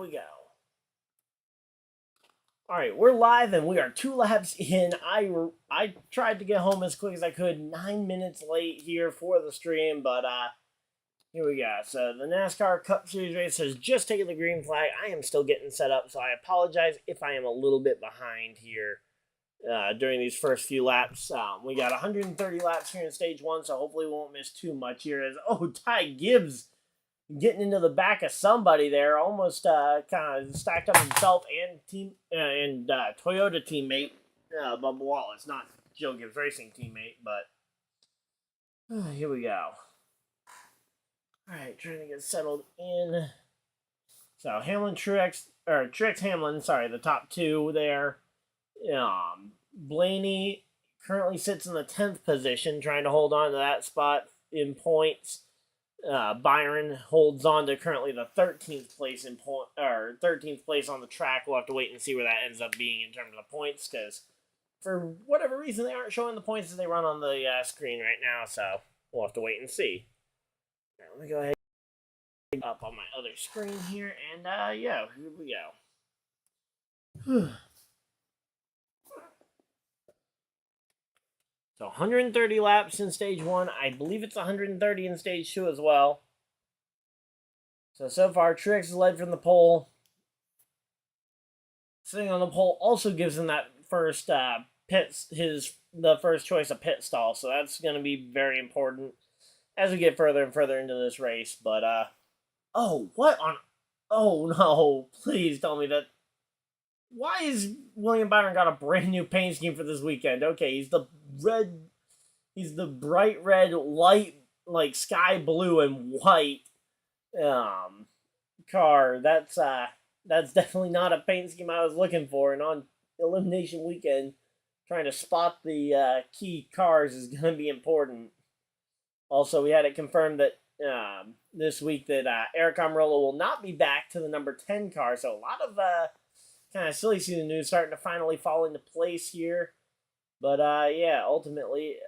we go. All right, we're live and we are 2 laps in. I tried to get home as quick as I could, 9 minutes late here for the stream, but here we go. So the NASCAR Cup Series race has just taken the green flag. I am still getting set up, so I apologize if I am a little bit behind here during these first few laps. We got 130 laps here in stage 1, so hopefully we won't miss too much here. As Ty Gibbs getting into the back of somebody there, almost kind of stacked up himself and Toyota teammate Bubba Wallace, not Joe Gibbs Racing teammate, but here we go. All right, trying to get settled in. So Hamlin, Truex Hamlin, sorry, the top two there. Blaney currently sits in the 10th position, trying to hold on to that spot in points. Byron holds on to currently the 13th place in 13th place on the track. We'll have to wait and see where that ends up being in terms of the points, because for whatever reason they aren't showing the points as they run on the screen right now. So we'll have to wait and see. Right, let me go ahead and up on my other screen here, and yeah, here we go. So 130 laps in stage 1. I believe it's 130 in stage 2 as well. So far, Truex has led from the pole. Sitting on the pole also gives him that first the first choice of pit stall. So that's going to be very important as we get further and further into this race. But oh no! Please tell me that. Why is William Byron got a brand new paint scheme for this weekend? Okay, he's the bright red, light, like sky blue and white car. That's definitely not a paint scheme I was looking for. And on elimination weekend, trying to spot the key cars is going to be important. Also, we had it confirmed that this week that Eric Almirola will not be back to the number 10 car. So a lot of kind of silly season news starting to finally fall into place here. But yeah, ultimately,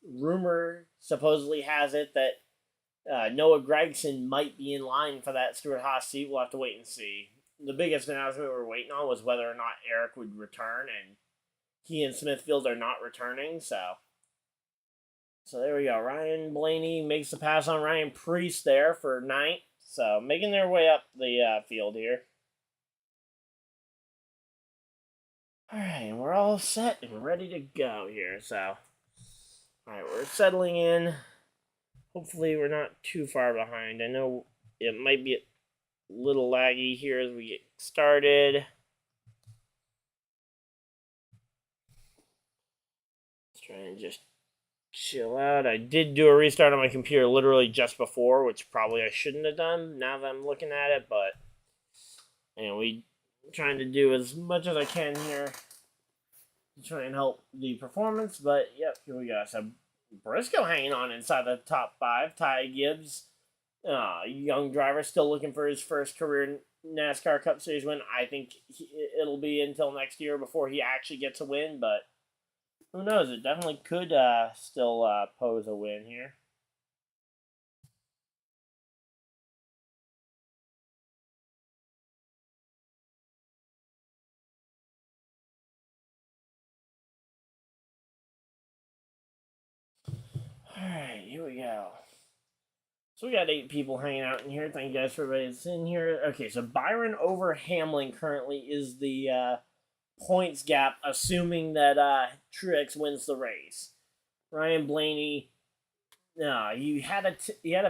rumor supposedly has it that Noah Gragson might be in line for that Stewart-Haas seat. We'll have to wait and see. The biggest announcement we were waiting on was whether or not Eric would return, and he and Smithfield are not returning. So there we go. Ryan Blaney makes the pass on Ryan Preece there for 9th. So making their way up the field here. All right, and we're all set and ready to go here. So, all right, we're settling in. Hopefully, we're not too far behind. I know it might be a little laggy here as we get started. Let's try and just chill out. I did do a restart on my computer literally just before, which probably I shouldn't have done now that I'm looking at it, but anyway, trying to do as much as I can here to try and help the performance, but yep, here we go. So Briscoe hanging on inside the top 5. Ty Gibbs, young driver, still looking for his first career NASCAR Cup Series win. I think it'll be until next year before he actually gets a win, but who knows? It definitely could still pose a win here. Alright, here we go. So we got 8 people hanging out in here. Thank you guys for everybody that's in here. Okay, so Byron over Hamlin currently is the points gap, assuming that Truex wins the race. Ryan Blaney, he had a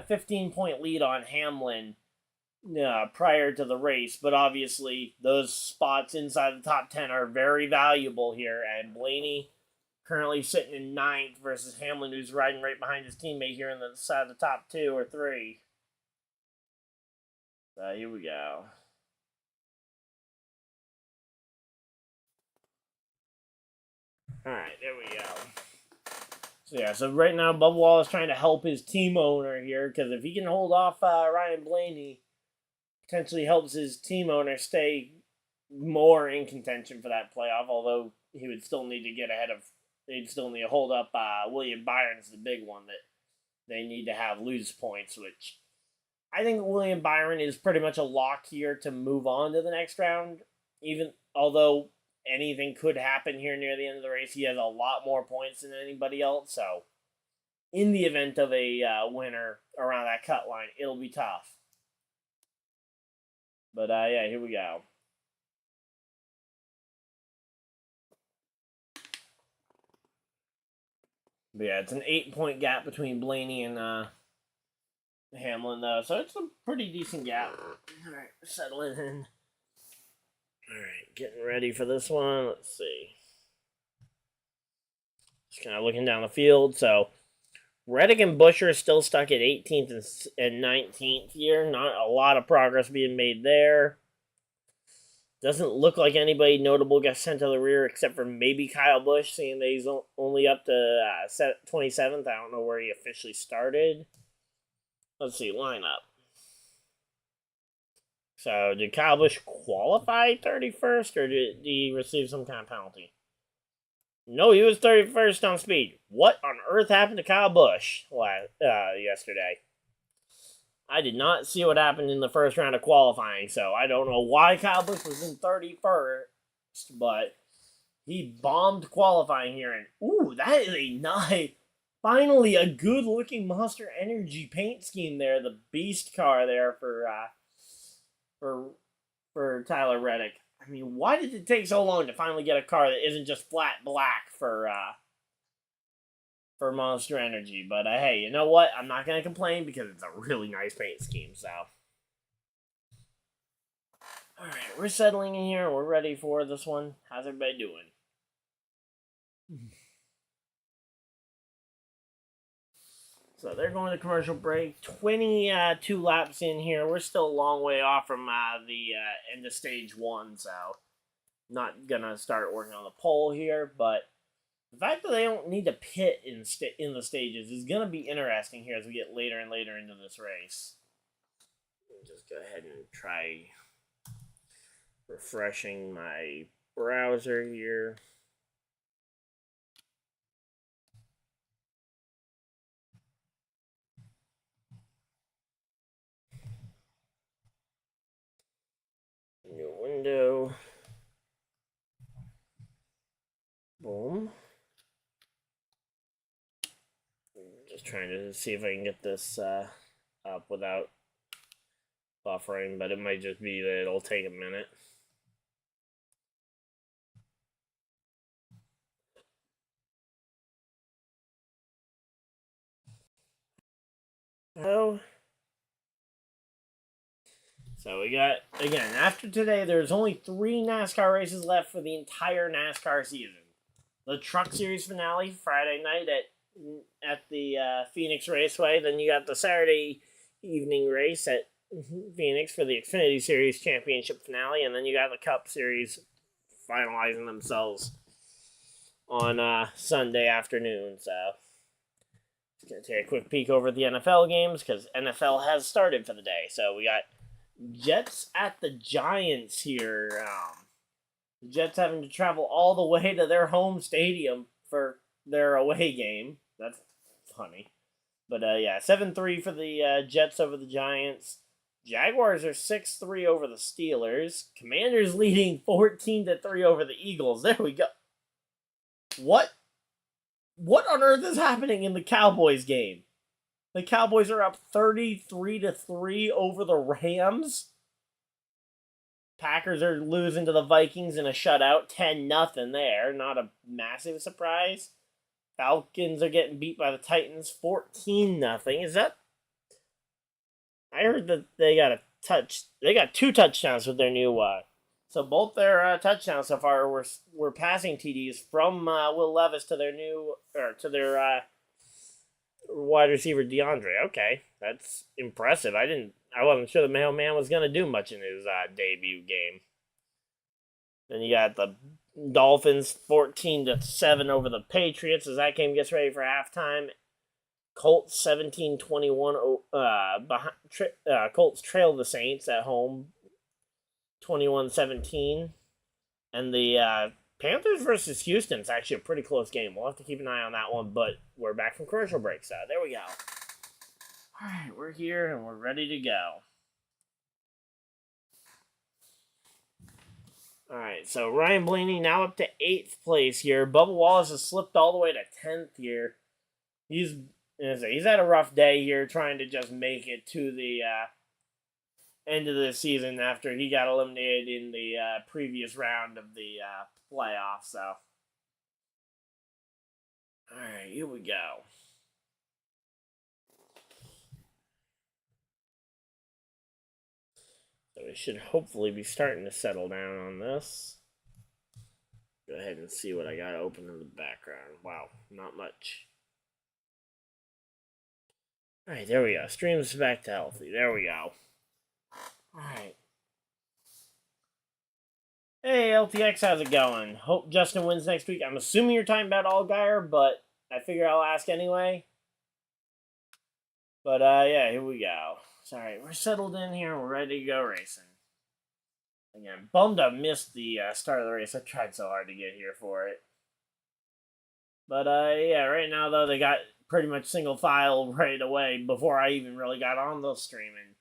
15-point lead on Hamlin prior to the race, but obviously those spots inside the top 10 are very valuable here, and Blaney currently sitting in 9th versus Hamlin, who's riding right behind his teammate here on the side of the top 2 or 3. So here we go. Alright, there we go. So yeah, so right now Bubba Wallace is trying to help his team owner here, because if he can hold off Ryan Blaney, potentially helps his team owner stay more in contention for that playoff, although he would still need to get ahead of, they'd still need to hold up William Byron's the big one that they need to have lose points, which I think William Byron is pretty much a lock here to move on to the next round. Even although anything could happen here near the end of the race, he has a lot more points than anybody else. So, in the event of a winner around that cut line, it'll be tough. But yeah, here we go. But yeah, it's an 8-point gap between Blaney and Hamlin, though, so it's a pretty decent gap. All right, settling in. All right, getting ready for this one. Let's see. Just kind of looking down the field. So, Reddick and Buescher are still stuck at 18th and 19th here. Not a lot of progress being made there. Doesn't look like anybody notable got sent to the rear except for maybe Kyle Busch, seeing that he's only up to 27th. I don't know where he officially started. Let's see, lineup. So, did Kyle Busch qualify 31st, or did he receive some kind of penalty? No, he was 31st on speed. What on earth happened to Kyle Busch yesterday? I did not see what happened in the first round of qualifying, so I don't know why Kyle Busch was in 31st, but he bombed qualifying here. And, ooh, that is a nice, finally a good-looking Monster Energy paint scheme there. The Beast car there for Tyler Reddick. I mean, why did it take so long to finally get a car that isn't just flat black for Monster Energy? But hey, you know what? I'm not gonna complain because it's a really nice paint scheme. So, all right, we're settling in here. We're ready for this one. How's everybody doing? So they're going to commercial break. 22 laps in here. We're still a long way off from the end of stage 1, so not going to start working on the pole here. But the fact that they don't need to pit in the stages is going to be interesting here as we get later and later into this race. Just go ahead and try refreshing my browser here. New window. Boom. Just trying to see if I can get this up without buffering, but it might just be that it'll take a minute. Oh. So we got, again, after today, there's only 3 NASCAR races left for the entire NASCAR season. The Truck Series finale, Friday night at the Phoenix Raceway. Then you got the Saturday evening race at Phoenix for the Xfinity Series Championship finale. And then you got the Cup Series finalizing themselves on Sunday afternoon. So, just going to take a quick peek over at the NFL games because NFL has started for the day. So we got Jets at the Giants here. The Jets having to travel all the way to their home stadium for their away game. That's funny. But yeah, 7-3 for the Jets over the Giants. Jaguars are 6-3 over the Steelers. Commanders leading 14-3 over the Eagles. There we go. What on earth is happening in the Cowboys game? The Cowboys are up 33-3 over the Rams. Packers are losing to the Vikings in a shutout, 10-0 there. Not a massive surprise. Falcons are getting beat by the Titans, 14-0. Is that? I heard that they got 2 touchdowns with their new. So both their touchdowns so far were passing TDs from Will Levis to their wide receiver DeAndre. Okay, that's impressive. I wasn't sure the mailman was going to do much in his debut game. Then you got the Dolphins 14-7 over the Patriots as that game gets ready for halftime. Colts 17-21. Colts trail the Saints at home 21-17. And the Panthers versus Houston is actually a pretty close game. We'll have to keep an eye on that one, but we're back from commercial break, so there we go. Alright, we're here and we're ready to go. Alright, so Ryan Blaney now up to 8th place here. Bubba Wallace has slipped all the way to 10th here. He's had a rough day here trying to just make it to the end of the season after he got eliminated in the previous round of the playoffs. So, alright, here we go. So we should hopefully be starting to settle down on this. Go ahead and see what I got open in the background. Wow, not much. Alright, there we go. Stream's back to healthy. There we go. Alright. Hey, LTX, how's it going? Hope Justin wins next week. I'm assuming you're talking about Allgaier, but I figure I'll ask anyway. But, yeah, here we go. Sorry, we're settled in here and we're ready to go racing. Again, bummed I missed the start of the race. I tried so hard to get here for it. But, yeah, right now, though, they got pretty much single file right away before I even really got on the streaming.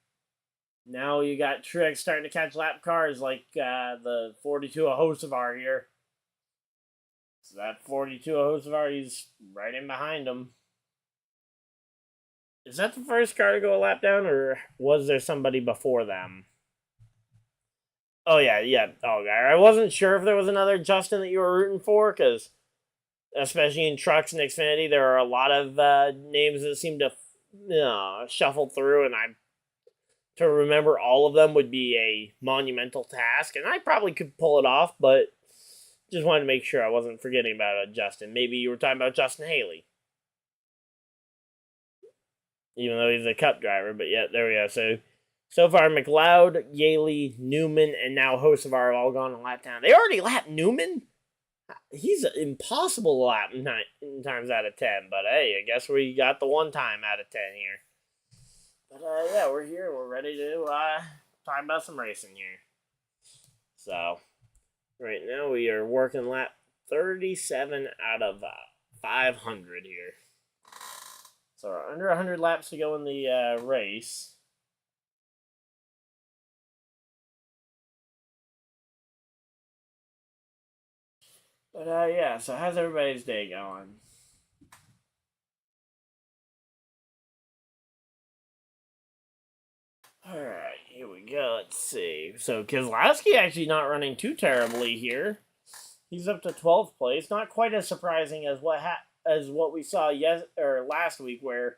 Now you got Truex starting to catch lap cars like the 42 Hocevar here. So that 42 Hocevar, he's right in behind him. Is that the first car to go a lap down, or was there somebody before them? Oh, yeah. Oh, I wasn't sure if there was another Justin that you were rooting for, because especially in trucks and Xfinity, there are a lot of names that seem to shuffle through, and to remember all of them would be a monumental task, and I probably could pull it off, but just wanted to make sure I wasn't forgetting about Justin. Maybe you were talking about Justin Haley. Even though he's a Cup driver, but yeah, there we go. So far, McLeod, Yaley, Newman, and now Hocevar have all gone a lap down. They already lapped Newman? He's impossible to lap 9 times out of 10, but hey, I guess we got the 1 time out of 10 here. But yeah, we're here. We're ready to talk about some racing here. So, right now we are working lap 37 out of 500 here. So we're under 100 laps to go in the race. But yeah, so how's everybody's day going? Alright, here we go. Let's see. So Keselowski actually not running too terribly here. He's up to 12th place. Not quite as surprising as what we saw last week, where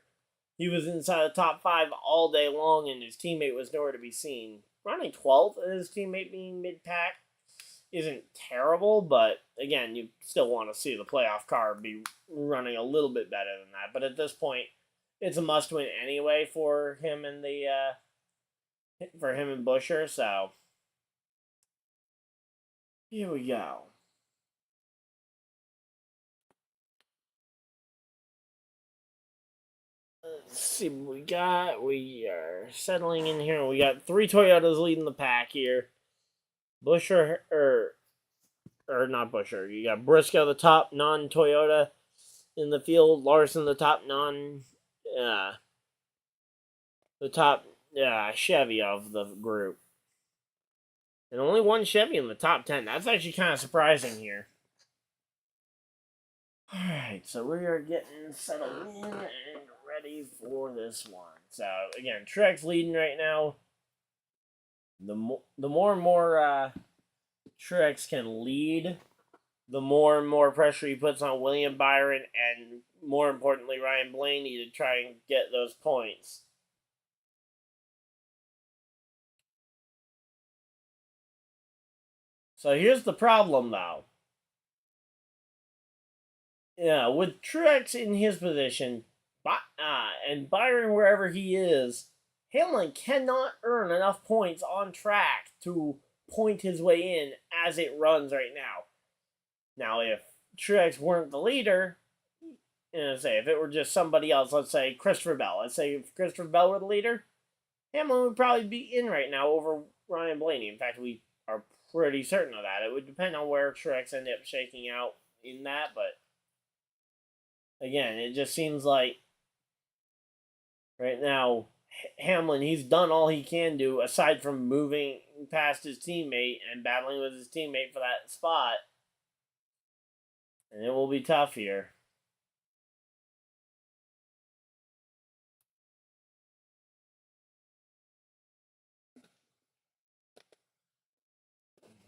he was inside the top 5 all day long and his teammate was nowhere to be seen. Running 12th and his teammate being mid-pack isn't terrible, but again, you still want to see the playoff car be running a little bit better than that. But at this point, it's a must-win anyway for him and Buescher. So here we go. Let's see what we got. We are settling in here. We got 3 Toyotas leading the pack here. Buescher, or not Buescher. You got Briscoe, the top non-Toyota in the field. Larson, the top Chevy of the group. And only 1 Chevy in the top 10. That's actually kind of surprising here. Alright, so we are getting settled in and ready for this one. So, again, Truex leading right now. The more and more Truex can lead, the more and more pressure he puts on William Byron and, more importantly, Ryan Blaney to try and get those points. So here's the problem, though. Yeah, with Truex in his position, and Byron wherever he is, Hamlin cannot earn enough points on track to point his way in as it runs right now. Now, if Truex weren't the leader, say if it were just somebody else, let's say Christopher Bell. Let's say if Christopher Bell were the leader, Hamlin would probably be in right now over Ryan Blaney. In fact, we are pretty certain of that. It would depend on where Truex ended up shaking out in that, but again, it just seems like Right now, Hamlin, he's done all he can do aside from moving past his teammate and battling with his teammate for that spot. And it will be tough here.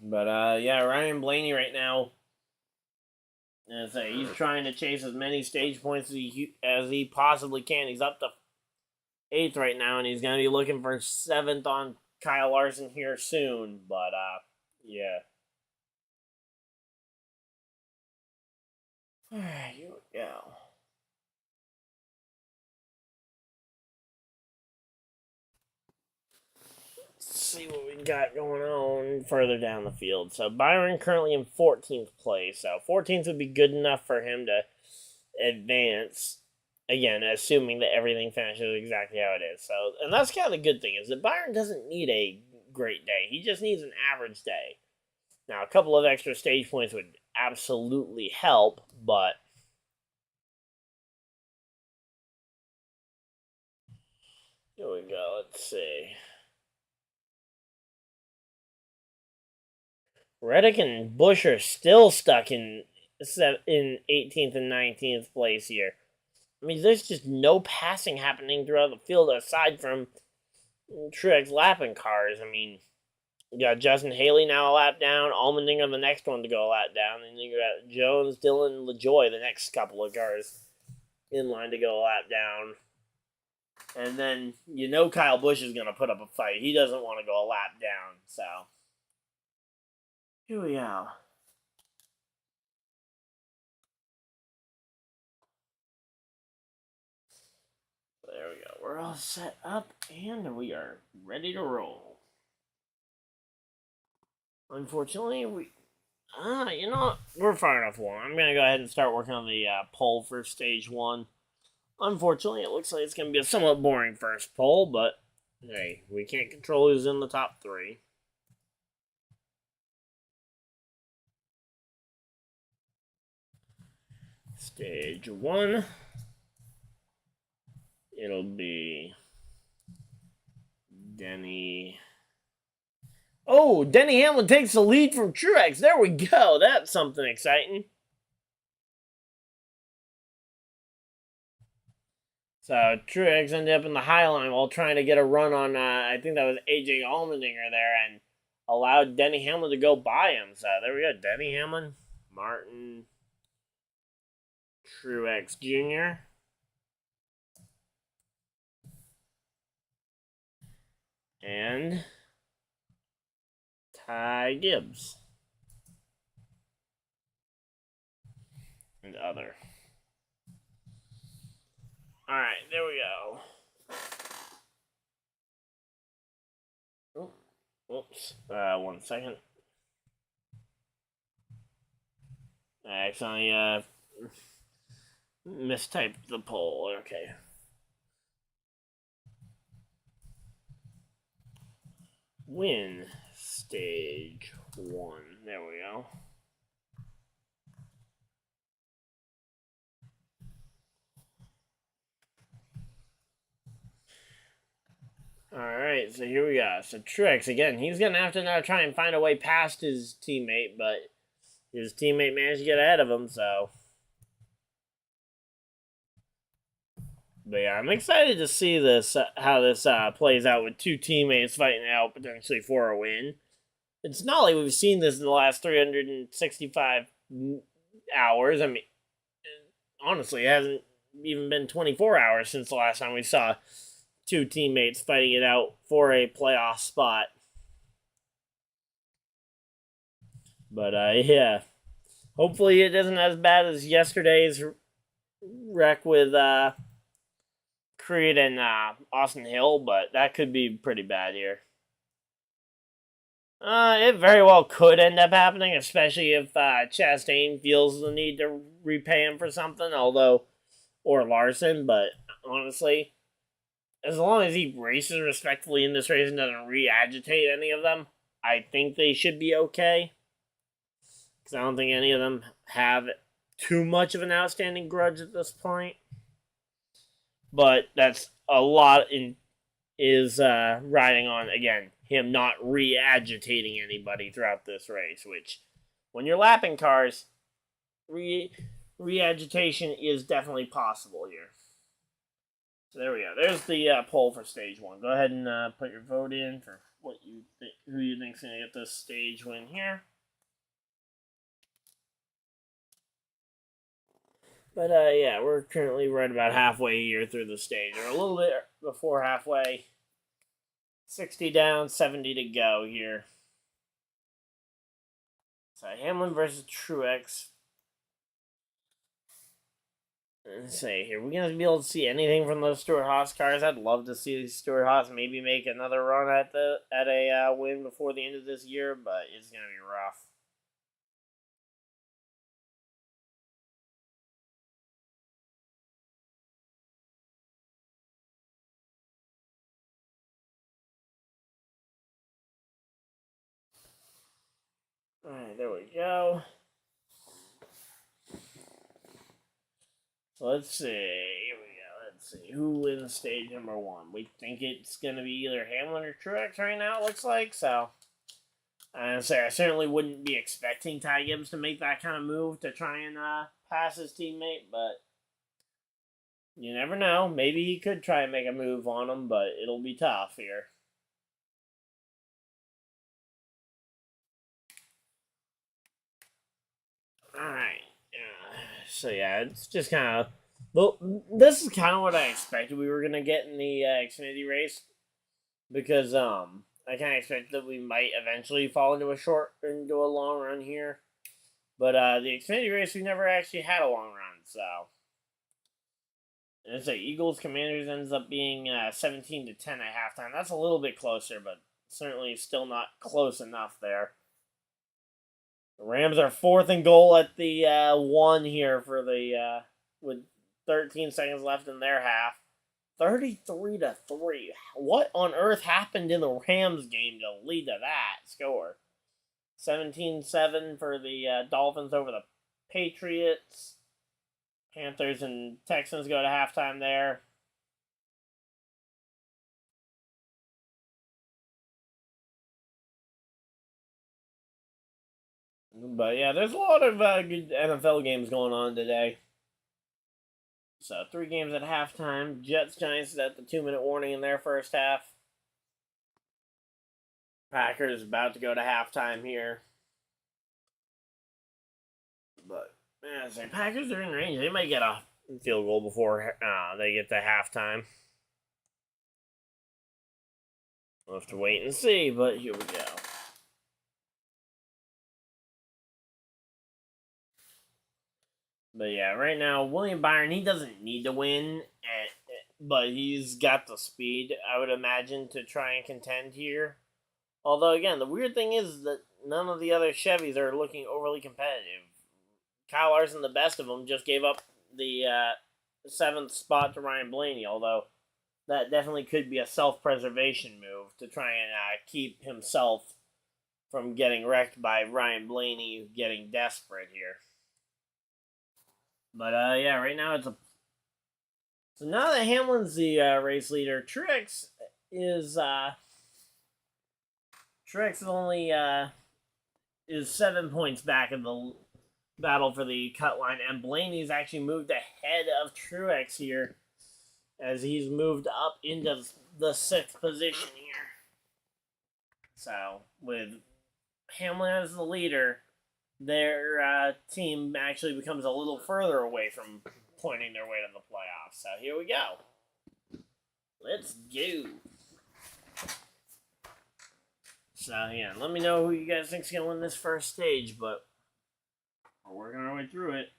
But, yeah, Ryan Blaney right now, as I say, he's trying to chase as many stage points as he possibly can. He's up to 8th right now, and he's going to be looking for 7th on Kyle Larson here soon. But, yeah. Alright, here we go. Let's see what we got going on further down the field. So Byron currently in 14th place. So 14th would be good enough for him to advance. Again, assuming that everything finishes exactly how it is. So, and that's kind of the good thing, is that Byron doesn't need a great day. He just needs an average day. Now, a couple of extra stage points would absolutely help, but here we go. Let's see. Reddick and Busch are still stuck in 18th and 19th place here. I mean, there's just no passing happening throughout the field aside from Truex lapping cars. I mean, you got Justin Haley now a lap down, Allmendinger the next one to go a lap down, and you got Jones, Dillon, LaJoy the next couple of cars in line to go a lap down. And then you know Kyle Busch is going to put up a fight. He doesn't want to go a lap down, so here we go. There we go. We're all set up, and we are ready to roll. Unfortunately, you know what? We're far enough along. I'm going to go ahead and start working on the poll for Stage 1. Unfortunately, it looks like it's going to be a somewhat boring first poll, but hey, we can't control who's in the top 3. Stage 1. It'll be Denny. Oh, Denny Hamlin takes the lead from Truex. There we go. That's something exciting. So Truex ended up in the high line while trying to get a run on, I think that was AJ Allmendinger there, and allowed Denny Hamlin to go by him. So there we go. Denny Hamlin, Martin Truex Jr. and Ty Gibbs and other. All right, there we go. Oops. 1 second. I accidentally mistyped the poll. Okay. Win Stage 1. There we go. Alright, so here we go. So Truex, again, he's going to have to now try and find a way past his teammate, but his teammate managed to get ahead of him, so. But yeah, I'm excited to see this, how this plays out with 2 teammates fighting out potentially for a win. It's not like we've seen this in the last 365 hours. I mean, honestly, it hasn't even been 24 hours since the last time we saw 2 teammates fighting it out for a playoff spot. But, yeah. Hopefully it isn't as bad as yesterday's wreck with Creed and Austin Hill, but that could be pretty bad here. It very well could end up happening, especially if Chastain feels the need to repay him for something, or Larson, but honestly, as long as he races respectfully in this race and doesn't re-agitate any of them, I think they should be okay. Because I don't think any of them have too much of an outstanding grudge at this point. But that's a lot is riding on, again, him not re-agitating anybody throughout this race, which, when you're lapping cars, re-agitation is definitely possible here. So there we go. There's the poll for stage 1. Go ahead and put your vote in for who you think's going to get this stage win here. But yeah, we're currently right about halfway here through the stage, or a little bit before halfway. 60 down, 70 to go here. So Hamlin versus Truex. Let's see here. We're going to be able to see anything from those Stewart-Haas cars. I'd love to see Stewart-Haas maybe make another run at a win before the end of this year, but it's going to be rough. Alright, there we go. So let's see. Here we go. Let's see. Who wins stage number 1? We think it's going to be either Hamlin or Truex right now, it looks like. So, I certainly wouldn't be expecting Ty Gibbs to make that kind of move to try and pass his teammate, but you never know. Maybe he could try and make a move on him, but it'll be tough here. Alright. So yeah, it's just kind of... Well, this is kind of what I expected we were going to get in the Xfinity race. Because, I kind of expected that we might eventually fall into a long run here. But, the Xfinity race, we never actually had a long run, so... And so Eagles Commanders ends up being 17-10 at halftime. That's a little bit closer, but certainly still not close enough there. The Rams are 4th and goal at the 1 here for the with 13 seconds left in their half. 33-3. What on earth happened in the Rams game to lead to that score? 17-7 for the Dolphins over the Patriots. Panthers and Texans go to halftime there. But yeah, there's a lot of good NFL games going on today. So 3 games at halftime. Jets, Giants at the 2-minute warning in their first half. Packers about to go to halftime here. But yeah, the Packers are in range. They might get a field goal before they get to halftime. We'll have to wait and see, but here we go. But yeah, right now, William Byron, he doesn't need to win, but he's got the speed, I would imagine, to try and contend here. Although, again, the weird thing is that none of the other Chevys are looking overly competitive. Kyle Larson, the best of them, just gave up the 7th spot to Ryan Blaney, although that definitely could be a self-preservation move to try and keep himself from getting wrecked by Ryan Blaney getting desperate here. But, yeah, right now it's a... So now that Hamlin's the race leader, Truex is only is 7 points back in the battle for the cut line, and Blaney's actually moved ahead of Truex here as he's moved up into the 6th position here. So, with Hamlin as the leader, their team actually becomes a little further away from pointing their way to the playoffs. So here we go. Let's go. So yeah, let me know who you guys think's gonna win this first stage, but we're working our way through it.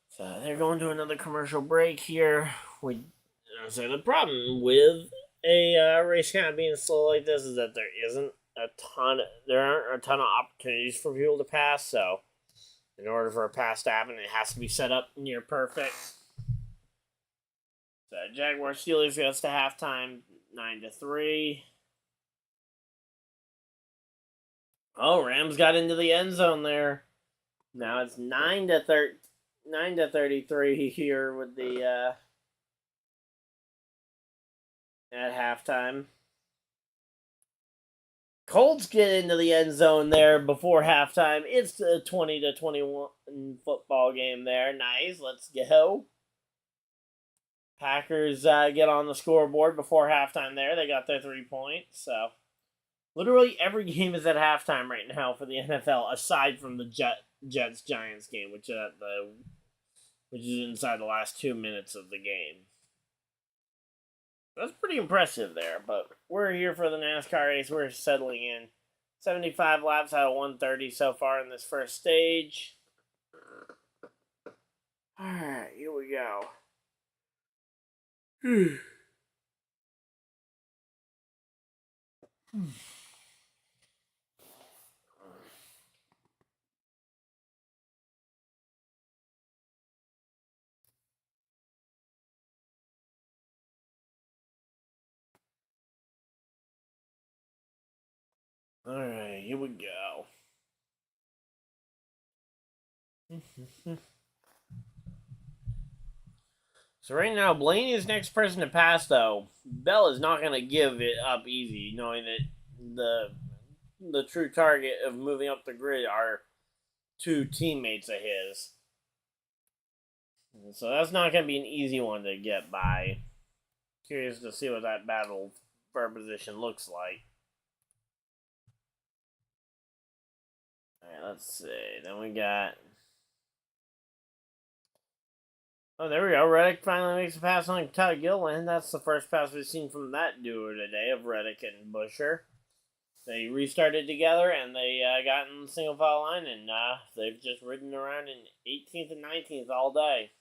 So they're going to another commercial break here. So the problem with a race kind of being slow like this is that there aren't a ton of opportunities for people to pass. So in order for a pass to happen, it has to be set up near perfect. So Jaguar Steelers goes to halftime, 9-3. Oh, Rams got into the end zone there. Now it's 9-33 here with the at halftime. Colts get into the end zone there before halftime. It's a 20-21 football game there. Nice. Let's go. Packers get on the scoreboard before halftime there. They got their 3 points. So, literally every game is at halftime right now for the NFL, aside from the Jets-Giants game, which is inside the last 2 minutes of the game. That's pretty impressive there, but we're here for the NASCAR race. We're settling in. 75 laps out of 130 so far in this first stage. Alright, here we go. Alright, here we go. So right now, Blaney is next person to pass, though. Bell is not going to give it up easy, knowing that the true target of moving up the grid are 2 teammates of his. So that's not going to be an easy one to get by. Curious to see what that battle for position looks like. Alright, let's see. Then we got... Oh, there we go. Reddick finally makes a pass on Todd Gilliland. That's the first pass we've seen from that duo today of Reddick and Busher. They restarted together and they got in the single file line, and they've just ridden around in 18th and 19th all day.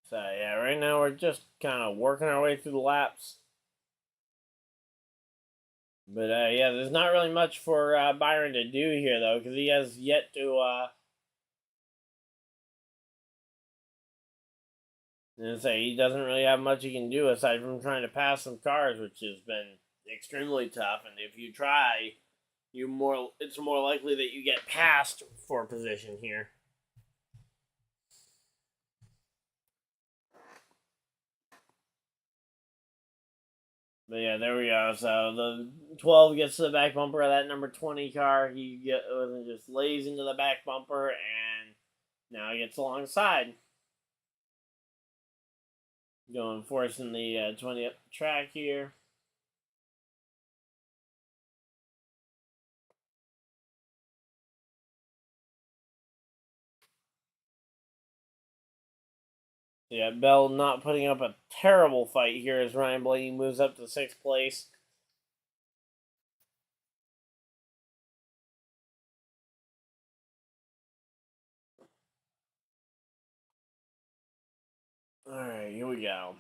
So, yeah, right now we're just kind of working our way through the laps. But, yeah, there's not really much for Byron to do here, though, because he has yet to... he doesn't really have much he can do aside from trying to pass some cars, which has been extremely tough. And if you try, it's more likely that you get passed for position here. But yeah, there we go. So the 12 gets to the back bumper of that number 20 car. He just lays into the back bumper, and now he gets alongside. Forcing the 20 up the track here. Yeah, Bell not putting up a terrible fight here as Ryan Blaney moves up to 6th place. Alright, here we go.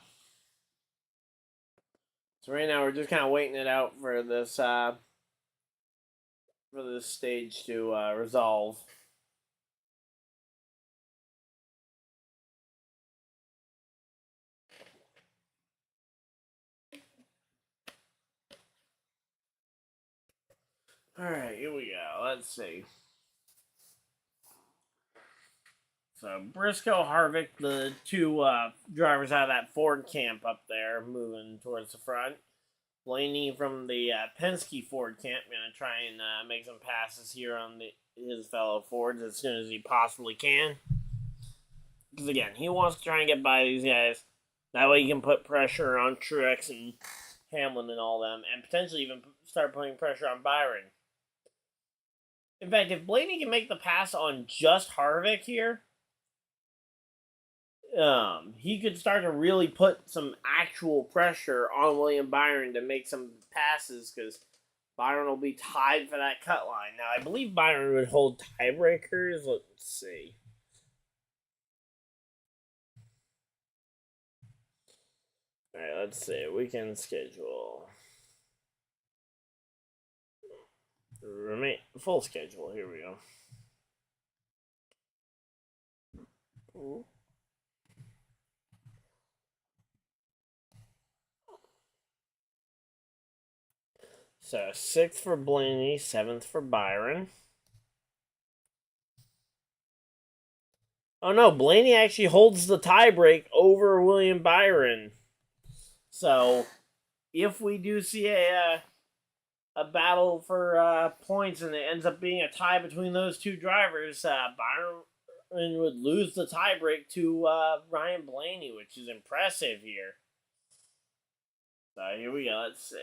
So right now we're just kind of waiting it out for this stage to resolve. Alright, here we go. Let's see. So Briscoe, Harvick, the 2 drivers out of that Ford camp up there, moving towards the front. Blaney from the Penske Ford camp going to try and make some passes here on his fellow Fords as soon as he possibly can. Because again, he wants to try and get by these guys. That way he can put pressure on Truex and Hamlin and all them, and potentially even start putting pressure on Byron. In fact, if Blaney can make the pass on just Harvick here, he could start to really put some actual pressure on William Byron to make some passes, because Byron will be tied for that cut line. Now, I believe Byron would hold tiebreakers. Let's see. Alright, let's see. Weekend schedule. full schedule. Here we go. Ooh. So 6th for Blaney, 7th for Byron. Oh no, Blaney actually holds the tiebreak over William Byron. So if we do see a battle for points and it ends up being a tie between those two drivers, Byron would lose the tiebreak to Ryan Blaney, which is impressive here. So here we go. Let's see.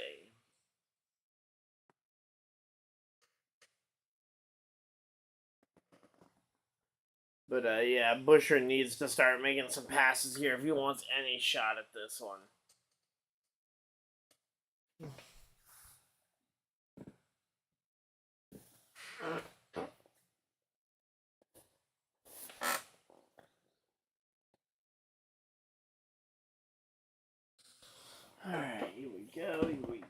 But yeah, Buescher needs to start making some passes here if he wants any shot at this one. Alright, here we go, here we go.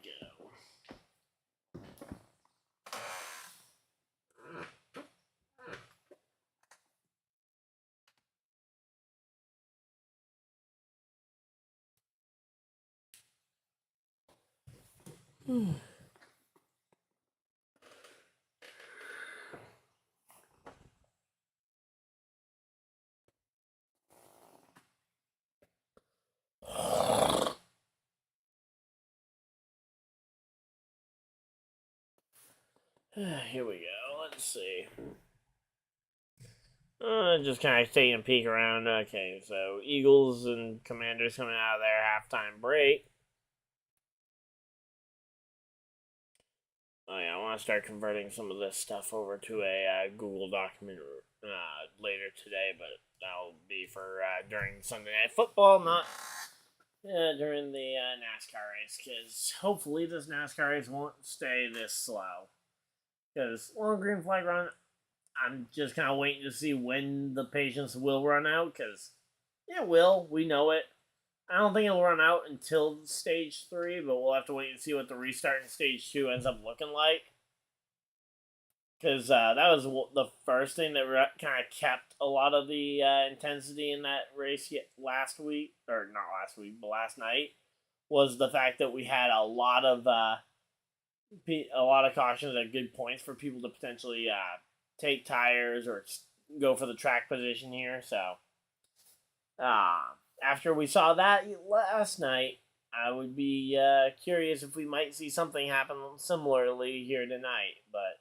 Here we go. Let's see. Just kind of taking a peek around. Okay, so Eagles and Commanders coming out of their halftime break. Oh yeah, I want to start converting some of this stuff over to a Google document later today, but that'll be for during Sunday Night Football, not during the NASCAR race, because hopefully this NASCAR race won't stay this slow. Because long green flag run, I'm just kind of waiting to see when the patience will run out, because it will. We know it. I don't think it'll run out until stage 3, but we'll have to wait and see what the restart in stage 2 ends up looking like. Because that was the first thing that kind of kept a lot of the intensity in that race last week, or not last week, but last night, was the fact that we had a lot of cautions at good points for people to potentially take tires or go for the track position here. So, after we saw that last night, I would be curious if we might see something happen similarly here tonight. But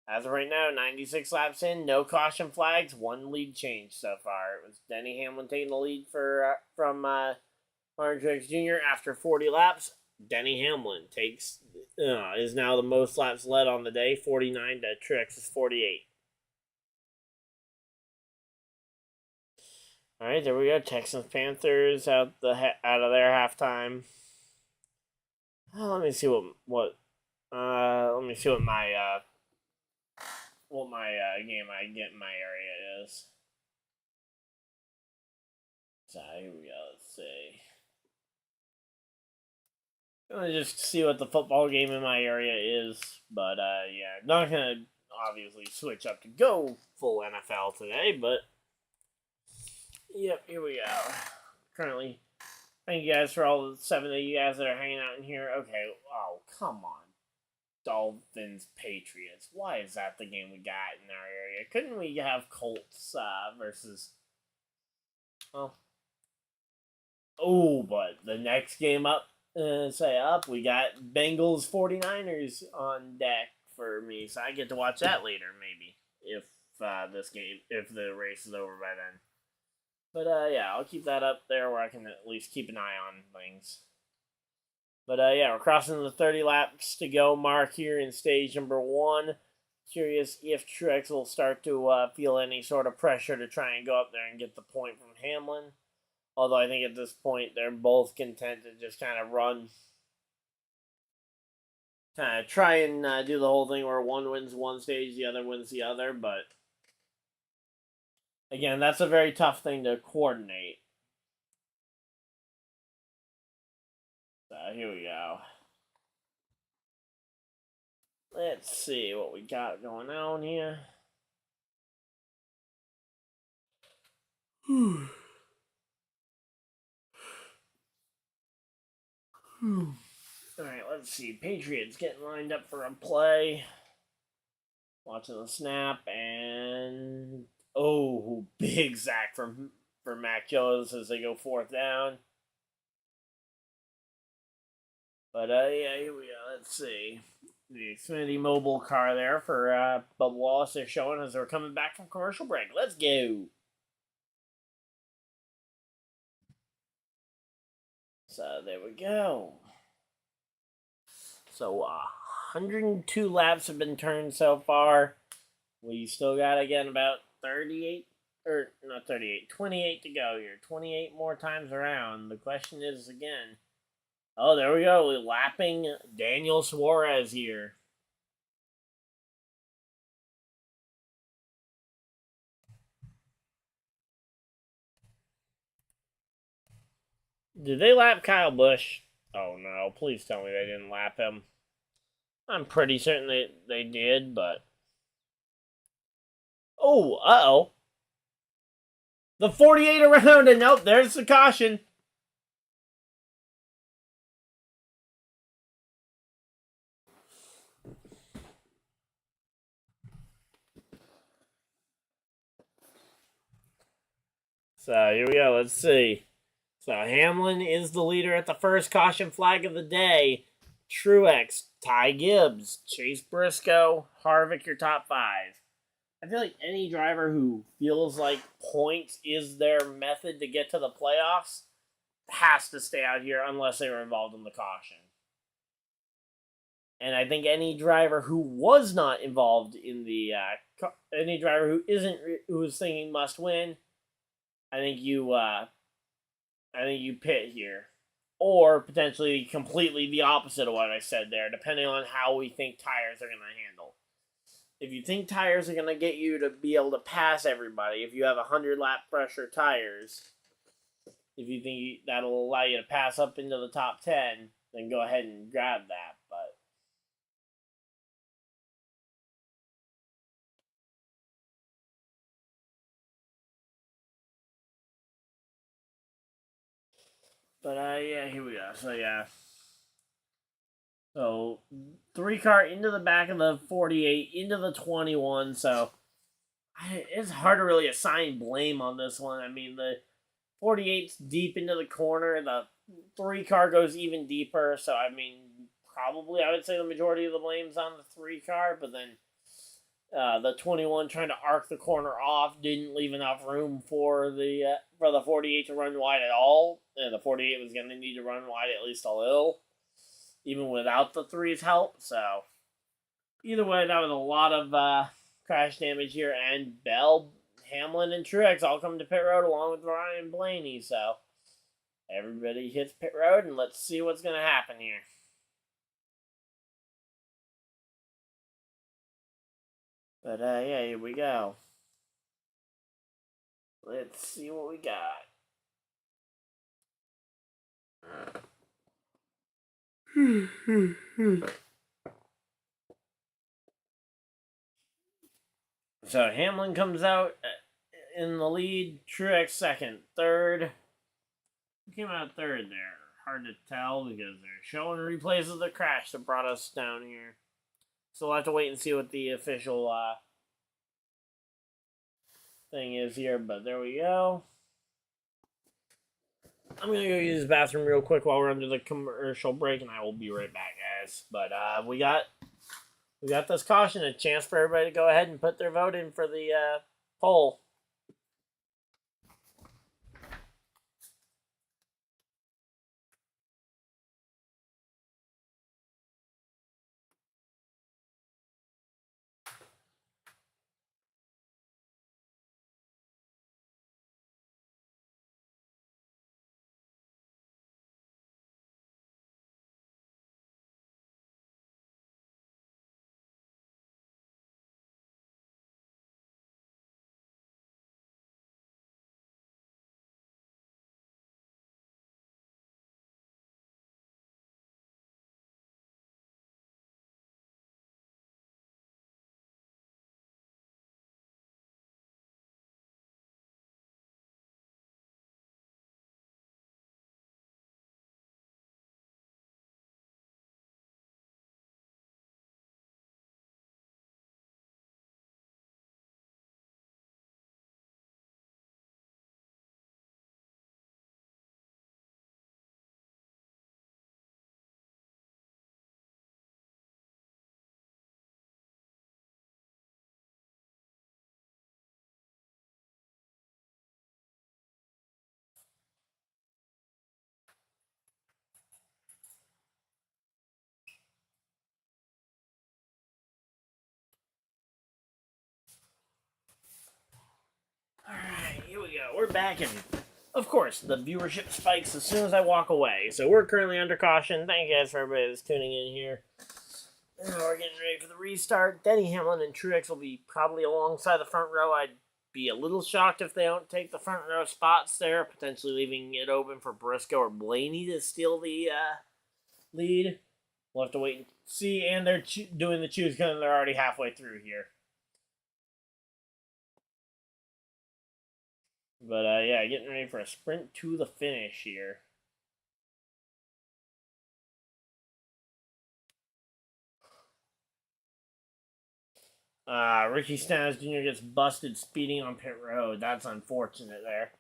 as of right now, 96 laps in, no caution flags, 1 lead change so far. It was Denny Hamlin taking the lead from Martin Truex Jr. after 40 laps. Denny Hamlin is now the most laps led on the day, 49 to Truex's 48. All right, there we go. Texans Panthers out of their halftime. Let me see what my game I get in my area is. So here we go. Let's see. I'm gonna just see what the football game in my area is, but yeah, not gonna obviously switch up to go full NFL today, but yep, here we go. Currently, thank you guys for all the 7 of you guys that are hanging out in here. Okay, oh come on, Dolphins Patriots. Why is that the game we got in our area? Couldn't we have Colts versus? Well, oh, but the next game up. We got Bengals 49ers on deck for me, so I get to watch that later, maybe, if the race is over by then. But yeah, I'll keep that up there where I can at least keep an eye on things. But yeah, we're crossing the 30 laps to go mark here in stage number 1. Curious if Truex will start to feel any sort of pressure to try and go up there and get the point from Hamlin. Although I think at this point they're both content to just kind of run. Kind of try and do the whole thing where one wins one stage, the other wins the other. But again, that's a very tough thing to coordinate. So here we go. Let's see what we got going on here. Alright, let's see. Patriots getting lined up for a play. Watching the snap, and oh, big sack for Mac Jones as they go 4th down. But yeah, here we go. Let's see. The Xfinity mobile car there for Bubba Wallace. They're showing as they're coming back from commercial break. Let's go. So there we go. So 102 laps have been turned so far. We still got, again, about 38, or not 38, 28 to go here. 28 more times around. The question is, again, oh, there we go. We're lapping Daniel Suarez here. Did they lap Kyle Busch? Oh, no. Please tell me they didn't lap him. I'm pretty certain they did, but... Oh, uh-oh. The 48 around, and nope, there's the caution. So, here we go. Let's see. So, Hamlin is the leader at the first caution flag of the day. Truex, Ty Gibbs, Chase Briscoe, Harvick, your top 5. I feel like any driver who feels like points is their method to get to the playoffs has to stay out here unless they were involved in the caution. And I think any driver who was not involved in the any driver who is thinking must win, I think you pit here, or potentially completely the opposite of what I said there, depending on how we think tires are going to handle. If you think tires are going to get you to be able to pass everybody, if you have 100 lap pressure tires, if you think that'll allow you to pass up into the top 10, then go ahead and grab that. But yeah, here we go. So yeah. So 3-car into the back of the 48, into the 21. So it's hard to really assign blame on this one. I mean, the 48's deep into the corner. The 3-car goes even deeper. So, I mean, probably I would say the majority of the blame's on the 3-car. But then the 21 trying to arc the corner off didn't leave enough room for the 48 to run wide at all. And the 48 was going to need to run wide at least a little, even without the 3's help. So, either way, that was a lot of crash damage here. And Bell, Hamlin, and Truex all come to pit road along with Ryan Blaney. So, everybody hits pit road, and let's see what's going to happen here. But, yeah, here we go. Let's see what we got. So Hamlin comes out in the lead. Truex second. Third. Who came out third there? Hard to tell because they're showing replays of the crash that brought us down here. So we'll have to wait and see what the official thing is here. But there we go. I'm going to go use the bathroom real quick while we're under the commercial break, and I will be right back, guys. But we got this caution, a chance for everybody to go ahead and put their vote in for the poll. we're back, and of course, the viewership spikes as soon as I walk away. So we're currently under caution. Thank you guys for everybody that's tuning in here. We're getting ready for the restart. Denny Hamlin and Truex will be probably alongside the front row. I'd be a little shocked if they don't take the front row spots there, potentially leaving it open for Briscoe or Blaney to steal the lead. We'll have to wait and see, and they're doing the choose because they're already halfway through here. But, yeah, getting ready for a sprint to the finish here. Ricky Stenhouse Jr. gets busted speeding on pit road. That's unfortunate there.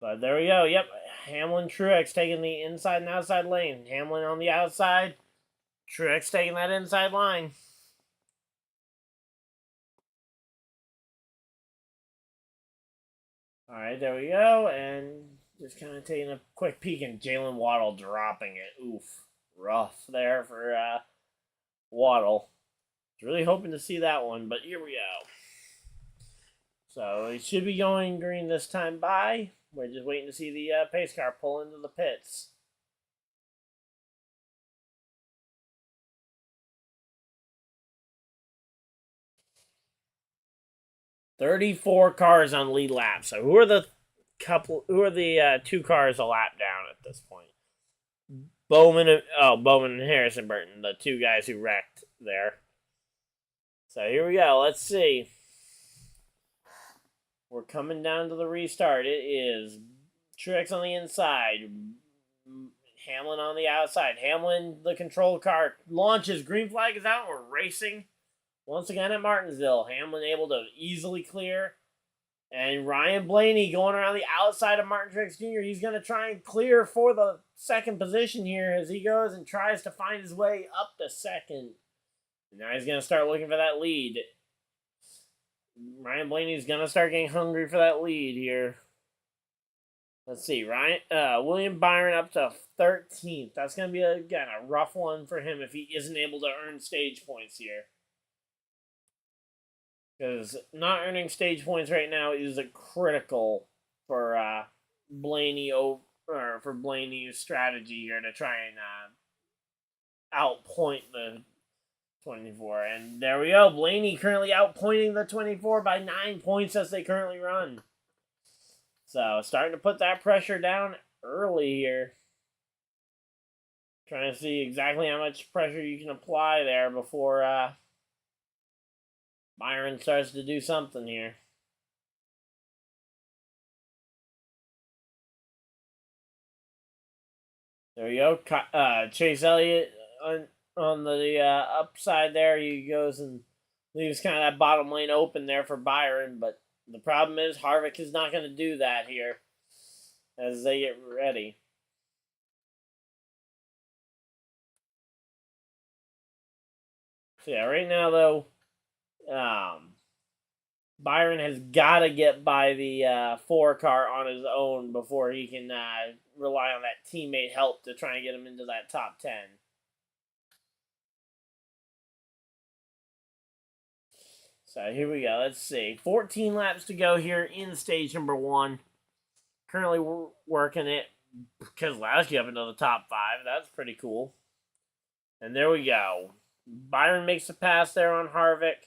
But there we go. Yep, Hamlin, Truex taking the inside and outside lane. Hamlin on the outside. Truex taking that inside line. Alright, there we go. And just kind of taking a quick peek, and Jalen Waddle dropping it. Oof. Rough there for Waddle. Really hoping to see that one, but here we go. So he should be going green this time by. We're just waiting to see the pace car pull into the pits. $34 cars on lead lap. So who are the two cars a lap down at this point? Bowman and Harrison Burton, the two guys who wrecked there. So here we go. Let's see. We're coming down to the restart. It is Truex on the inside, Hamlin on the outside. Hamlin, the control car, launches. Green flag is out. We're racing once again at Martinsville. Hamlin able to easily clear. And Ryan Blaney going around the outside of Martin Truex Jr. He's going to try and clear for the second position here as he goes and tries to find his way up to second. And now he's going to start looking for that lead. Ryan Blaney's going to start getting hungry for that lead here. Let's see. William Byron up to 13th. That's going to be, again, a rough one for him if he isn't able to earn stage points here. Because not earning stage points right now is critical for Blaney's strategy here to try and outpoint the 24. And there we go. Blaney currently outpointing the 24 by 9 points as they currently run. So starting to put that pressure down early here. Trying to see exactly how much pressure you can apply there before Byron starts to do something here. There we go. Chase Elliott on the upside there. He goes and leaves kind of that bottom lane open there for Byron. But the problem is Harvick is not going to do that here as they get ready. So yeah, right now though, Byron has got to get by the 4 car on his own before he can rely on that teammate help to try and get him into that top 10. So here we go. Let's see. 14 laps to go here in stage number 1. Currently we're working it Keselowski up into the top 5. That's pretty cool. And there we go. Byron makes the pass there on Harvick.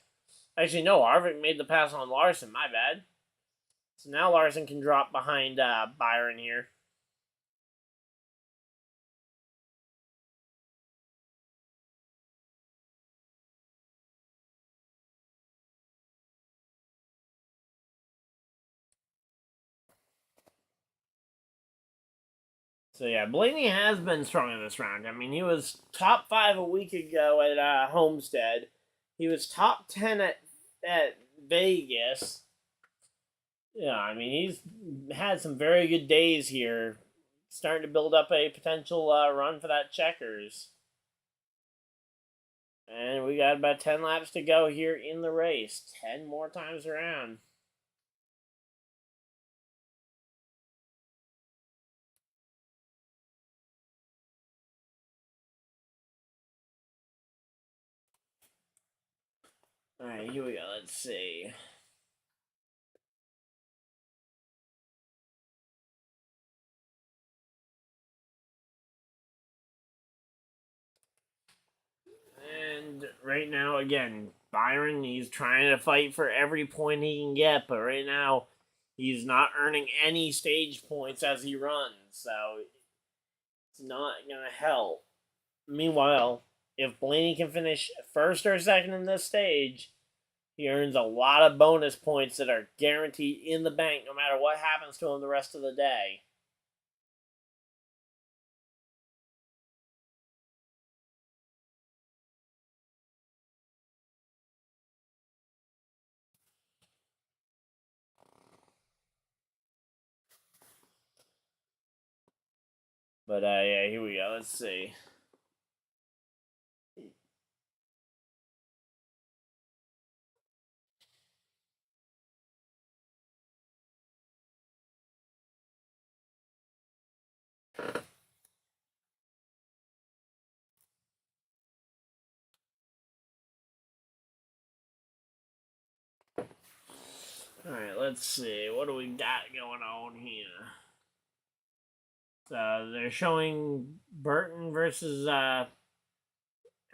Actually, no, Harvick made the pass on Larson. My bad. So now Larson can drop behind Byron here. So yeah, Blaney has been strong in this round. I mean, he was top 5 a week ago at Homestead. He was top 10 at Vegas. Yeah, I mean, he's had some very good days here. Starting to build up a potential run for that checkers. And we got about 10 laps to go here in the race. 10 more times around. Alright, here we go. Let's see. And right now, again, Byron, he's trying to fight for every point he can get, but right now, he's not earning any stage points as he runs, so it's not going to help. Meanwhile, if Blaney can finish first or second in this stage, he earns a lot of bonus points that are guaranteed in the bank no matter what happens to him the rest of the day. But yeah, here we go. Let's see. Alright, let's see. What do we got going on here? So they're showing Burton versus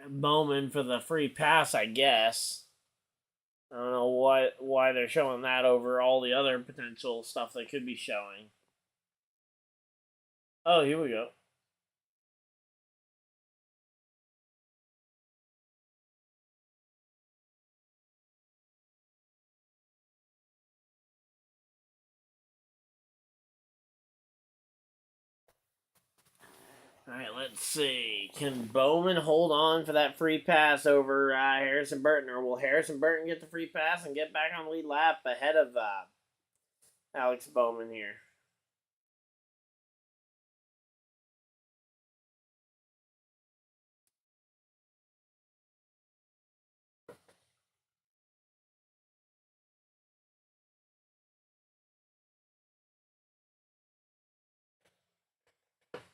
Bowman for the free pass, I guess. I don't know why they're showing that over all the other potential stuff they could be showing. Oh, here we go. Alright, let's see. Can Bowman hold on for that free pass over Harrison Burton, or will Harrison Burton get the free pass and get back on the lead lap ahead of Alex Bowman here?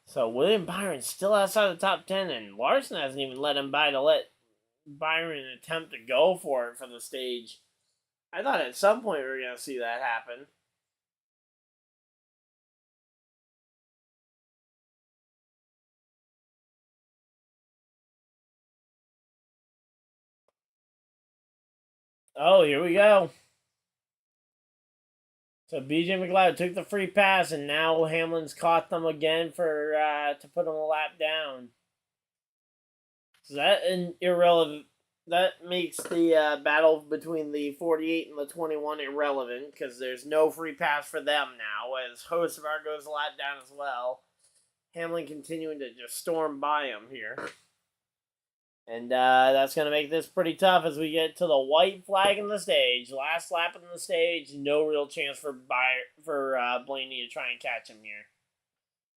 So William Byron's still outside the top 10, and Larson hasn't even let him by to let Byron attempt to go for it for the stage. I thought at some point we were going to see that happen. Oh, here we go. So BJ McLeod took the free pass, and now Hamlin's caught them again for to put them a lap down. So that irrelevant. That makes the battle between the 48 and the 21 irrelevant because there's no free pass for them now. As Hocevar goes a lap down as well. Hamlin continuing to just storm by him here. And that's going to make this pretty tough as we get to the white flag in the stage. Last lap in the stage, no real chance for Blaney to try and catch him here.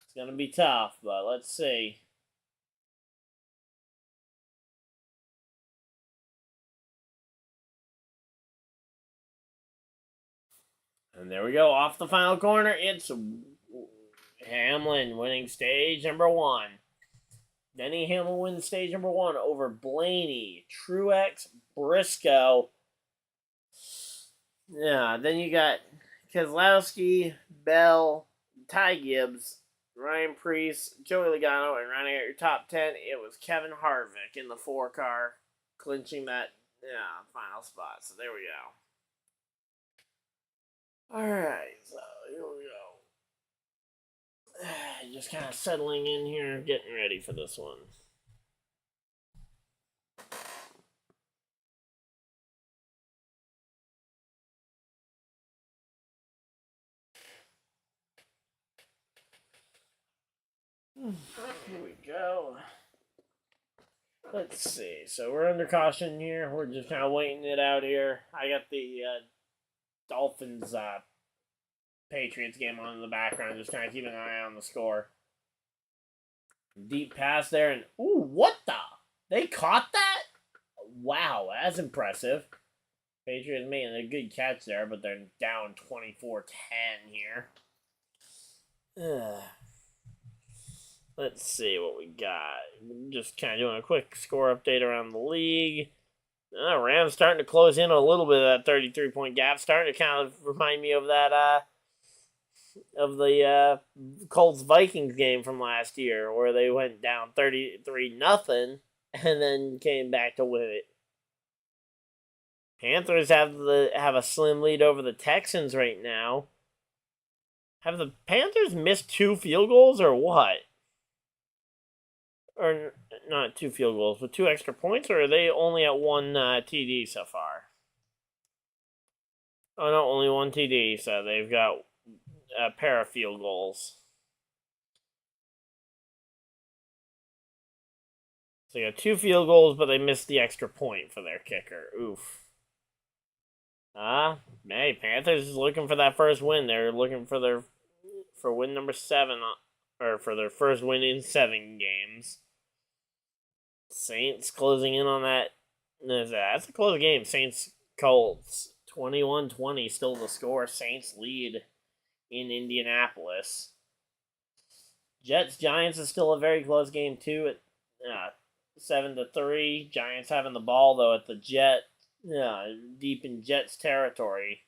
It's going to be tough, but let's see. And there we go, off the final corner. It's Hamlin winning stage number 1. Denny Hamlin wins stage number 1 over Blaney, Truex, Briscoe. Yeah, then you got Keselowski, Bell, Ty Gibbs, Ryan Preece, Joey Logano, and rounding out your top 10, it was Kevin Harvick in the 4-car, clinching that final spot. So there we go. Alright, so here we go. Just kind of settling in here, getting ready for this one. Here we go. Let's see. So we're under caution here. We're just kind of waiting it out here. I got the Dolphins Patriots game on in the background, just kind of keeping an eye on the score. Deep pass there, and ooh, what the? They caught that? Wow, that's impressive. Patriots making a good catch there, but they're down 24-10 here. Let's see what we got. Just kind of doing a quick score update around the league. Rams starting to close in a little bit of that 33-point gap. Starting to kind of remind me of that of the Colts Vikings game from last year, where they went down 33-0 and then came back to win it. Panthers have a slim lead over the Texans right now. Have the Panthers missed 2 field goals or what? Or not 2 field goals, but 2 extra points, or are they only at 1 TD so far? Oh no, only 1 TD, so they've got a pair of field goals. So they got 2 field goals, but they missed the extra point for their kicker. Oof. Hey, Panthers is looking for that first win. They're looking for win number 7, or for their first win in 7 games. Saints closing in on that. That's a close game. Saints Colts 21-20, still the score. Saints lead in Indianapolis. Jets Giants is still a very close game too at 7-3. Giants having the ball though at the deep in Jets territory.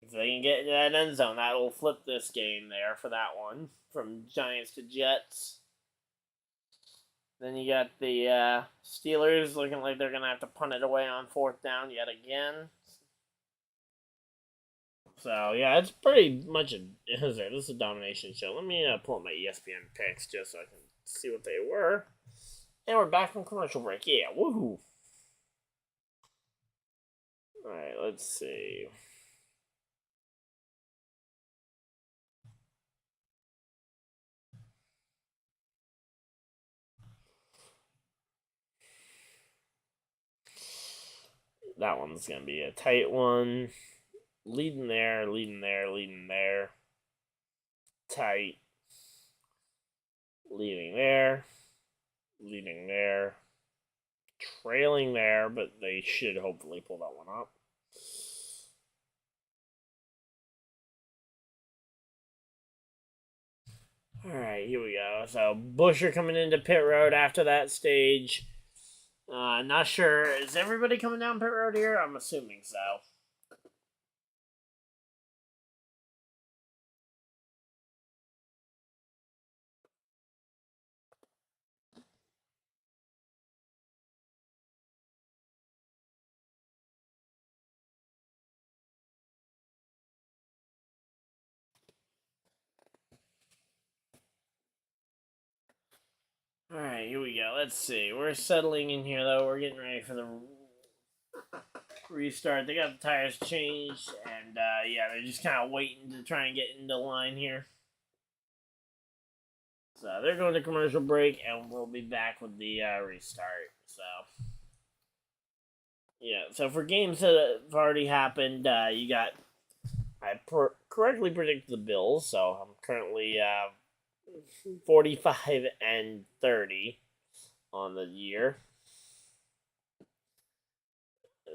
If they can get into that end zone, that'll flip this game there for that one from Giants to Jets. Then you got the Steelers looking like they're going to have to punt it away on 4th down yet again. So, yeah, it's pretty much this is a domination show. Let me pull up my ESPN picks just so I can see what they were. And we're back from commercial break. Yeah, woohoo. Alright, let's see. That one's going to be a tight one. Leading there. Tight. Leading there. Trailing there, but they should hopefully pull that one up. Alright, here we go. So, Buescher coming into pit road after that stage. Not sure. Is everybody coming down pit road here? I'm assuming so. Alright, here we go. Let's see. We're settling in here, though. We're getting ready for the restart. They got the tires changed, and yeah, they're just kind of waiting to try and get into line here. So they're going to commercial break, and we'll be back with the restart. So yeah, so for games that have already happened, you got correctly predicted the Bills, so I'm currently 45-30 on the year.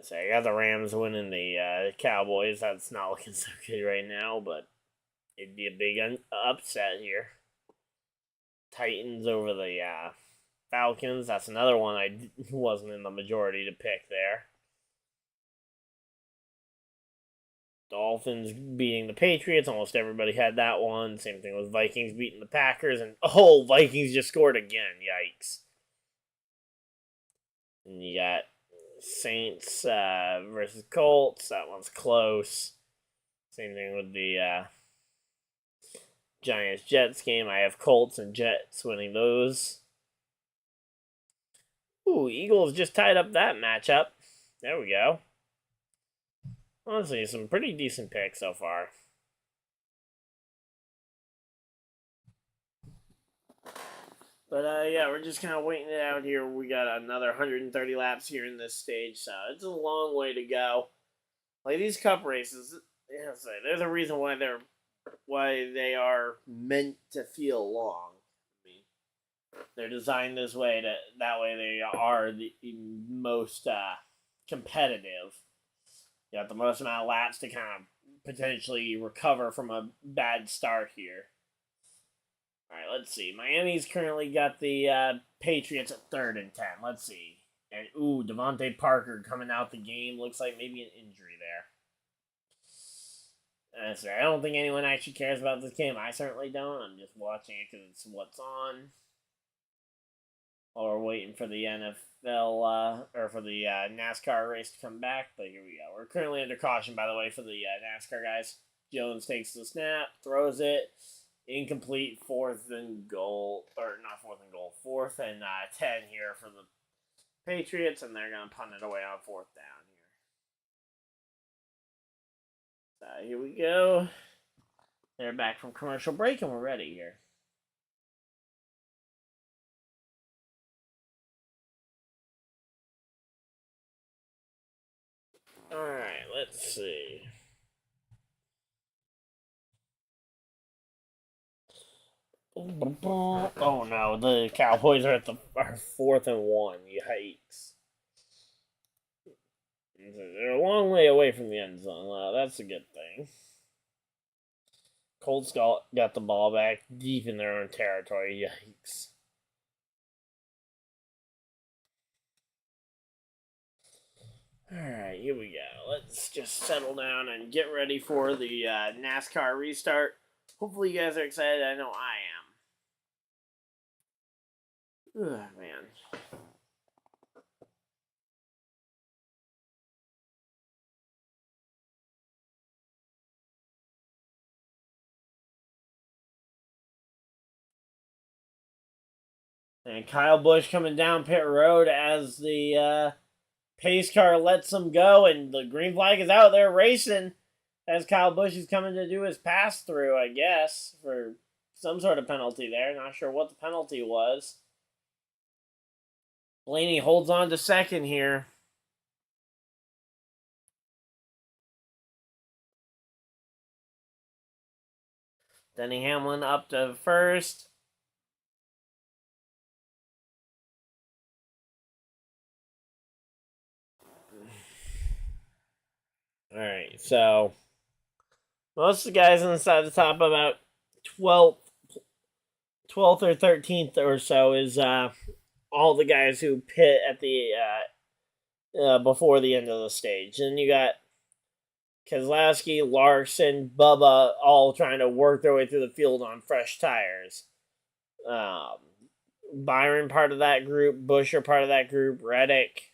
So I got the Rams winning the Cowboys. That's not looking so good right now, but it'd be a big upset here. Titans over the Falcons. That's another one I wasn't in the majority to pick there. Dolphins beating the Patriots. Almost everybody had that one. Same thing with Vikings beating the Packers. And, Vikings just scored again. Yikes. And you got Saints versus Colts. That one's close. Same thing with the Giants-Jets game. I have Colts and Jets winning those. Ooh, Eagles just tied up that matchup. There we go. Honestly, some pretty decent picks so far. But, yeah, we're just kind of waiting it out here. We got another 130 laps here in this stage, so it's a long way to go. Like, these Cup races, there's a reason why they are meant to feel long. I mean, they're designed this way that way they are the most competitive. You got the most amount of laps to kind of potentially recover from a bad start here. All right, let's see. Miami's currently got the Patriots at 3rd and 10. Let's see. And, ooh, Devontae Parker coming out the game. Looks like maybe an injury there. That's right. I don't think anyone actually cares about this game. I certainly don't. I'm just watching it because it's what's on. While we're waiting for the NFL, or for the NASCAR race to come back. But here we go. We're currently under caution, by the way, for the NASCAR guys. Jones takes the snap, throws it. Incomplete, 4th and goal. Or not 4th and goal. 4th and 10 here for the Patriots. And they're going to punt it away on 4th down here. So here we go. They're back from commercial break and we're ready here. Alright, let's see. Oh no, the Cowboys are at are 4th and 1. Yikes. They're a long way away from the end zone. That's a good thing. Colts got the ball back deep in their own territory. Yikes. Alright, here we go. Let's just settle down and get ready for the NASCAR restart. Hopefully you guys are excited. I know I am. Ugh, man. And Kyle Busch coming down pit road as the pace car lets him go, and the green flag is out there racing as Kyle Busch is coming to do his pass through, I guess, for some sort of penalty there. Not sure what the penalty was. Blaney holds on to 2nd here. Denny Hamlin up to 1st. Alright, so most of the guys inside the top about 12th or 13th or so is all the guys who pit at the before the end of the stage. And you got Keselowski, Larson, Bubba all trying to work their way through the field on fresh tires. Byron part of that group, Buescher part of that group, Reddick,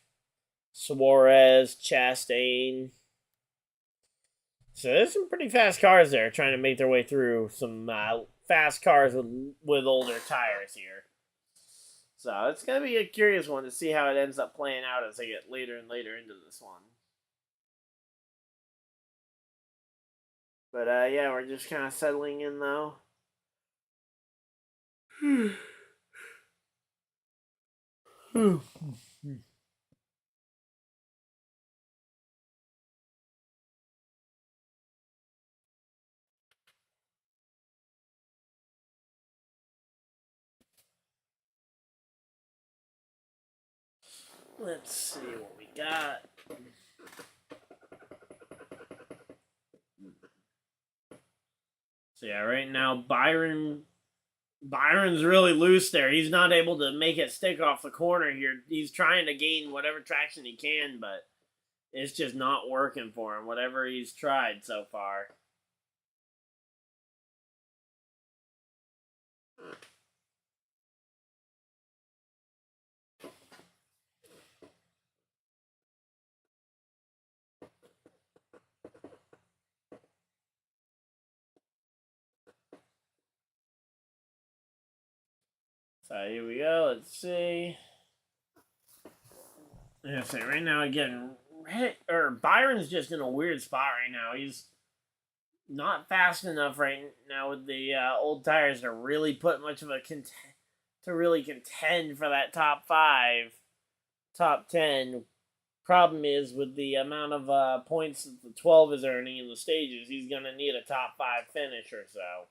Suarez, Chastain. So there's some pretty fast cars there trying to make their way through some fast cars with older tires here. So it's going to be a curious one to see how it ends up playing out as they get later and later into this one. But yeah, we're just kind of settling in though. Let's see what we got. So yeah, right now Byron's really loose there. He's not able to make it stick off the corner here. He's trying to gain whatever traction he can, but it's just not working for him, whatever he's tried so far. So here we go. Let's see. Yeah, so right now again, Byron's just in a weird spot right now. He's not fast enough right now with the old tires to really put much of a to really contend for that top 5, top 10. Problem is with the amount of points that the 12 is earning in the stages, he's gonna need a top 5 finish or so.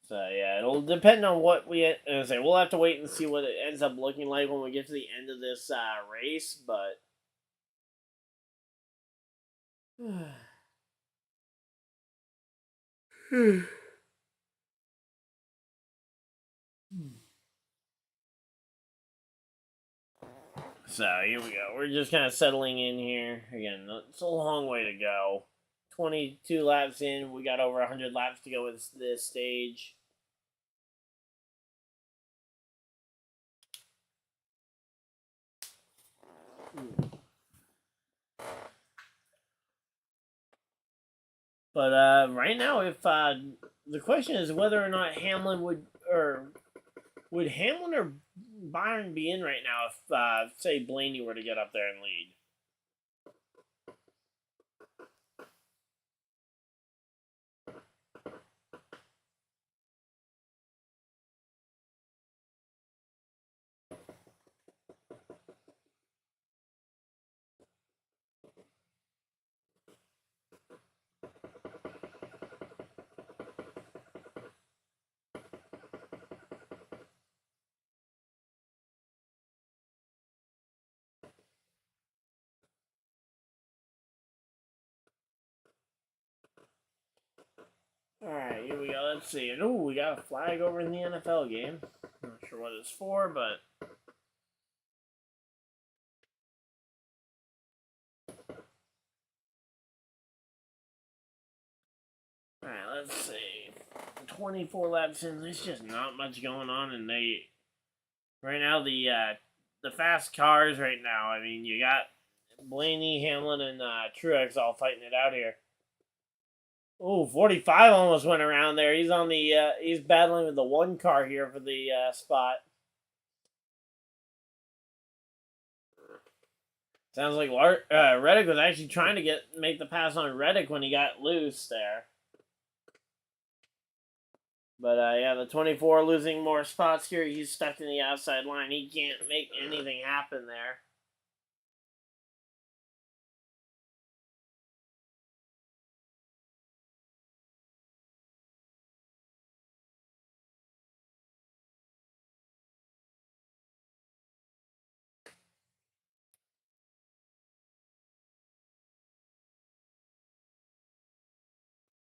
So yeah, it'll depend on what we'll have to wait and see what it ends up looking like when we get to the end of this race, but So here we go. We're just kind of settling in here. Again, it's a long way to go. 22 laps in. We got over 100 laps to go with this stage. But right now, if the question is whether or not Hamlin would Hamlin or Byron be in right now if say Blaney were to get up there and lead. Alright, here we go. Let's see. And, we got a flag over in the NFL game. Not sure what it's for, but... Alright, let's see. 24 laps in. There's just not much going on, and they... Right now, the fast cars right now, I mean, you got Blaney, Hamlin, and Truex all fighting it out here. Ooh, 45 almost went around there. He's on the he's battling with the one car here for the spot. Sounds like Reddick was actually trying to make the pass on Reddick when he got loose there. But yeah, the 24 losing more spots here. He's stuck in the outside line. He can't make anything happen there.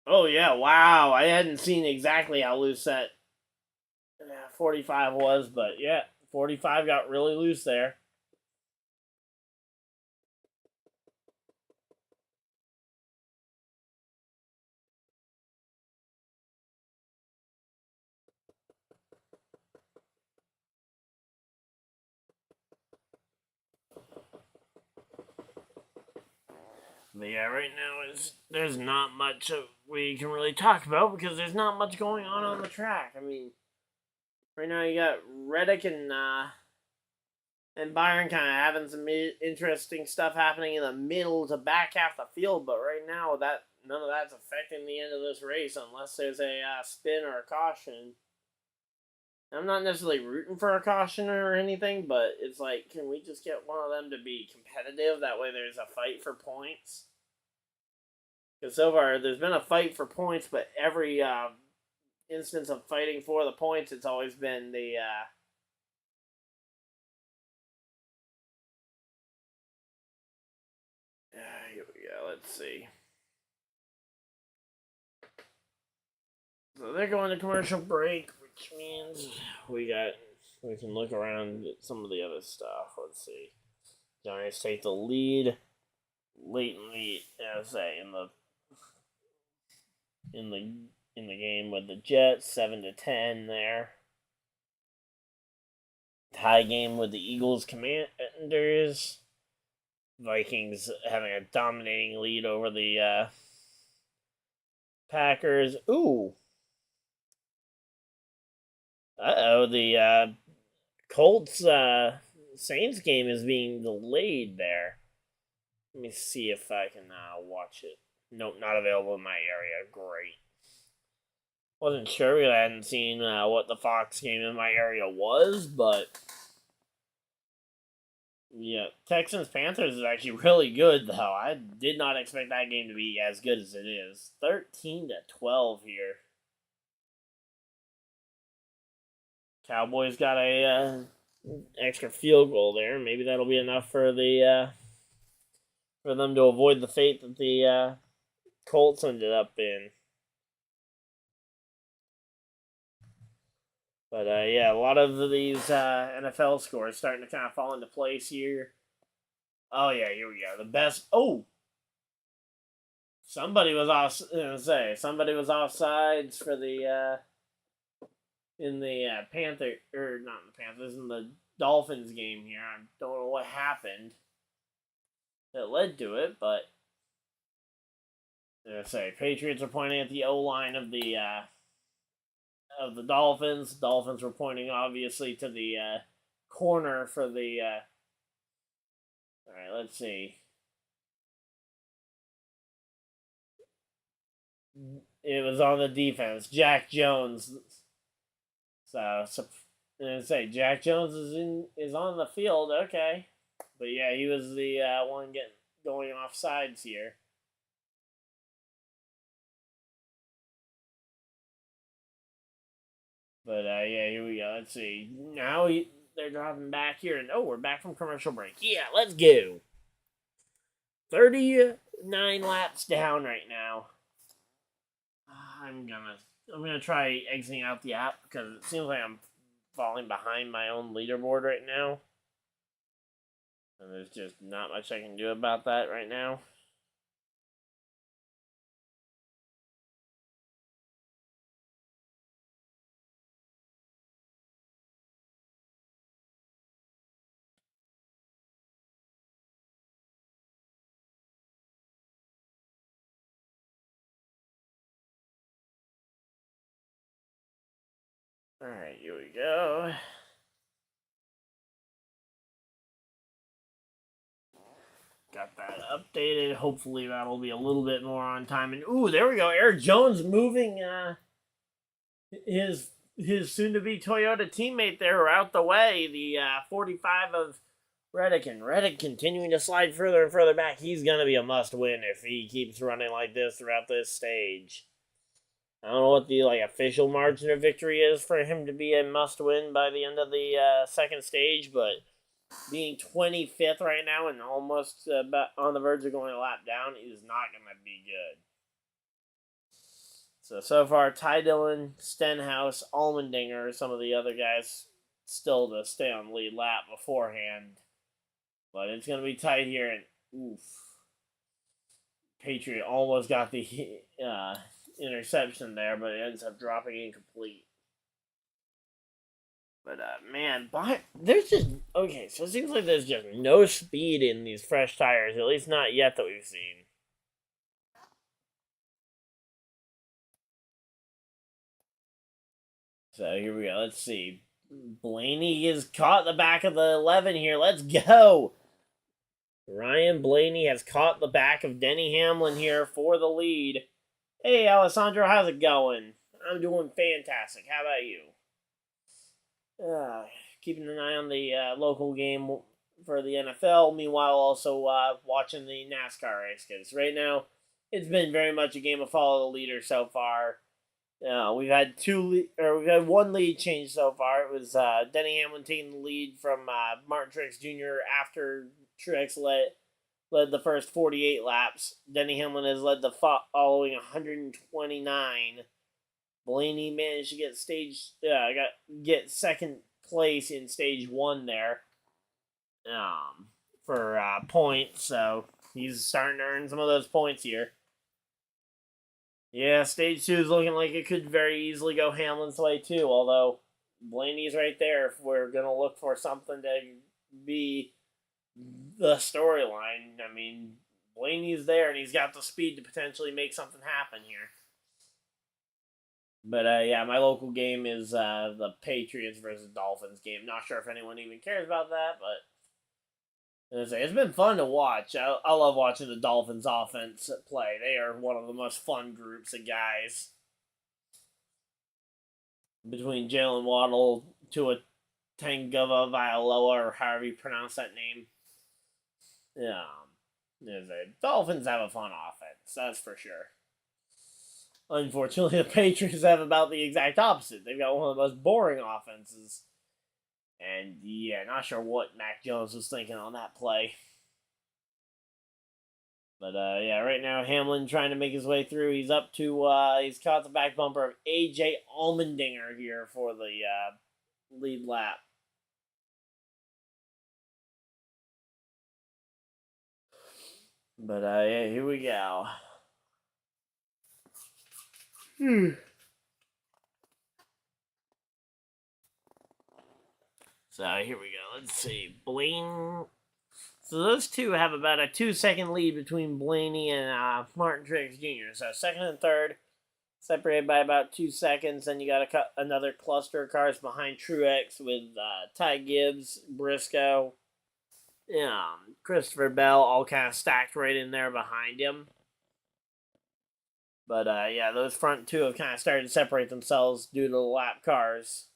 Oh, yeah, wow. I hadn't seen exactly how loose that 45 was, but yeah, 45 got really loose there. But yeah, right now there's not much we can really talk about because there's not much going on the track. I mean, right now you got Reddick and Byron kind of having some interesting stuff happening in the middle to back half the field, but right now that none of that's affecting the end of this race unless there's a spin or a caution. I'm not necessarily rooting for a caution or anything, but it's like, can we just get one of them to be competitive? That way there's a fight for points. Because so far, there's been a fight for points, but every instance of fighting for the points, it's always been the... here we go, let's see. So they're going to commercial break, which means we can look around at some of the other stuff. Let's see. Giants take the lead latently, as I say, in the game with the Jets, 7-10 there. Tie game with the Eagles Commanders. Vikings having a dominating lead over the Packers. Ooh. The Colts Saints game is being delayed there. Let me see if I can watch it. Nope, not available in my area. Great. Wasn't sure because I hadn't seen what the Fox game in my area was, but yeah, Texans-Panthers is actually really good, though. I did not expect that game to be as good as it is. 13-12 here. Cowboys got a extra field goal there. Maybe that'll be enough for the for them to avoid the fate that the Colts ended up in. But yeah, a lot of these NFL scores starting to kind of fall into place here. Oh yeah, here we go. The best. Oh, somebody was off. Somebody was offsides for the in the Panther, or not in the Panthers, in the Dolphins game here. I don't know what happened that led to it, but Patriots are pointing at the O line of the Dolphins. Dolphins were pointing obviously to the corner for the. All right, let's see. It was on the defense. Jack Jones. So Jack Jones is on the field. Okay, but yeah, he was the one going off sides here. But yeah, here we go. Let's see. Now they're dropping back here, and we're back from commercial break. Yeah, let's go. 39 laps down right now. I'm gonna try exiting out the app because it seems like I'm falling behind my own leaderboard right now. And there's just not much I can do about that right now. Alright, here we go. Got that updated. Hopefully that'll be a little bit more on time. And ooh, there we go. Eric Jones moving his soon-to-be Toyota teammate there out the way. The 45 of Reddick, and Reddick continuing to slide further and further back. He's going to be a must-win if he keeps running like this throughout this stage. I don't know what the official margin of victory is for him to be a must-win by the end of the second stage, but being 25th right now and almost on the verge of going a lap down is not going to be good. So far, Ty Dillon, Stenhouse, Allmendinger, some of the other guys still to stay on the lead lap beforehand. But it's going to be tight here, and oof. Patriot almost got the interception there, but it ends up dropping incomplete. But, man, there's just... Okay, so it seems like there's just no speed in these fresh tires, at least not yet that we've seen. So, here we go. Let's see. Blaney is caught the back of the 11 here. Let's go! Ryan Blaney has caught the back of Denny Hamlin here for the lead. Hey, Alessandro, how's it going? I'm doing fantastic. How about you? Keeping an eye on the local game for the NFL. Meanwhile, also watching the NASCAR race, because right now it's been very much a game of follow the leader so far. We've had one lead change so far. It was Denny Hamlin taking the lead from Martin Truex Jr. after Truex led the first 48 laps. Denny Hamlin has led the following 129. Blaney managed to get second place in stage 1 there for points, so he's starting to earn some of those points here. Yeah, stage 2 is looking like it could very easily go Hamlin's way too, although Blaney's right there if we're going to look for something to be the storyline. I mean, Blaney's there and he's got the speed to potentially make something happen here. But yeah, my local game is the Patriots versus Dolphins game. Not sure if anyone even cares about that, but it's been fun to watch. I love watching the Dolphins offense play. They are one of the most fun groups of guys. Between Jalen Waddle, Tua Tagovailoa, or however you pronounce that name. Dolphins have a fun offense, that's for sure. Unfortunately, the Patriots have about the exact opposite. They've got one of the most boring offenses. And yeah, not sure what Mac Jones was thinking on that play. But yeah, right now Hamlin trying to make his way through. He's up to he's caught the back bumper of AJ Allmendinger here for the lead lap. But yeah, here we go. So here we go. Let's see. Blaine. So those two have about a 2-second lead between Blaney and Martin Truex Jr. So second and third, separated by about 2 seconds. Then you got another cluster of cars behind Truex with Ty Gibbs, Briscoe, Christopher Bell, all kind of stacked right in there behind him. But yeah, those front two have kind of started to separate themselves due to the lap cars.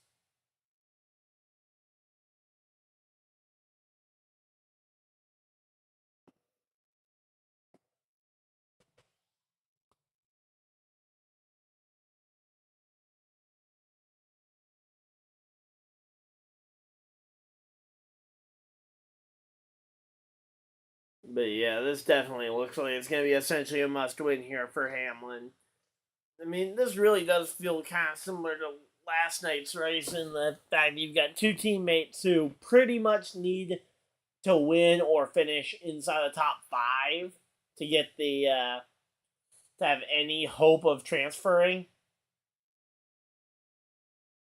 But yeah, this definitely looks like it's going to be essentially a must-win here for Hamlin. I mean, this really does feel kind of similar to last night's race in the fact you've got two teammates who pretty much need to win or finish inside the top 5 to get the to have any hope of transferring.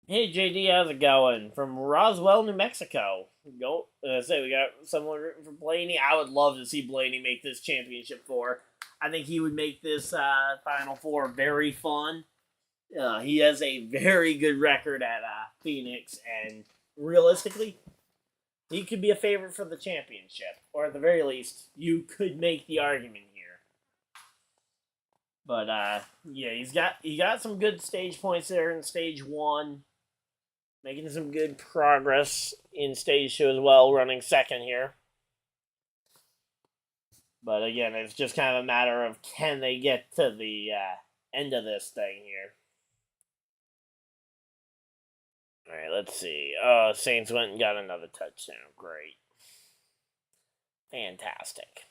Hey JD, how's it going? From Roswell, New Mexico. Go. Say we got someone rooting for Blaney. I would love to see Blaney make this championship 4. I think he would make this Final 4 very fun. He has a very good record at Phoenix, and realistically, he could be a favorite for the championship, or at the very least, you could make the argument here. But yeah, he got some good stage points there in stage 1. Making some good progress in stage 2 as well, running second here. But again, it's just kind of a matter of can they get to the end of this thing here. Alright, let's see. Saints went and got another touchdown. Great. Fantastic.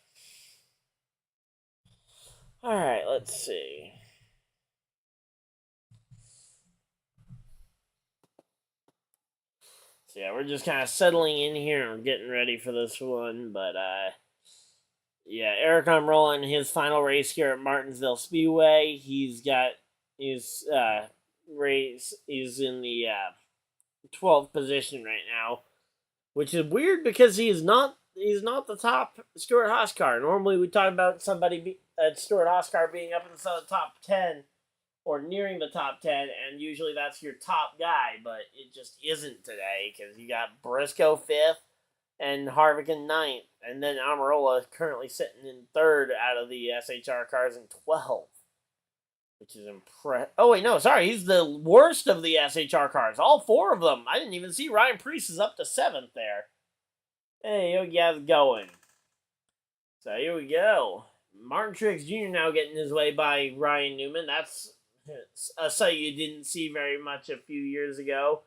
Alright, let's see. So yeah, we're just kind of settling in here and getting ready for this one, but yeah, Eric Almirola in his final race here at Martinsville Speedway. He's got his race. He's in the 12th position right now, which is weird because he's not the top Stewart-Haas car. Normally we talk about somebody Stewart-Haas car being up inside the top 10 or nearing the top 10, and usually that's your top guy, but it just isn't today because you got Briscoe 5th and Harvick in 9th, and then Almirola currently sitting in 3rd out of the SHR cars in 12th, which is impressive. Oh, wait, no, sorry, he's the worst of the SHR cars, all 4 of them. I didn't even see Ryan Preece is up to 7th there. Hey, here we get going. So here we go. Martin Truex Jr. now getting his way by Ryan Newman. That's a sight you didn't see very much a few years ago.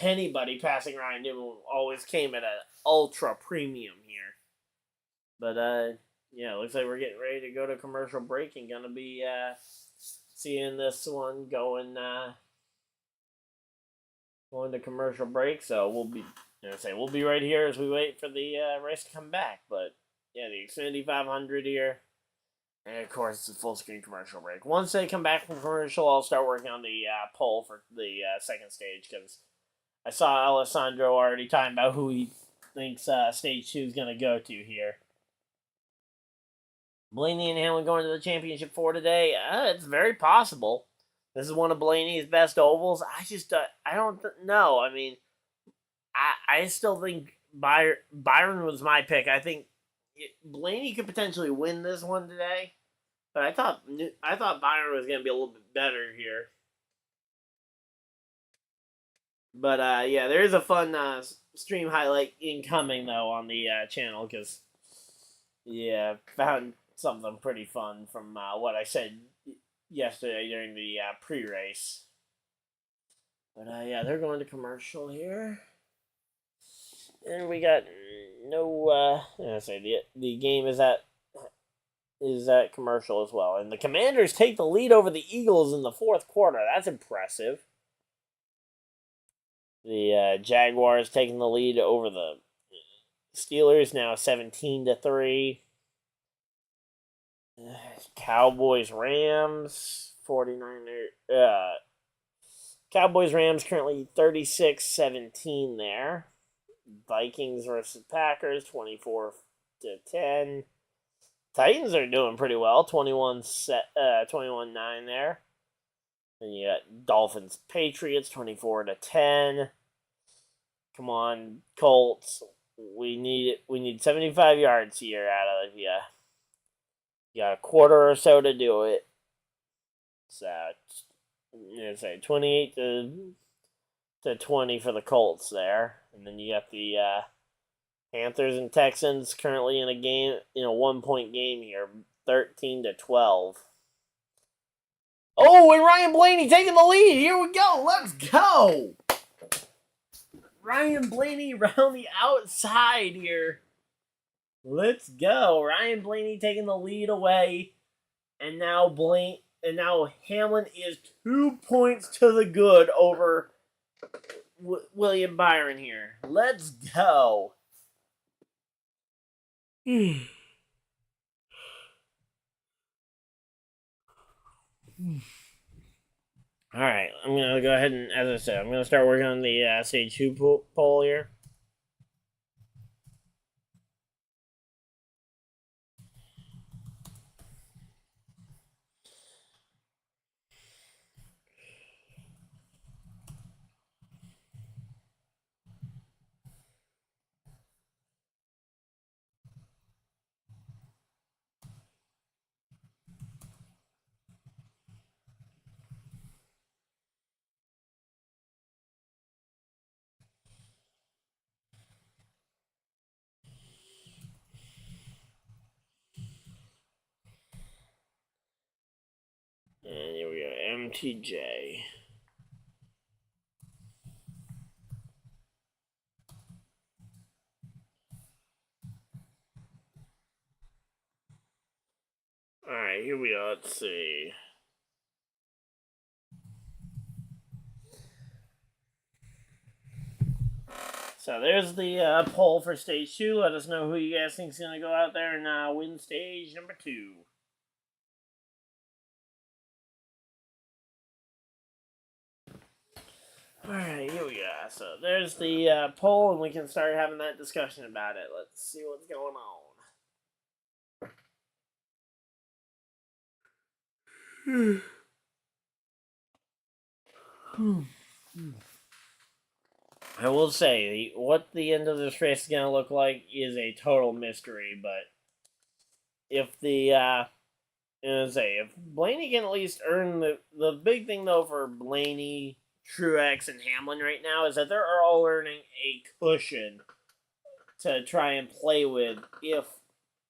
Anybody passing Ryan Newman always came at an ultra premium here. But, yeah, looks like we're getting ready to go to commercial break and going to be seeing this one going to commercial break. So we'll be right here as we wait for the race to come back. But, yeah, the Xfinity 500 here. And, of course, it's a full-screen commercial break. Once they come back from commercial, I'll start working on the poll for the second stage, because I saw Alessandro already talking about who he thinks stage 2 is going to go to here. Blaney and Hamlin going to the championship 4 today? It's very possible. This is one of Blaney's best ovals. I don't know. I mean, I still think Byron was my pick. I think Blaney could potentially win this one today, but I thought Byron was going to be a little bit better here. But yeah, there is a fun stream highlight incoming though on the channel, because yeah, found something pretty fun from what I said yesterday during the pre-race. But yeah, they're going to commercial here. And we got no, the game is at is at commercial as well. And the Commanders take the lead over the Eagles in the fourth quarter. That's impressive. The Jaguars taking the lead over the Steelers now 17-3. Cowboys Rams 49er. Cowboys Rams currently 36-17 there. Vikings versus Packers 24-10. Titans are doing pretty well, 21-9 there. Then you got Dolphins Patriots 24-10. Come on, Colts. We need 75 yards here out of you. You got a quarter or so to do it. So I'm gonna say 28-20 for the Colts there. And then you got the Panthers and Texans currently in a 1-point game here, 13-12. Oh, and Ryan Blaney taking the lead. Here we go. Let's go. Ryan Blaney around the outside here. Let's go. Ryan Blaney taking the lead away. And now Hamlin is 2 points to the good over William Byron here. Let's go. Alright, I'm going to go ahead and, as I said, I'm going to start working on the Stage 2 poll here. And here we go, MTJ. Alright, here we are. Let's see. So there's the poll for Stage 2. Let us know who you guys think is going to go out there and win Stage number 2. Alright, here we go. So there's the poll, and we can start having that discussion about it. Let's see what's going on. I will say, what the end of this race is going to look like is a total mystery, but if if Blaney can at least earn the big thing, though, for Blaney, Truex, and Hamlin right now is that they're all earning a cushion to try and play with if,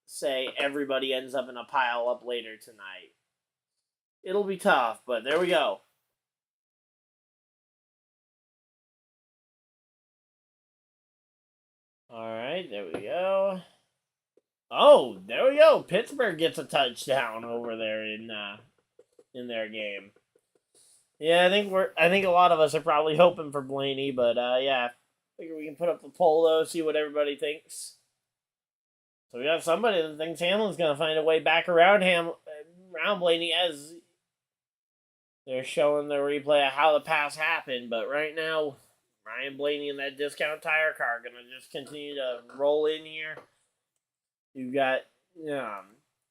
say, everybody ends up in a pile up later tonight. It'll be tough, but there we go. Alright, there we go. Oh, there we go. Pittsburgh gets a touchdown over there in their game. Yeah, I think a lot of us are probably hoping for Blaney, but yeah, I figure we can put up the poll though, see what everybody thinks. So we got somebody that thinks Hamlin's gonna find a way back around Blaney as they're showing the replay of how the pass happened, but right now Ryan Blaney and that discount tire car are gonna just continue to roll in here. You've got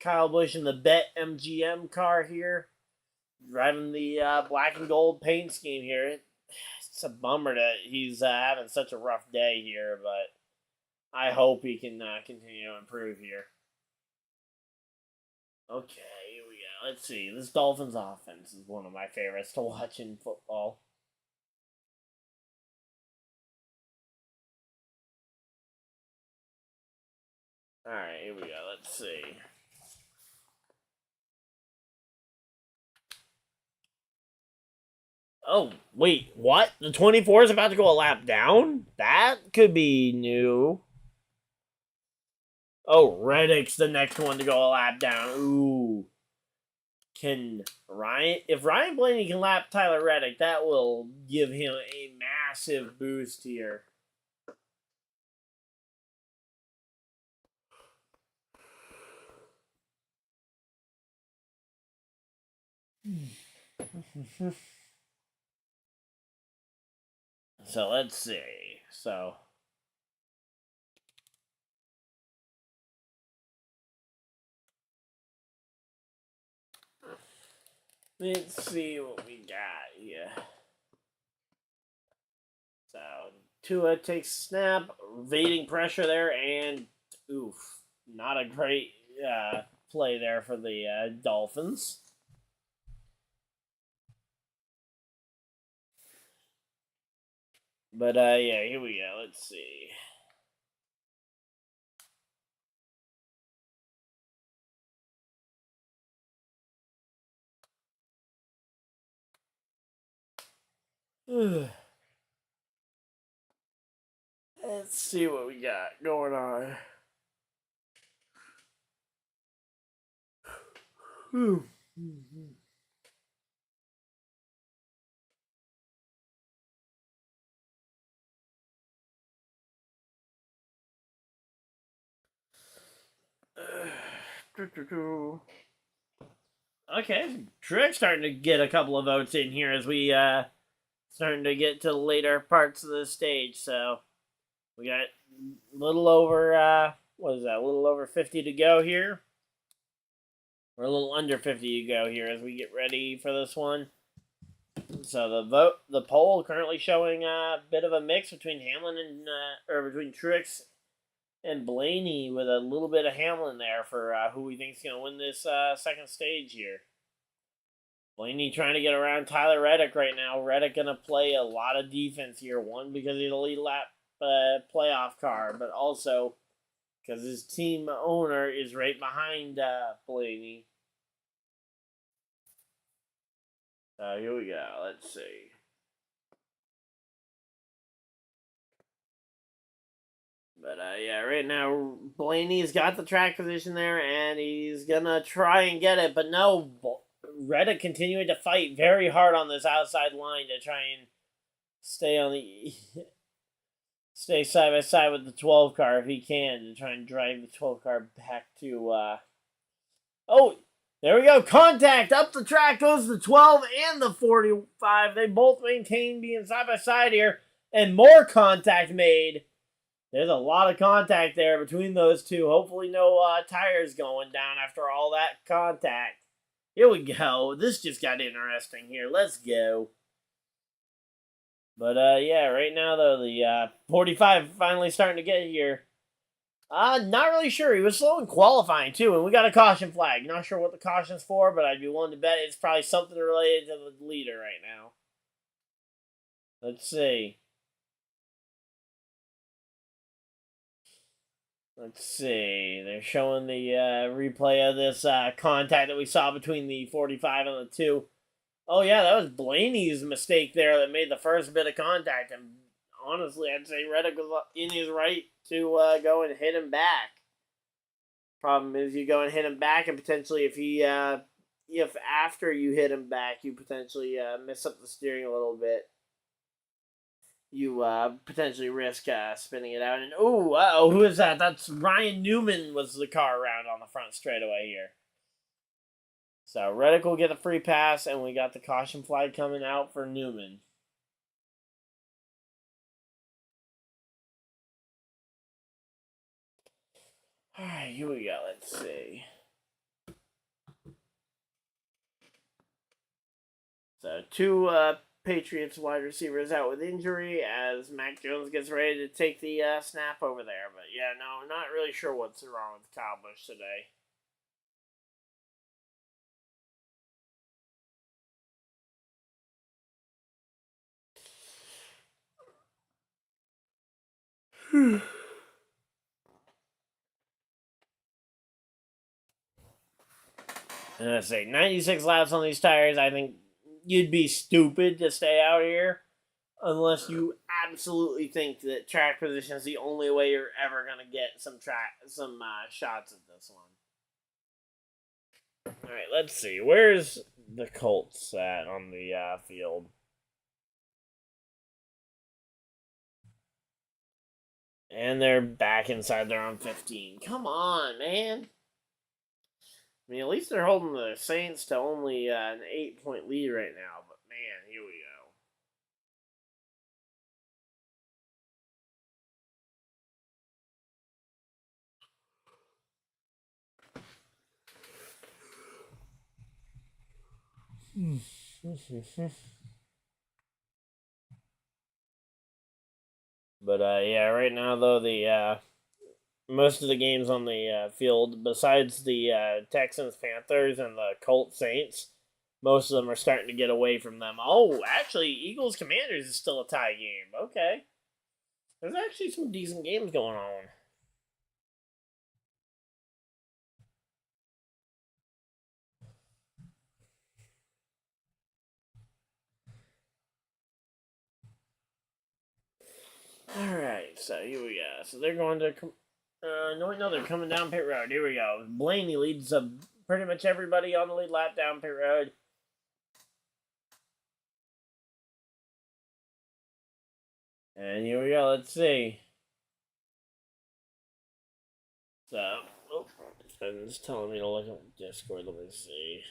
Kyle Busch in the Bet MGM car here, driving the black and gold paint scheme here. It's a bummer that he's having such a rough day here, but I hope he can continue to improve here. Okay, here we go. Let's see. This Dolphins offense is one of my favorites to watch in football. Alright, here we go. Let's see. Oh, wait, what? The 24 is about to go a lap down? That could be new. Oh, Reddick's the next one to go a lap down. Ooh. If Ryan Blaney can lap Tyler Reddick, that will give him a massive boost here. So let's see. Let's see what we got here. So Tua takes a snap, evading pressure there, and oof, not a great play there for the Dolphins. But yeah, here we go. Let's see. Let's see what we got going on. Okay, Truex starting to get a couple of votes in here as we starting to get to later parts of the stage. So we got a little over what is that? A little over 50 to go here. We're a little under 50 to go here as we get ready for this one. So the poll currently showing a bit of a mix between Hamlin and between Truex and Blaney, with a little bit of Hamlin there for who we think is going to win this second stage here. Blaney trying to get around Tyler Reddick right now. Reddick going to play a lot of defense here. One, because he's a lead lap playoff car, but also because his team owner is right behind Blaney. So here we go. Let's see. But yeah, right now Blaney's got the track position there, and he's gonna try and get it. But no, Reddick continuing to fight very hard on this outside line to try and stay on the stay side by side with the 12 car if he can, to try and drive the 12 car back to. Oh, there we go! Contact up the track goes the 12 and the 45. They both maintain being side by side here, and more contact made. There's a lot of contact there between those two. Hopefully no tires going down after all that contact. Here we go. This just got interesting here. Let's go. But yeah, right now though, the 45 finally starting to get here. Not really sure. He was slow in qualifying too, and we got a caution flag. Not sure what the caution's for, but I'd be willing to bet it's probably something related to the leader right now. Let's see. Let's see. They're showing the replay of this contact that we saw between the 45 and the 2. Oh, yeah, that was Blaney's mistake there that made the first bit of contact. And honestly, I'd say Reddick was in his right to go and hit him back. Problem is, you go and hit him back, and potentially if after you hit him back, you potentially mess up the steering a little bit, you potentially risk spinning it out. And who is that? That's Ryan Newman was the car around on the front straightaway here. So Reddick will get a free pass, and we got the caution flag coming out for Newman. All right, here we go. Let's see. So two Patriots wide receivers out with injury as Mac Jones gets ready to take the snap over there. But yeah, no, not really sure what's wrong with Kyle Busch today. And I say 96 laps on these tires. I think you'd be stupid to stay out here unless you absolutely think that track position is the only way you're ever gonna get some shots at this one. All right, let's see. Where's the Colts at on the field? And they're back inside their own 15. Come on, man. I mean, at least they're holding the Saints to only an 8-point lead right now. But, man, here we go. But, yeah, right now, though, the most of the games on the field, besides the Texans, Panthers, and the Colts, Saints, most of them are starting to get away from them. Oh, actually, Eagles, Commanders is still a tie game. Okay. There's actually some decent games going on. Alright, so here we go. So they're going to... no, they're coming down pit road. Here we go. Blaney leads pretty much everybody on the lead lap down pit road. And here we go. Let's see. So, it's telling me to look at Discord. Let me see.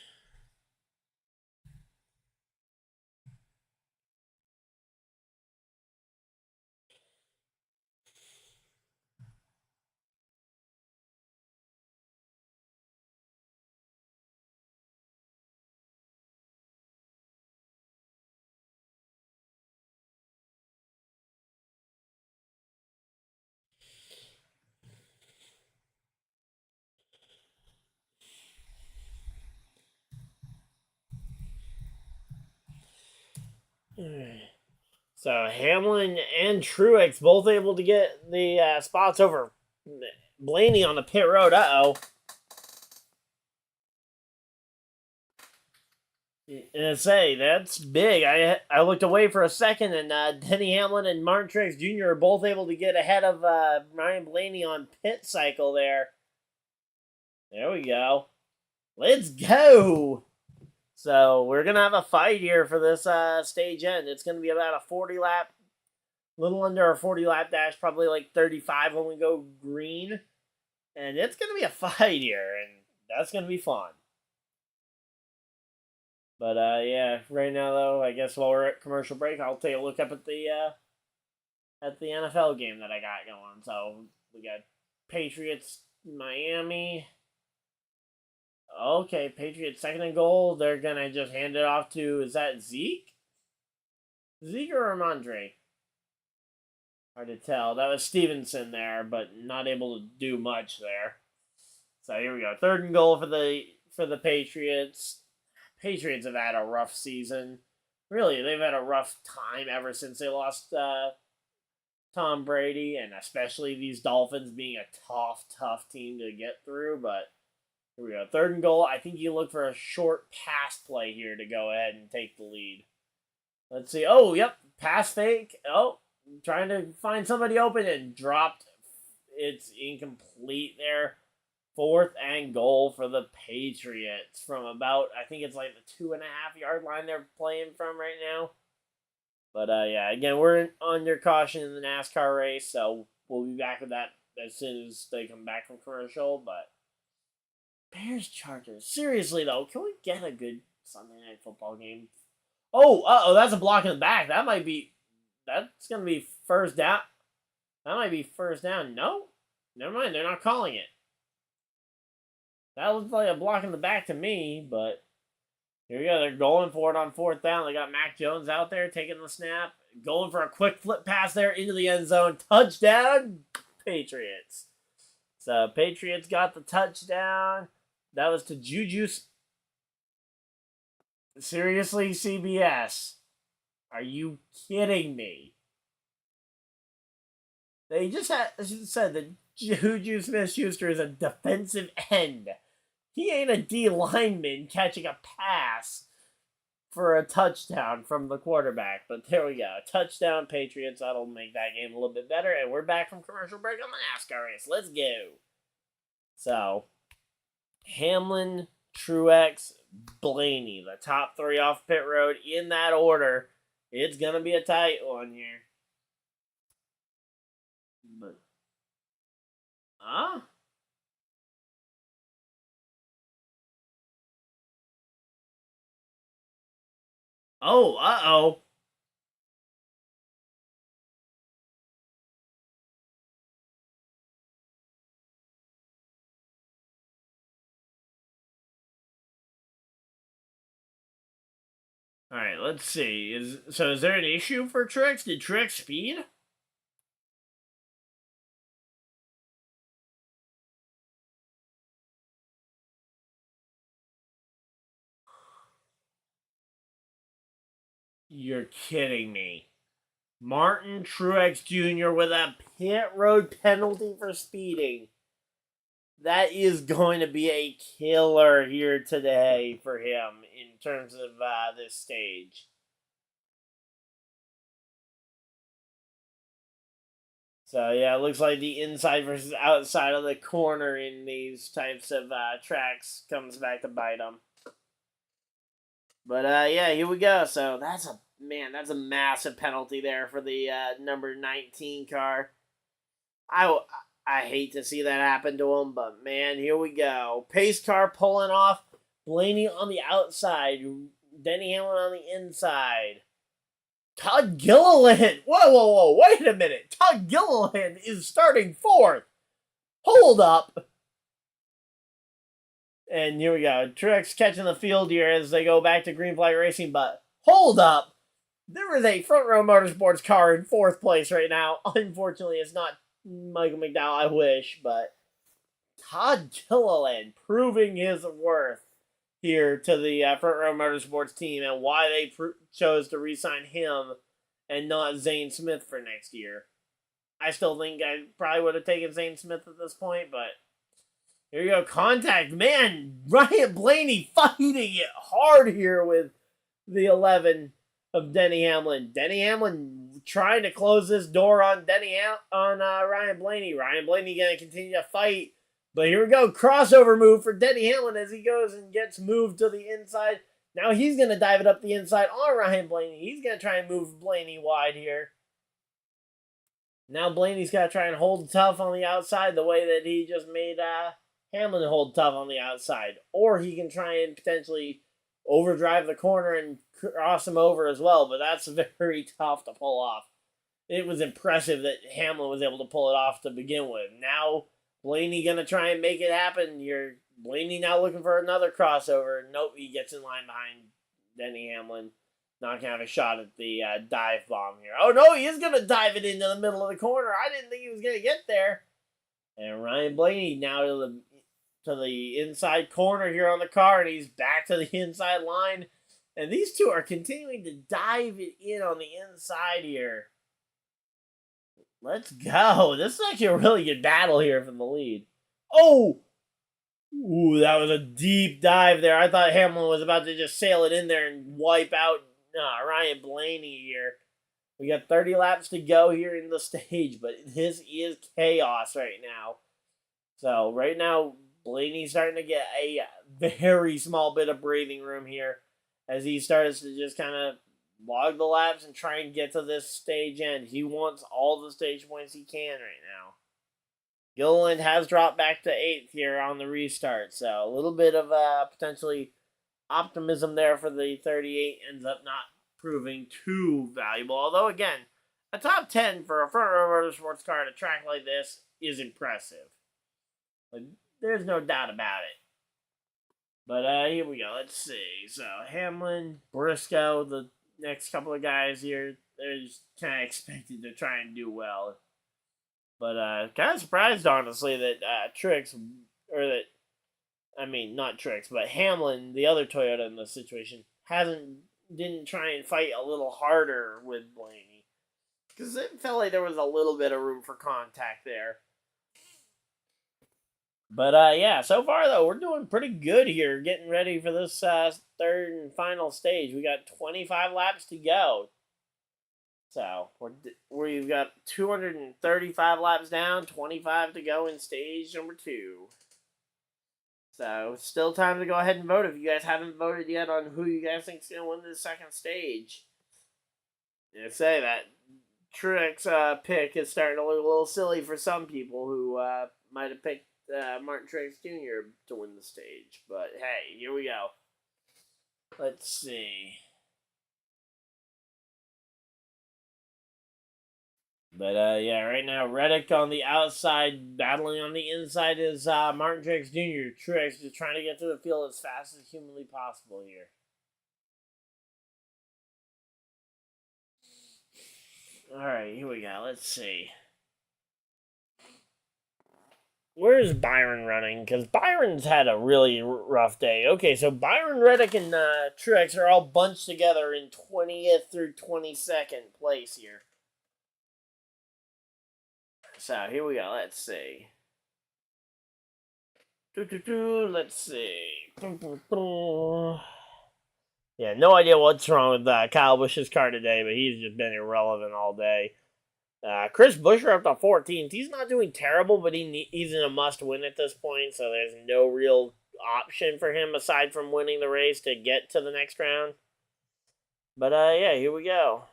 So Hamlin and Truex both able to get the spots over Blaney on the pit road. Uh-oh. And say that's big. I looked away for a second, and Denny Hamlin and Martin Truex Jr. are both able to get ahead of Ryan Blaney on pit cycle there. There we go. Let's go. So we're gonna have a fight here for this stage end. It's gonna be about a 40 lap, little under a 40 lap dash, probably like 35 when we go green, and it's gonna be a fight here, and that's gonna be fun. But, yeah, right now, though, I guess while we're at commercial break, I'll take a look up at the NFL game that I got going. So, we got Patriots, Miami. Okay, Patriots second and goal. They're going to just hand it off to, is that Zeke? Zeke or Ramondre? Hard to tell. That was Stevenson there, but not able to do much there. So, here we go. Third and goal for the Patriots. Patriots have had a rough season. Really, they've had a rough time ever since they lost Tom Brady, and especially these Dolphins being a tough team to get through. But here we go. Third and goal. I think you look for a short pass play here to go ahead and take the lead. Let's see. Oh, yep. Pass fake. Oh, trying to find somebody open and dropped. It's incomplete there. Fourth and goal for the Patriots from about, I think it's like the 2.5 yard line they're playing from right now. But, yeah, again, we're under caution in the NASCAR race, so we'll be back with that as soon as they come back from commercial. But Bears-Chargers. Seriously, though, can we get a good Sunday Night Football game? Oh, that's a block in the back. That's going to be first down. That might be first down. No? Never mind, they're not calling it. That looks like a block in the back to me, but here we go. They're going for it on fourth down. They got Mac Jones out there taking the snap, going for a quick flip pass there into the end zone. Touchdown, Patriots. So Patriots got the touchdown. That was to Juju. Seriously, CBS? Are you kidding me? They just said that Juju Smith-Schuster is a defensive end. He ain't a D lineman catching a pass. for a touchdown from the quarterback. But there we go. Touchdown Patriots. That'll make that game a little bit better. And we're back from commercial break on the NASCAR race. Let's go. So, Hamlin, Truex, Blaney. The top three off pit road in that order. It's going to be a tight one here. But, oh, uh-oh. All right, let's see. Is there an issue for Truex? Did Truex speed? You're kidding me. Martin Truex Jr. with a pit road penalty for speeding. That is going to be a killer here today for him in terms of this stage. So, yeah, it looks like the inside versus outside of the corner in these types of tracks comes back to bite them. But, yeah, here we go. So, that's a massive penalty there for the number 19 car. I hate to see that happen to him, but, man, here we go. Pace car pulling off. Blaney on the outside. Denny Hamlin on the inside. Todd Gilliland. Whoa. Wait a minute. Todd Gilliland is starting fourth. Hold up. And here we go. Truex catching the field here as they go back to green flag racing. But hold up. There is a front row motorsports car in fourth place right now. Unfortunately, it's not Michael McDowell. I wish. But Todd Gilliland proving his worth here to the front row motorsports team and why they chose to re-sign him and not Zane Smith for next year. I still think I probably would have taken Zane Smith at this point, but here you go. Contact. Man, Ryan Blaney fighting it hard here with the 11 of Denny Hamlin. Denny Hamlin trying to close this door on Ryan Blaney. Ryan Blaney going to continue to fight. But here we go. Crossover move for Denny Hamlin as he goes and gets moved to the inside. Now he's going to dive it up the inside on Ryan Blaney. He's going to try and move Blaney wide here. Now Blaney's got to try and hold tough on the outside the way that he just made Hamlin hold tough on the outside. Or he can try and potentially overdrive the corner and cross him over as well. But that's very tough to pull off. It was impressive that Hamlin was able to pull it off to begin with. Now Blaney going to try and make it happen. Blaney now looking for another crossover. Nope, he gets in line behind Denny Hamlin. Not going to have a shot at the dive bomb here. Oh, no, he is going to dive it into the middle of the corner. I didn't think he was going to get there. And Ryan Blaney now to the inside corner here on the car, and he's back to the inside line. And these two are continuing to dive it in on the inside here. Let's go. This is actually a really good battle here from the lead. Oh! Ooh, that was a deep dive there. I thought Hamlin was about to just sail it in there and wipe out Ryan Blaney here. We got 30 laps to go here in the stage, but this is chaos right now. So right now, Blaney's starting to get a very small bit of breathing room here as he starts to just kind of log the laps and try and get to this stage end. He wants all the stage points he can right now. Gilliland has dropped back to 8th here on the restart, so a little bit of potentially optimism there for the 38 ends up not proving too valuable. Although, again, a top 10 for a front row motorsports car at a track like this is impressive. Like, there's no doubt about it. But here we go. Let's see. So, Hamlin, Briscoe, the next couple of guys here, they're just kind of expected to try and do well. But kind of surprised, honestly, that not Trix, but Hamlin, the other Toyota in this situation, didn't try and fight a little harder with Blaney. Because it felt like there was a little bit of room for contact there. But yeah, so far though, we're doing pretty good here, getting ready for this third and final stage. We got 25 laps to go. So we've got 235 laps down, 25 to go in stage number 2. So still time to go ahead and vote if you guys haven't voted yet on who you guys think is going to win this second stage. I say that Truex pick is starting to look a little silly for some people who might have picked Martin Truex Jr. to win the stage. But hey, here we go. Let's see. But yeah, right now Reddick on the outside, battling on the inside is Martin Truex Jr. Truex just trying to get through the field as fast as humanly possible here. Alright, here we go. Let's see. Where's Byron running? Because Byron's had a really rough day. Okay, so Byron, Reddick, and Truex are all bunched together in 20th through 22nd place here. So here we go. Let's see. Let's see. Yeah, no idea what's wrong with Kyle Busch's car today, but he's just been irrelevant all day. Chris Buescher up to 14th. He's not doing terrible, but he's in a must-win at this point, so there's no real option for him aside from winning the race to get to the next round. But yeah, here we go.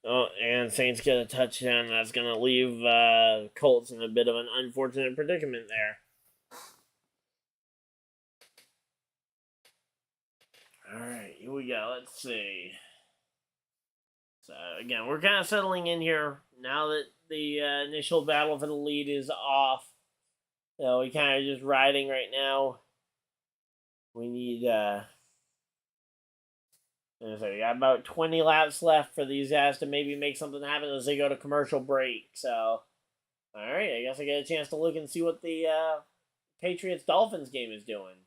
Oh, and Saints get a touchdown. That's going to leave Colts in a bit of an unfortunate predicament there. Alright, here we go. Let's see. So, again, we're kind of settling in here now that the initial battle for the lead is off. So, we kind of just riding right now. We need, we got about 20 laps left for these guys to maybe make something happen as they go to commercial break. So, alright, I guess I get a chance to look and see what the Patriots-Dolphins game is doing.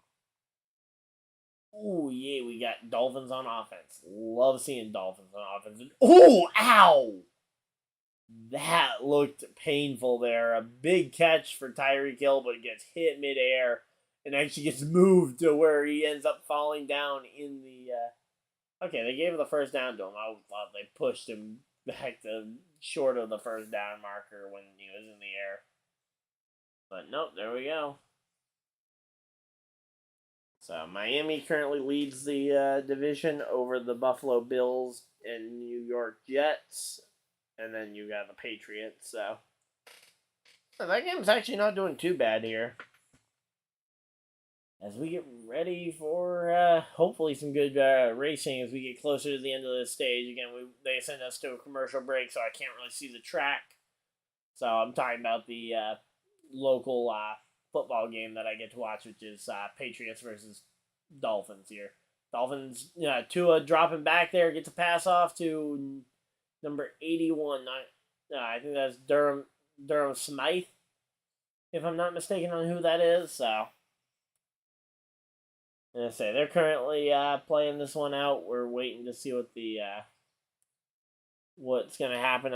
Ooh, yeah, we got Dolphins on offense. Love seeing Dolphins on offense. Ooh, ow! That looked painful there. A big catch for Tyreek Hill, but it gets hit midair and actually gets moved to where he ends up falling down in the... Okay, they gave him the first down to him. I thought they pushed him back to short of the first down marker when he was in the air. But nope, there we go. So Miami currently leads the division over the Buffalo Bills and New York Jets. And then you got the Patriots. So that game's actually not doing too bad here. As we get ready for hopefully some good racing as we get closer to the end of this stage. Again, they send us to a commercial break, so I can't really see the track. So I'm talking about the local football game that I get to watch, which is Patriots versus Dolphins here. Dolphins, Tua dropping back there, gets a pass off to number 81. I think that's Durham Smythe, if I'm not mistaken on who that is. So, and I say they're currently playing this one out. We're waiting to see what the what's going to happen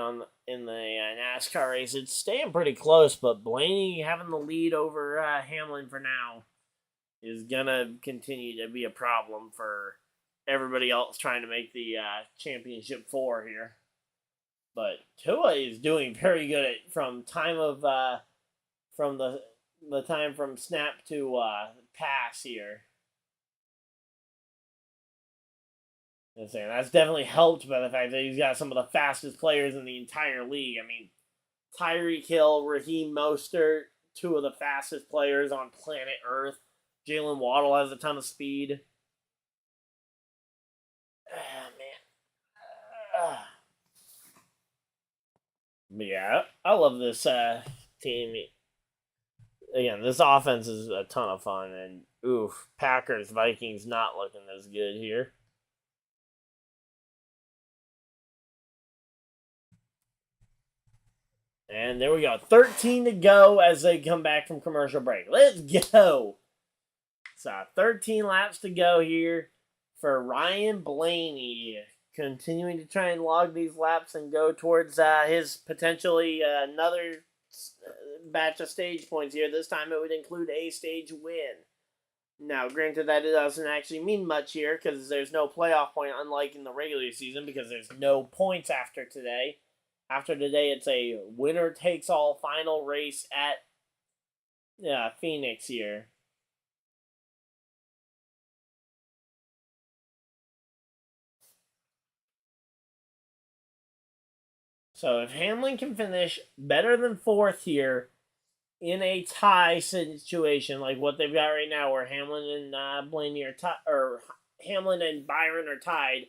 in the NASCAR race. It's staying pretty close, but Blaney having the lead over Hamlin for now is going to continue to be a problem for everybody else trying to make the championship 4 here. But Tua is doing very good from time of from the time from snap to pass here. And that's definitely helped by the fact that he's got some of the fastest players in the entire league. I mean, Tyreek Hill, Raheem Mostert, 2 of the fastest players on planet Earth. Jalen Waddle has a ton of speed. Man. But yeah, I love this team. Again, this offense is a ton of fun. And, oof, Packers, Vikings not looking as good here. And there we go. 13 to go as they come back from commercial break. Let's go. So, 13 laps to go here for Ryan Blaney. continuing to try and log these laps and go towards his potentially another batch of stage points here. This time it would include a stage win. Now, granted, that it doesn't actually mean much here because there's no playoff point, unlike in the regular season, because there's no points after today. After today, it's a winner-takes-all final race at Phoenix here. So if Hamlin can finish better than 4th here in a tie situation like what they've got right now, where Hamlin and Blaney are or Hamlin and Byron are tied,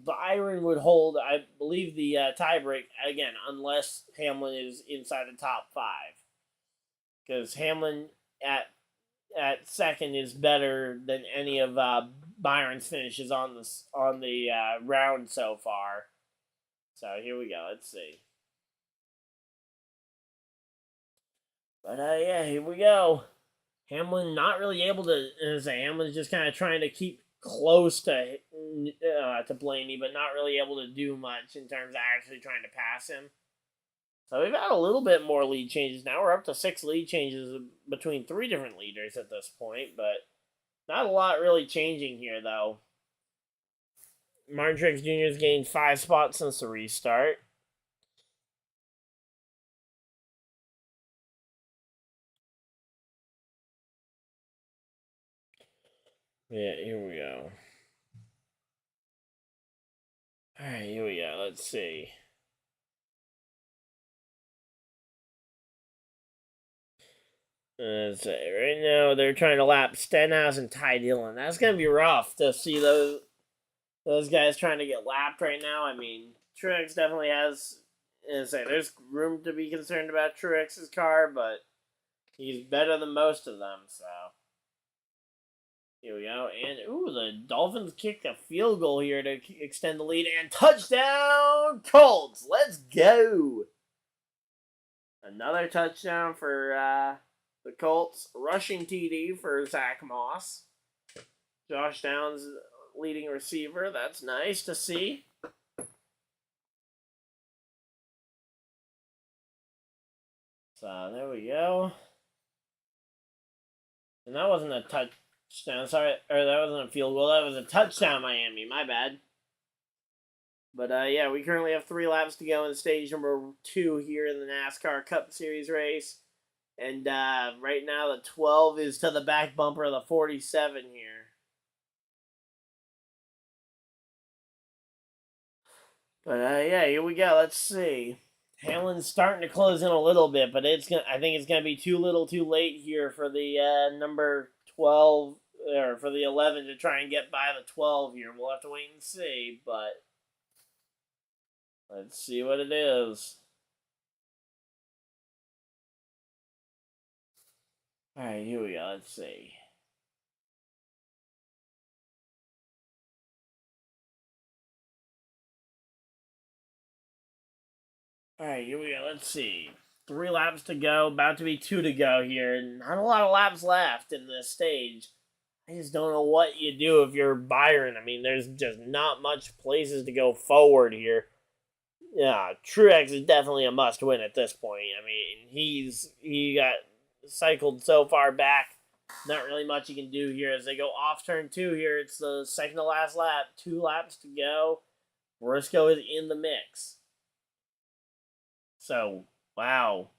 Byron would hold, I believe, the tiebreak again, unless Hamlin is inside the top 5, because Hamlin at second is better than any of Byron's finishes on the round so far. So here we go. Let's see. But yeah, here we go. Hamlin not really able to. Hamlin's just kind of trying to keep close to Blaney, but not really able to do much in terms of actually trying to pass him. So we've had a little bit more lead changes. Now we're up to 6 lead changes between 3 different leaders at this point, but not a lot really changing here, though. Martin Truex Jr. has gained 5 spots since the restart. Yeah, here we go. Alright, here we go. Let's see. Right now they're trying to lap Stenhouse and Ty Dillon. That's going to be rough to see those guys trying to get lapped right now. I mean, Truex definitely has, there's room to be concerned about Truex's car, but he's better than most of them, so. Here we go, and the Dolphins kicked a field goal here to extend the lead, and touchdown Colts! Let's go! Another touchdown for the Colts. Rushing TD for Zach Moss. Josh Downs leading receiver. That's nice to see. So there we go. And that wasn't a touchdown. Sorry, or that wasn't a field goal. That was a touchdown, Miami. My bad. But yeah, we currently have 3 laps to go in stage number 2 here in the NASCAR Cup Series race. And right now the 12 is to the back bumper of the 47 here. But yeah, here we go. Let's see. Hamlin's starting to close in a little bit, but I think it's gonna be too little, too late here for the number 12 or for the 11 to try and get by the 12 here. We'll have to wait and see, but let's see what it is. All right, here we go. Let's see. Alright, here we go. Let's see. 3 laps to go. About to be 2 to go here. Not a lot of laps left in this stage. I just don't know what you do if you're Byron. I mean, there's just not much places to go forward here. Yeah, Truex is definitely a must-win at this point. I mean, he got cycled so far back. Not really much he can do here as they go off turn 2 here. It's the second to last lap. 2 laps to go. Briscoe is in the mix. So, wow.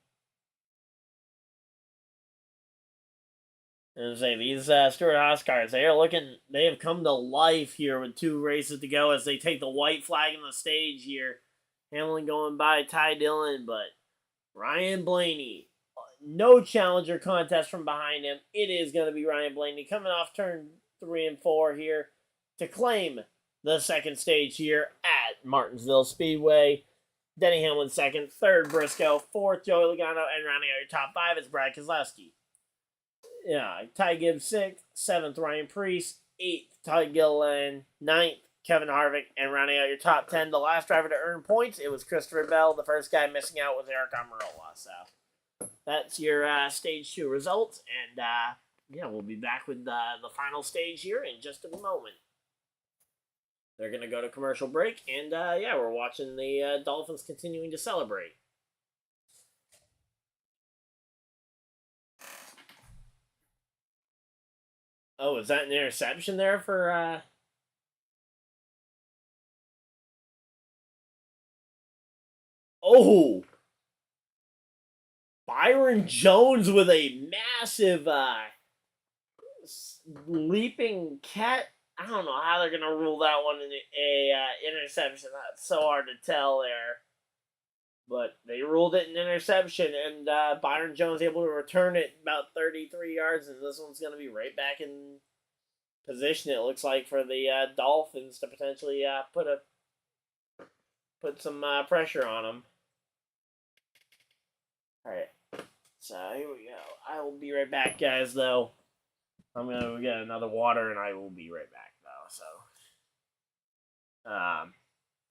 And say these Stewart-Haas cars, they have come to life here with 2 races to go as they take the white flag in the stage here. Hamlin going by Ty Dillon, but Ryan Blaney, no challenger contest from behind him. It is going to be Ryan Blaney coming off turn 3 and 4 here to claim the second stage here at Martinsville Speedway. Denny Hamlin second, third Briscoe, fourth Joey Logano, and rounding out your top 5 is Brad Keselowski. Yeah, Ty Gibbs sixth, seventh Ryan Preece, eighth Todd Gilliland, ninth Kevin Harvick, and rounding out your top 10, the last driver to earn points, it was Christopher Bell. The first guy missing out was Eric Almirola. So that's your stage 2 results, and yeah, we'll be back with the final stage here in just a moment. they're going to go to commercial break, and yeah, we're watching the Dolphins continuing to celebrate. Oh, is that an interception there for... Oh! Byron Jones with a massive leaping cat. I don't know how they're going to rule that one in a interception. That's so hard to tell there. But they ruled it an interception, and Byron Jones able to return it about 33 yards, and this one's going to be right back in position, it looks like, for the Dolphins to potentially put some pressure on them. All right, so here we go. I will be right back, guys, though. I'm going to get another water, and I will be right back, though. So,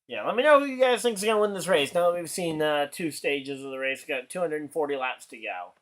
yeah, let me know who you guys think is going to win this race. Now that we've seen 2 stages of the race, we've got 240 laps to go.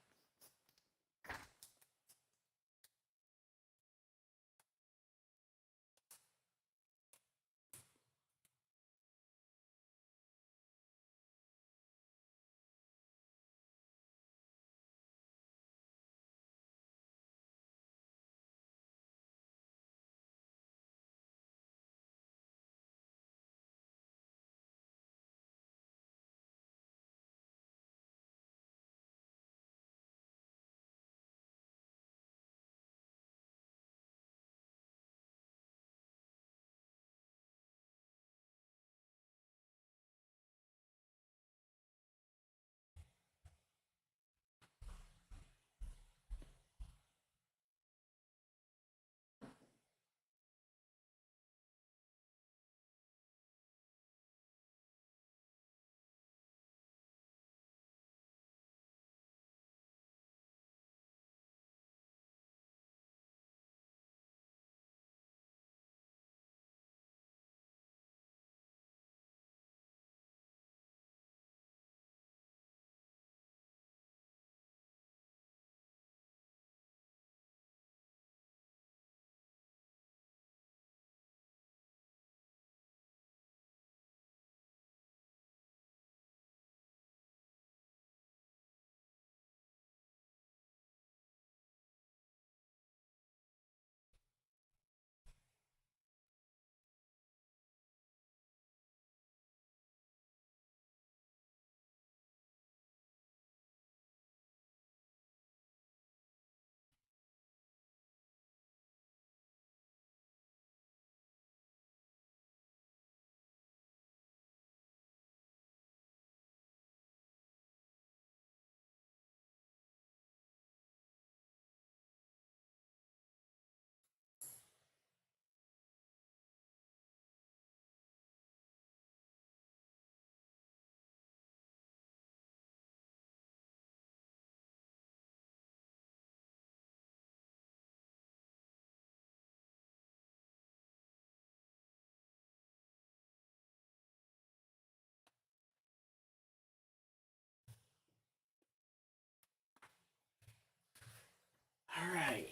All right,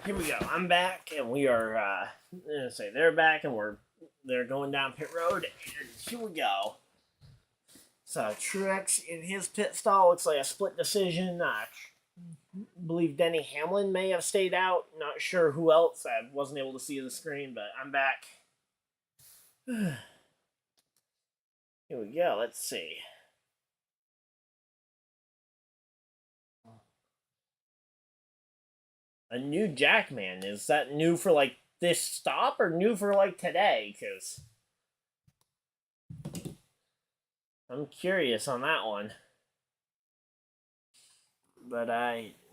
here we go. I'm back, and we are. They're back, and they're going down pit road, and here we go. So Truex in his pit stall looks like a split decision. I believe Denny Hamlin may have stayed out. Not sure who else. I wasn't able to see the screen, but I'm back. Here we go. Let's see. A new Jackman. Is that new for like this stop or new for like today? Because I'm curious on that one. But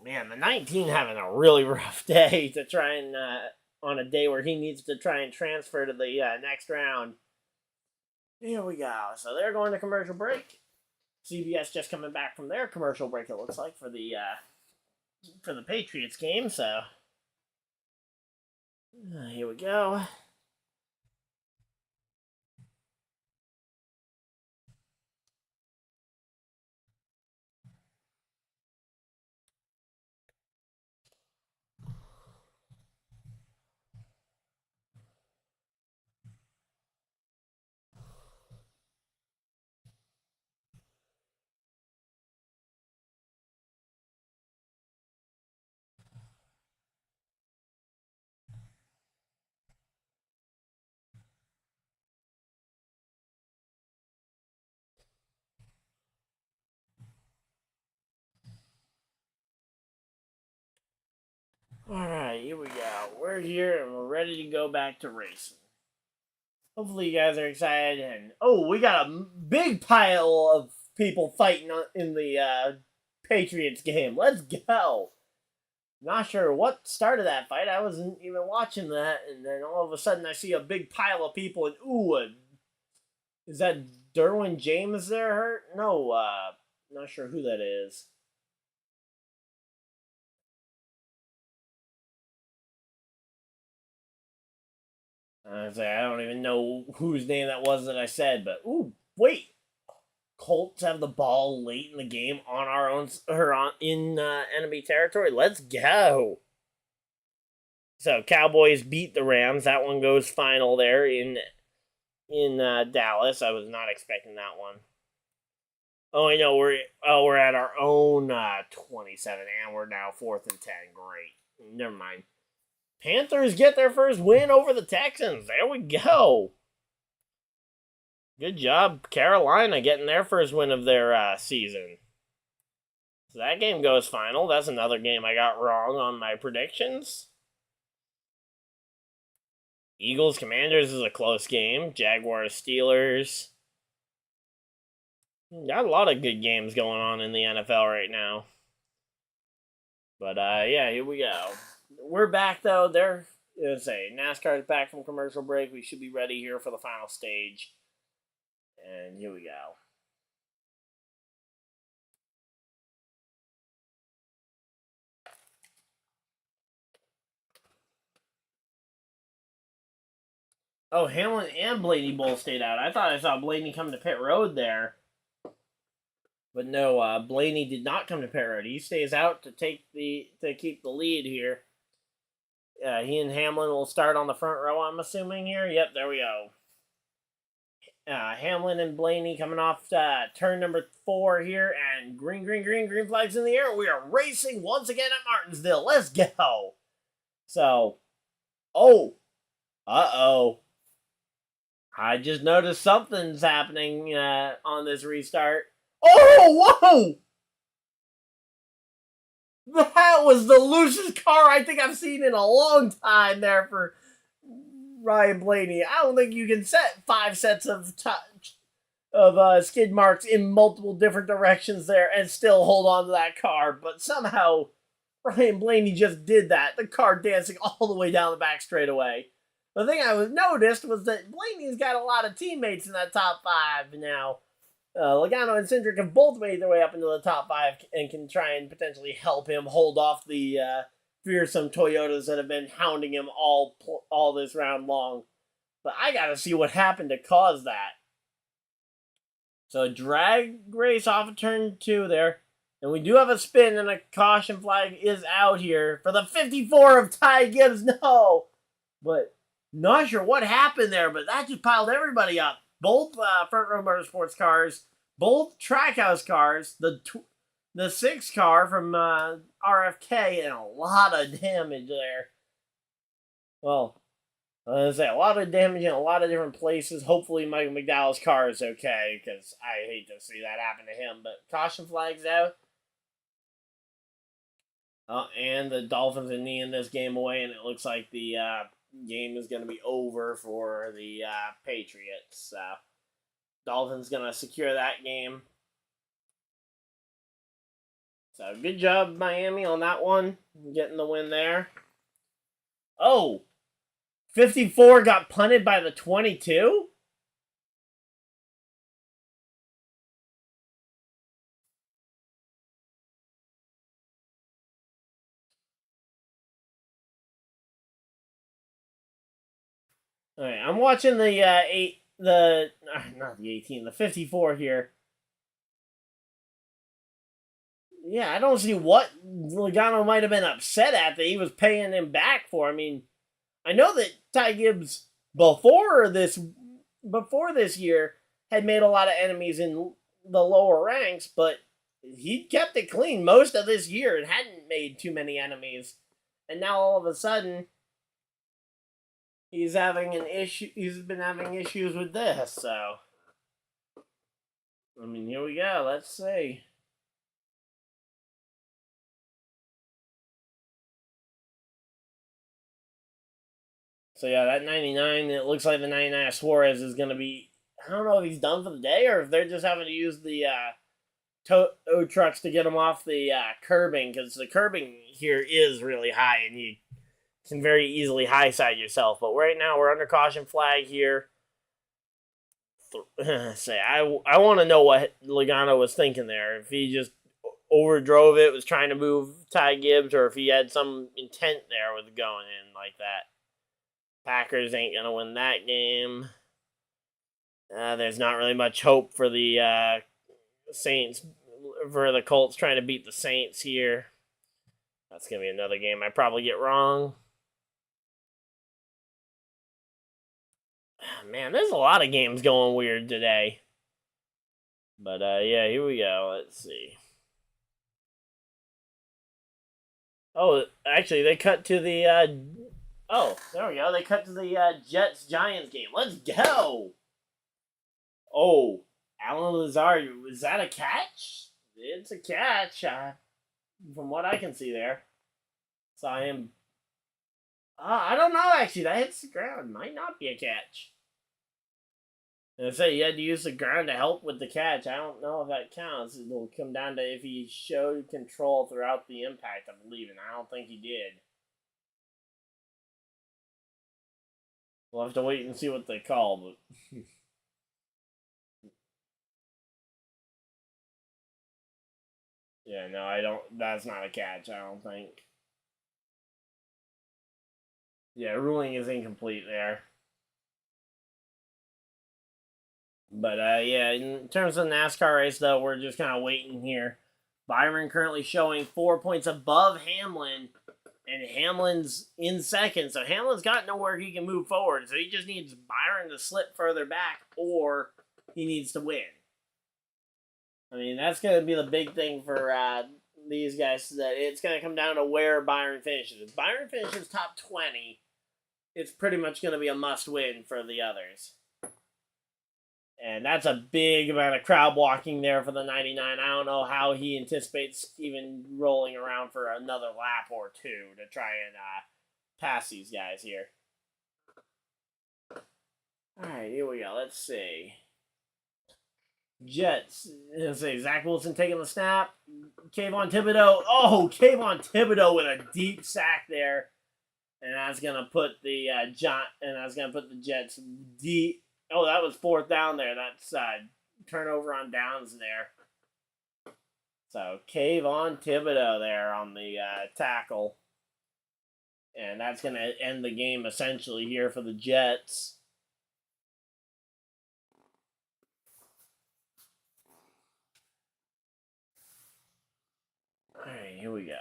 man, the 19 having a really rough day to try and on a day where he needs to try and transfer to the next round. Here we go. So they're going to commercial break. CBS just coming back from their commercial break. It looks like for the Patriots game. So here we go. we're here and we're ready to go back to racing. Hopefully you guys are excited. And oh, we got a big pile of people fighting in the Patriots game. Let's go. Not sure what started that fight. I wasn't even watching that, and then all of a sudden I see a big pile of people, and ooh, is that Derwin James there hurt? No, not sure who that is. I don't even know whose name that was that I said, but ooh, wait. Colts have the ball late in the game on our own, or in enemy territory. Let's go. So Cowboys beat the Rams. That one goes final there in Dallas. I was not expecting that one. Oh, I know we're at our own 27, and we're now 4th and 10. Great. Never mind. Panthers get their first win over the Texans. There we go. Good job, Carolina, getting their first win of their season. So that game goes final. That's another game I got wrong on my predictions. Eagles Commanders is a close game. Jaguars Steelers. Got a lot of good games going on in the NFL right now. But yeah, here we go. We're back though. NASCAR is back from commercial break. We should be ready here for the final stage. And here we go. Oh, Hamlin and Blaney both stayed out. I thought I saw Blaney come to pit road there. But no, Blaney did not come to pit road. He stays out to keep the lead here. He and Hamlin will start on the front row, I'm assuming here. Yep, there we go. Hamlin and Blaney coming off turn number 4 here, and green flags in the air. We are racing once again at Martinsville. Let's go. So, I just noticed something's happening on this restart. Oh, whoa! That was the loosest car I think I've seen in a long time there for Ryan Blaney. I don't think you can set 5 sets of skid marks in multiple different directions there and still hold on to that car. But somehow Ryan Blaney just did that. The car dancing all the way down the back straightaway. The thing I noticed was that Blaney's got a lot of teammates in that top 5 now. Logano and Cindric have both made their way up into the top 5 and can try and potentially help him hold off the fearsome Toyotas that have been hounding him all this round long. But I gotta see what happened to cause that. So drag race off of turn 2 there. And we do have a spin, and a caution flag is out here for the 54 of Ty Gibbs. No! But not sure what happened there, but that just piled everybody up. Both front row motorsports cars, both trackhouse cars, the 6 car from RFK, and a lot of damage there. Well, I was going to say, a lot of damage in a lot of different places. Hopefully Michael McDowell's car is okay, because I hate to see that happen to him. But caution flags out. And the Dolphins are kneeing this game away, and it looks like the game is going to be over for the Patriots. Dolphins going to secure that game. So good job, Miami, on that one, getting the win there. Oh, 54 got punted by the 22? All right, I'm watching the 54 here. Yeah, I don't see what Logano might have been upset at that he was paying him back for. I mean, I know that Ty Gibbs before this year had made a lot of enemies in the lower ranks, but he kept it clean most of this year and hadn't made too many enemies. And now all of a sudden, he's having an issue. He's been having issues with this. So, I mean, here we go. Let's see. So yeah, that 99, it looks like the 99 Suarez is going to be, I don't know if he's done for the day or if they're just having to use the tow trucks to get him off the curbing, because the curbing here is really high and you can very easily high side yourself. But right now we're under caution flag here. I want to know what Logano was thinking there. If he just overdrove it, was trying to move Ty Gibbs, or if he had some intent there with going in like that. Packers ain't going to win that game. There's not really much hope for the Saints, for the Colts trying to beat the Saints here. That's going to be another game I probably get wrong. Man, there's a lot of games going weird today. But, yeah, here we go. Let's see. Oh, actually, they cut to the, oh, there we go. They cut to the Jets-Giants game. Let's go! Oh, Alan Lazard, was that a catch? It's a catch, from what I can see there. Saw him. I don't know, actually. That hits the ground. Might not be a catch. And I say you had to use the ground to help with the catch. I don't know if that counts. It'll come down to if he showed control throughout the impact, I believe, and I don't think he did. We'll have to wait and see what they call, but... Yeah, no, I don't... That's not a catch, I don't think. Yeah, ruling is incomplete there. But, yeah, in terms of the NASCAR race, though, we're just kind of waiting here. Byron currently showing 4 points above Hamlin, and Hamlin's in second. So Hamlin's got nowhere he can move forward. So he just needs Byron to slip further back, or he needs to win. I mean, that's going to be the big thing for these guys. That it's going to come down to where Byron finishes. If Byron finishes top 20, it's pretty much going to be a must-win for the others. And that's a big amount of crowd walking there for the 99. I don't know how he anticipates even rolling around for another lap or two to try and pass these guys here. All right, here we go. Let's see. Jets. Let's see. Zach Wilson taking the snap. Kayvon Thibodeau. Oh, Kayvon Thibodeau with a deep sack there, and that's gonna put the Jets deep. Oh, that was fourth down there. That's turnover on downs there. So, Kayvon Thibodeau there on the tackle. And that's going to end the game essentially here for the Jets. All right, here we go.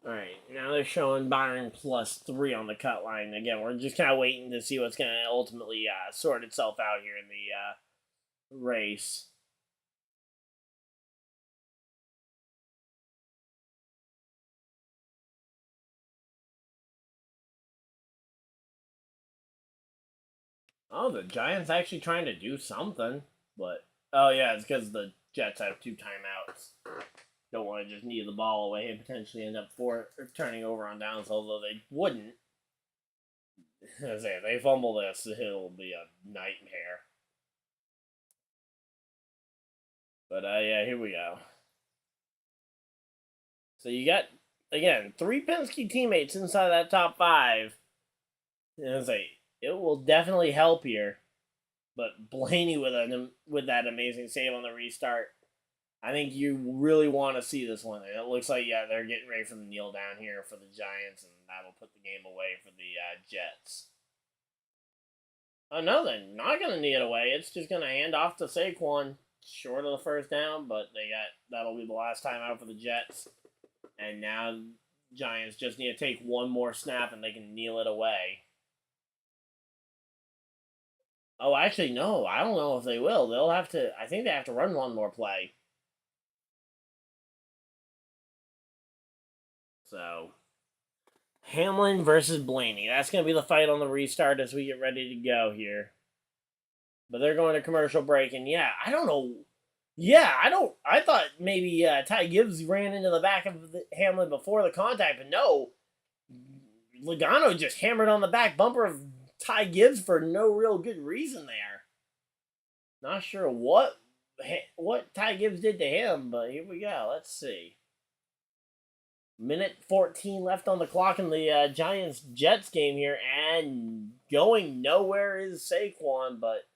All right, now they're showing Byron +3 on the cut line. Again, we're just kind of waiting to see what's going to ultimately sort itself out here in the race. Oh, the Giants actually trying to do something, but... Oh, yeah, it's because the Jets have 2 timeouts. Don't want to just knee the ball away and potentially end up turning over on downs, although they wouldn't. As if they fumble this, it'll be a nightmare. But, yeah, here we go. So you got, again, 3 Penske teammates inside that top 5. And it will definitely help here. But Blaney with that amazing save on the restart. I think you really want to see this one. And it looks like, yeah, they're getting ready for the kneel down here for the Giants, and that'll put the game away for the Jets. Oh, no, they're not going to knee it away. It's just going to hand off to Saquon, short of the first down, but that'll be the last time out for the Jets. And now Giants just need to take one more snap, and they can kneel it away. Oh, actually, no. I don't know if they will. I think they have to run one more play. So, Hamlin versus Blaney. That's going to be the fight on the restart as we get ready to go here. But they're going to commercial break. And yeah, I don't know. Yeah, I thought maybe Ty Gibbs ran into the back of Hamlin before the contact, but no. Logano just hammered on the back bumper of Ty Gibbs for no real good reason there. Not sure what Ty Gibbs did to him, but here we go. Let's see. Minute 14 left on the clock in the Giants-Jets game here, and going nowhere is Saquon, but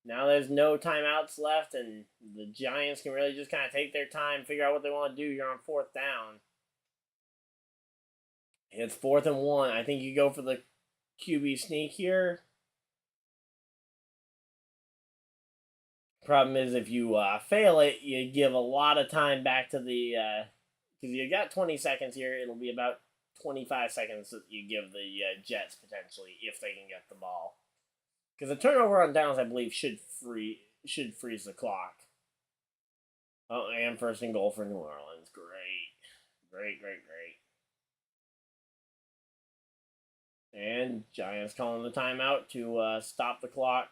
now there's no timeouts left, and the Giants can really just kind of take their time, figure out what they want to do here on 4th down. It's 4th and 1. I think you go for the QB sneak here. Problem is, if you fail it, you give a lot of time back to the... because you got 20 seconds here. It'll be about 25 seconds that you give the Jets, potentially, if they can get the ball. Because a turnover on downs, I believe, should freeze the clock. Oh, and 1st and goal for New Orleans. Great. And Giants calling the timeout to stop the clock.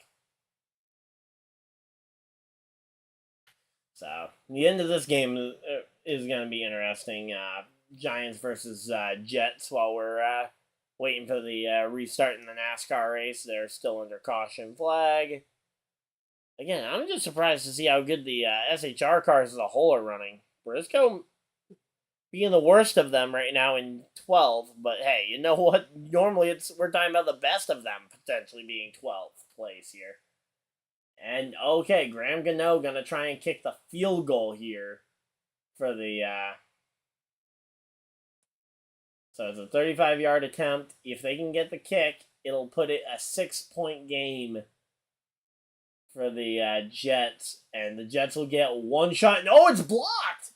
So, the end of this game is going to be interesting. Giants versus Jets while we're waiting for the restart in the NASCAR race. They're still under caution flag. Again, I'm just surprised to see how good the SHR cars as a whole are running. Briscoe being the worst of them right now in 12th, but hey, you know what? Normally we're talking about the best of them potentially being 12th place here. And okay, Graham Gano gonna try and kick the field goal here for the so it's a 35-yard attempt. If they can get the kick, it'll put it a 6-point game for the Jets, and the Jets will get one shot. No, it's blocked.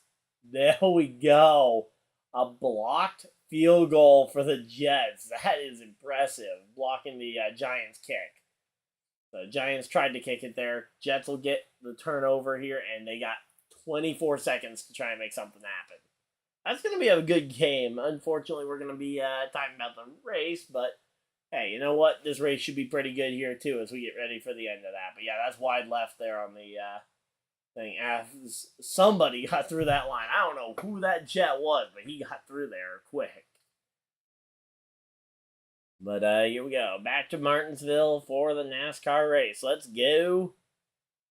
There we go. A blocked field goal for the Jets. That is impressive. Blocking the Giants kick. The Giants tried to kick it there. Jets will get the turnover here, and they got 24 seconds to try and make something happen. That's going to be a good game. Unfortunately, we're going to be talking about the race, but hey, you know what? This race should be pretty good here, too, as we get ready for the end of that. But yeah, that's wide left there on the thing. Somebody got through that line. I don't know who that Jet was, but he got through there quick. But here we go. Back to Martinsville for the NASCAR race. Let's go.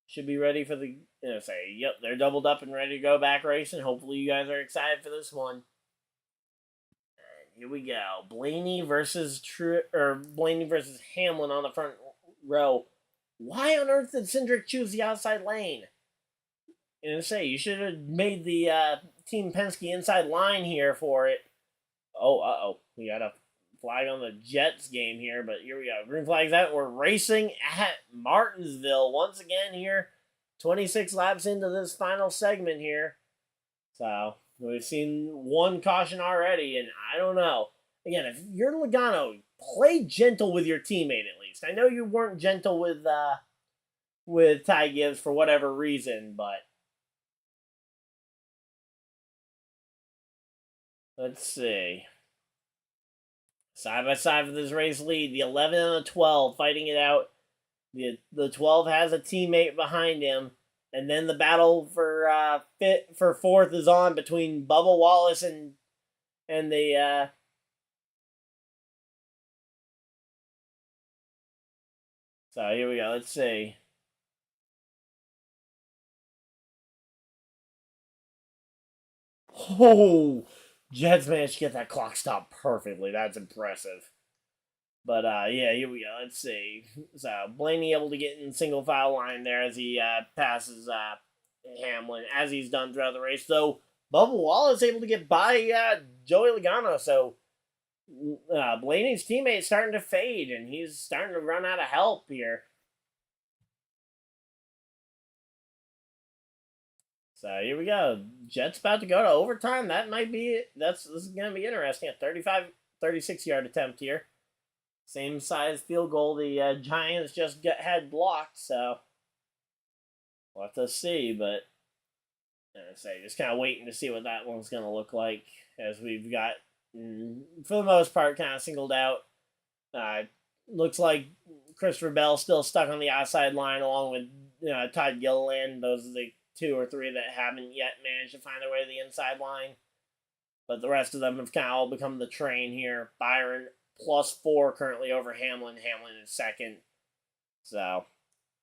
Should be ready for the... yep, they're doubled up and ready to go back racing. Hopefully you guys are excited for this one. And here we go. Blaney versus Hamlin on the front row. Why on earth did Cindric choose the outside lane? You should have made the Team Penske inside line here for it. Oh, we got a flag on the Jets game here, but here we go. Green flag's out. We're racing at Martinsville once again here. 26 laps into this final segment here. So, we've seen one caution already, and I don't know. Again, if you're Logano, play gentle with your teammate at least. I know you weren't gentle with Ty Gibbs for whatever reason, but let's see. Side by side for this race lead, the 11 and the 12 fighting it out. The 12 has a teammate behind him, and then the battle for 4th is on between Bubba Wallace and the So here we go. Let's see. Oh, Jets managed to get that clock stopped perfectly. That's impressive. But, yeah, here we go. Let's see. So, Blaney able to get in single file line there as he passes Hamlin, as he's done throughout the race. So, Bubba Wallace able to get by Joey Logano. So, Blaney's teammate starting to fade, and he's starting to run out of help here. So, here we go. Jets about to go to overtime. That might be it. This is going to be interesting. A 36-yard attempt here. Same size field goal the Giants just had blocked, so we'll have to see. But just kind of waiting to see what that one's going to look like, as we've got, for the most part, kind of singled out. Looks like Christopher Bell still stuck on the outside line along with Todd Gilliland. Those are the 2 or 3 that haven't yet managed to find their way to the inside line. But the rest of them have kind of all become the train here. Byron +4 currently over Hamlin. Hamlin is second. So,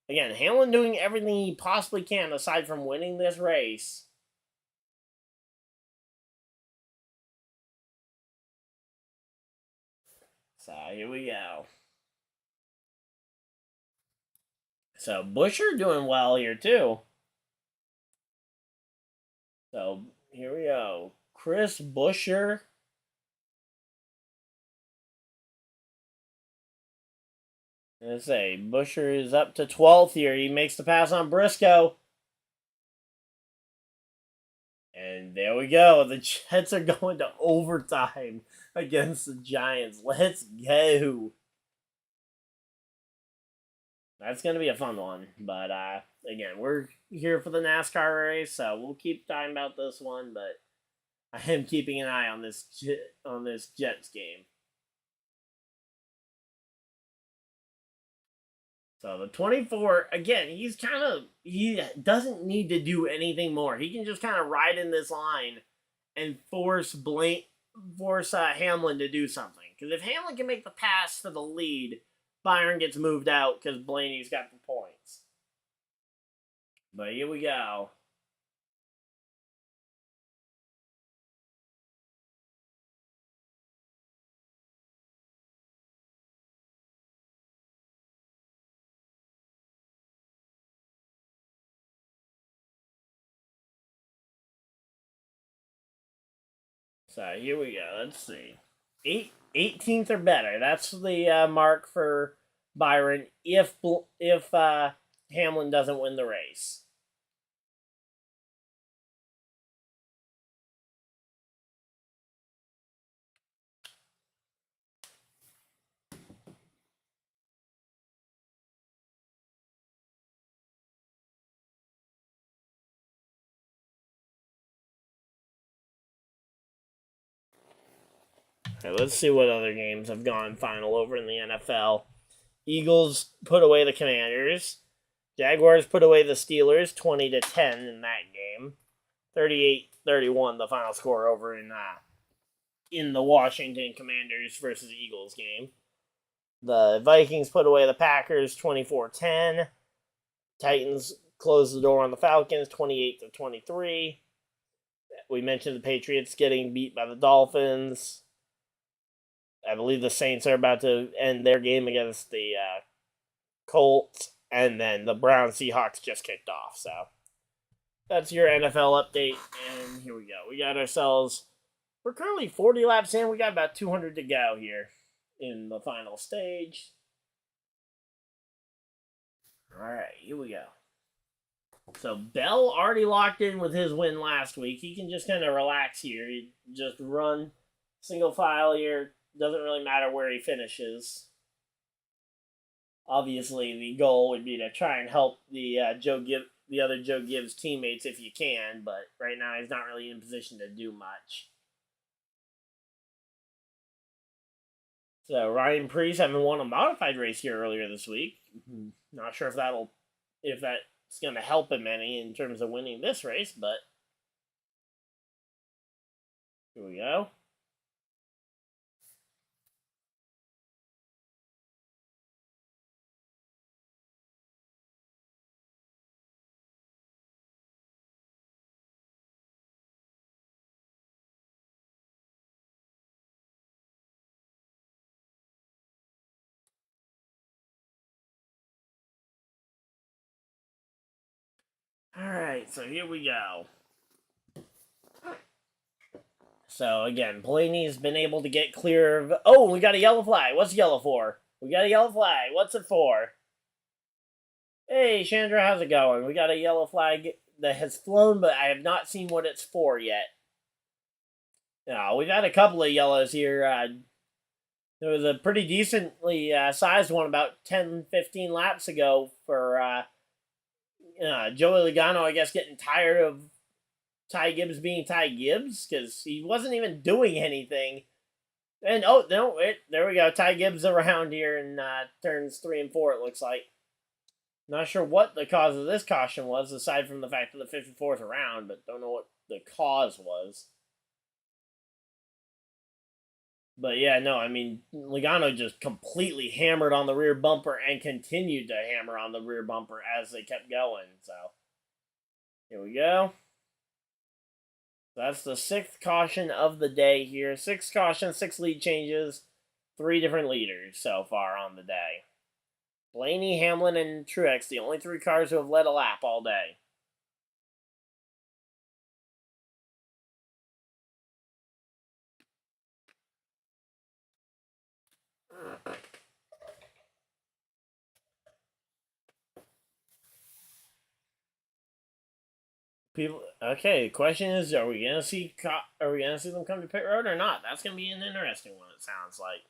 again, Hamlin doing everything he possibly can aside from winning this race. So, here we go. So, Buescher doing well here, too. So, here we go. Chris Buescher. Let's say Buescher is up to 12th here. He makes the pass on Briscoe. And there we go. The Jets are going to overtime against the Giants. Let's go. That's going to be a fun one. But, again, we're here for the NASCAR race, so we'll keep talking about this one. But I am keeping an eye on this Jets game. So the 24, again, he doesn't need to do anything more. He can just kind of ride in this line and force Hamlin to do something. Because if Hamlin can make the pass for the lead, Byron gets moved out because Blaney's got the points. But here we go. So here we go. Let's see. 18th or better. That's the mark for Byron if Hamlin doesn't win the race. Okay, let's see what other games have gone final over in the NFL. Eagles put away the Commanders. Jaguars put away the Steelers 20-10 in that game. 38-31 the final score over in the Washington Commanders versus Eagles game. The Vikings put away the Packers 24-10. Titans closed the door on the Falcons 28-23. We mentioned the Patriots getting beat by the Dolphins. I believe the Saints are about to end their game against the Colts. And then the Browns Seahawks just kicked off. So that's your NFL update. And here we go. We're currently 40 laps in. We got about 200 to go here in the final stage. All right, here we go. So Bell already locked in with his win last week. He can just kind of relax here. He just run single file here. Doesn't really matter where he finishes. Obviously, the goal would be to try and help the other Joe Gibbs teammates if you can, but right now he's not really in position to do much. So Ryan Preece having won a modified race here earlier this week. Not sure if that's going to help him any in terms of winning this race, but here we go. Alright, so here we go. So again, Blaney's been able to get clear of... Oh, we got a yellow flag. What's yellow for? We got a yellow flag. What's it for? Hey, Chandra, how's it going? We got a yellow flag that has flown, but I have not seen what it's for yet. Now, we've had a couple of yellows here. There was a pretty decently sized one about 10-15 laps ago for Joey Logano, I guess, getting tired of Ty Gibbs being Ty Gibbs because he wasn't even doing anything. And, oh, no, there we go. Ty Gibbs around here in turns 3 and 4, it looks like. Not sure what the cause of this caution was, aside from the fact of the 54th round, but don't know what the cause was. But yeah, no, I mean, Logano just completely hammered on the rear bumper and continued to hammer on the rear bumper as they kept going. So, here we go. That's the 6th caution of the day here. 6 cautions, 6 lead changes, 3 different leaders so far on the day. Blaney, Hamlin, and Truex, the only 3 cars who have led a lap all day. People, okay. Question is, are we gonna see them come to pit road or not? That's gonna be an interesting one. It sounds like.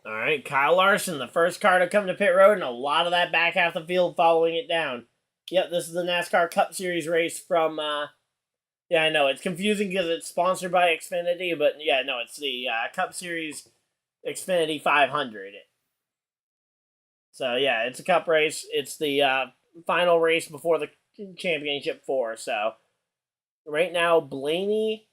All right, Kyle Larson, the first car to come to pit road, and a lot of that back half of the field following it down. Yep, this is the NASCAR Cup Series race from. Yeah, I know it's confusing because it's sponsored by Xfinity, but yeah, no, it's the Cup Series Xfinity 500. So yeah, it's a Cup race. It's the final race before the Championship 4. So right now, Blaney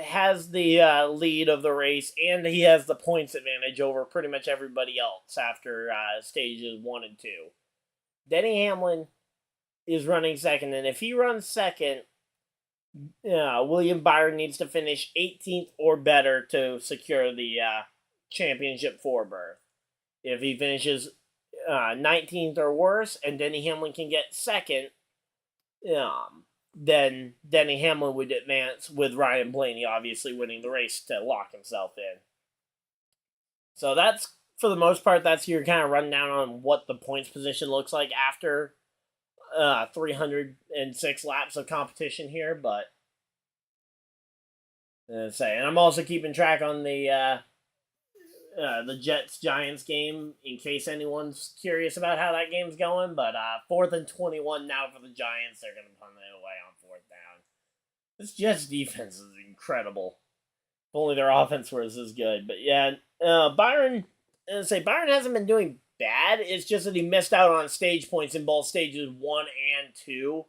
has the lead of the race, and he has the points advantage over pretty much everybody else after stages 1 and 2. Denny Hamlin is running second, and if he runs second, William Byron needs to finish 18th or better to secure the Championship 4 berth. If he finishes 19th or worse, and Denny Hamlin can get second, then Denny Hamlin would advance, with Ryan Blaney obviously winning the race to lock himself in. So that's, for the most part, that's your kind of rundown on what the points position looks like after 306 laps of competition here. But and I'm also keeping track on the Jets-Giants game in case anyone's curious about how that game's going. But 4th and 21 now for the Giants. They're going to punt it away on 4th down. This Jets defense is incredible. If only their offense was as good. But yeah, Byron hasn't been doing bad. It's just that he missed out on stage points in both stages 1 and 2.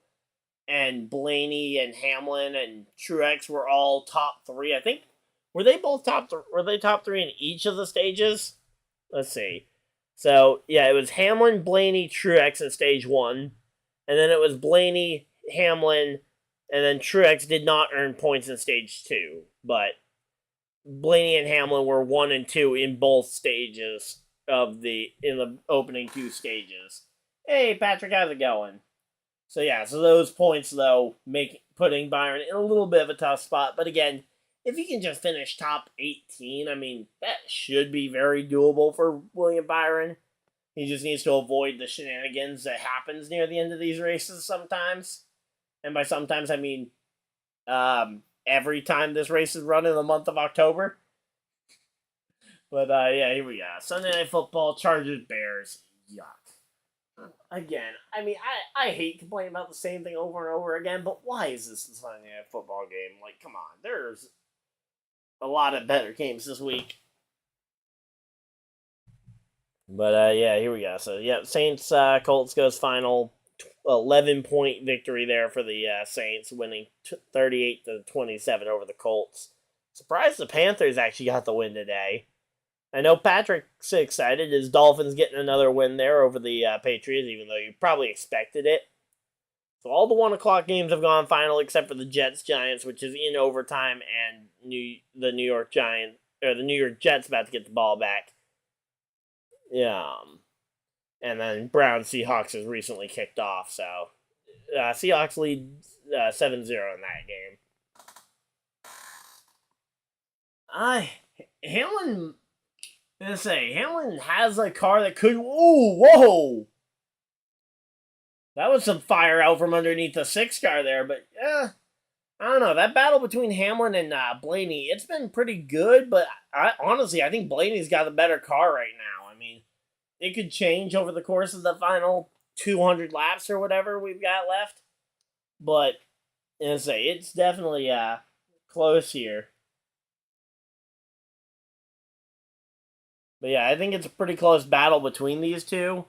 And Blaney and Hamlin and Truex were all top 3. I think, were they both were they top 3 in each of the stages? Let's see. So yeah, it was Hamlin, Blaney, Truex in stage 1, and then it was Blaney, Hamlin, and then Truex did not earn points in stage 2, but Blaney and Hamlin were 1 and 2 in both stages in the opening 2 stages. Hey Patrick, how's it going? So yeah, so those points though putting Byron in a little bit of a tough spot, but again, if he can just finish top 18, I mean, that should be very doable for William Byron. He just needs to avoid the shenanigans that happens near the end of these races sometimes. And by sometimes, I mean every time this race is run in the month of October. But yeah, here we go. Sunday Night Football, Chargers, Bears. Yuck. Again, I mean, I hate complaining about the same thing over and over again, but why is this the Sunday Night Football game? Like, come on. There's a lot of better games this week. But yeah, here we go. So yeah, Saints Colts goes final 11-point victory there for the Saints, winning 38-27 over the Colts. Surprised the Panthers actually got the win today. I know Patrick's excited. His Dolphins getting another win there over the Patriots, even though you probably expected it. So all the 1 o'clock games have gone final except for the Jets-Giants, which is in overtime, and the New York Jets about to get the ball back. Yeah. And then Browns-Seahawks has recently kicked off, so Seahawks lead 7-0 in that game. Hamlin has a car that could... Ooh, whoa! That was some fire out from underneath the 6 car there, but I don't know, that battle between Hamlin and Blaney, it's been pretty good, but honestly, I think Blaney's got the better car right now. I mean, it could change over the course of the final 200 laps or whatever we've got left, but it's definitely close here. But yeah, I think it's a pretty close battle between these two.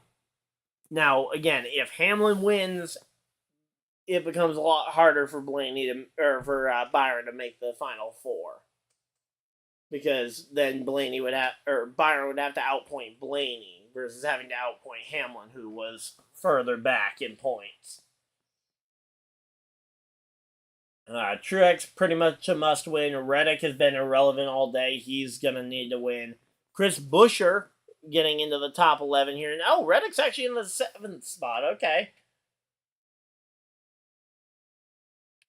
Now, again, if Hamlin wins, it becomes a lot harder for Blaney or for Byron to make the final four, because then Byron would have to outpoint Blaney versus having to outpoint Hamlin, who was further back in points. Truex pretty much a must win. Reddick has been irrelevant all day. He's gonna need to win. Chris Buescher getting into the top 11 here. Oh, Reddick's actually in the 7th spot. Okay.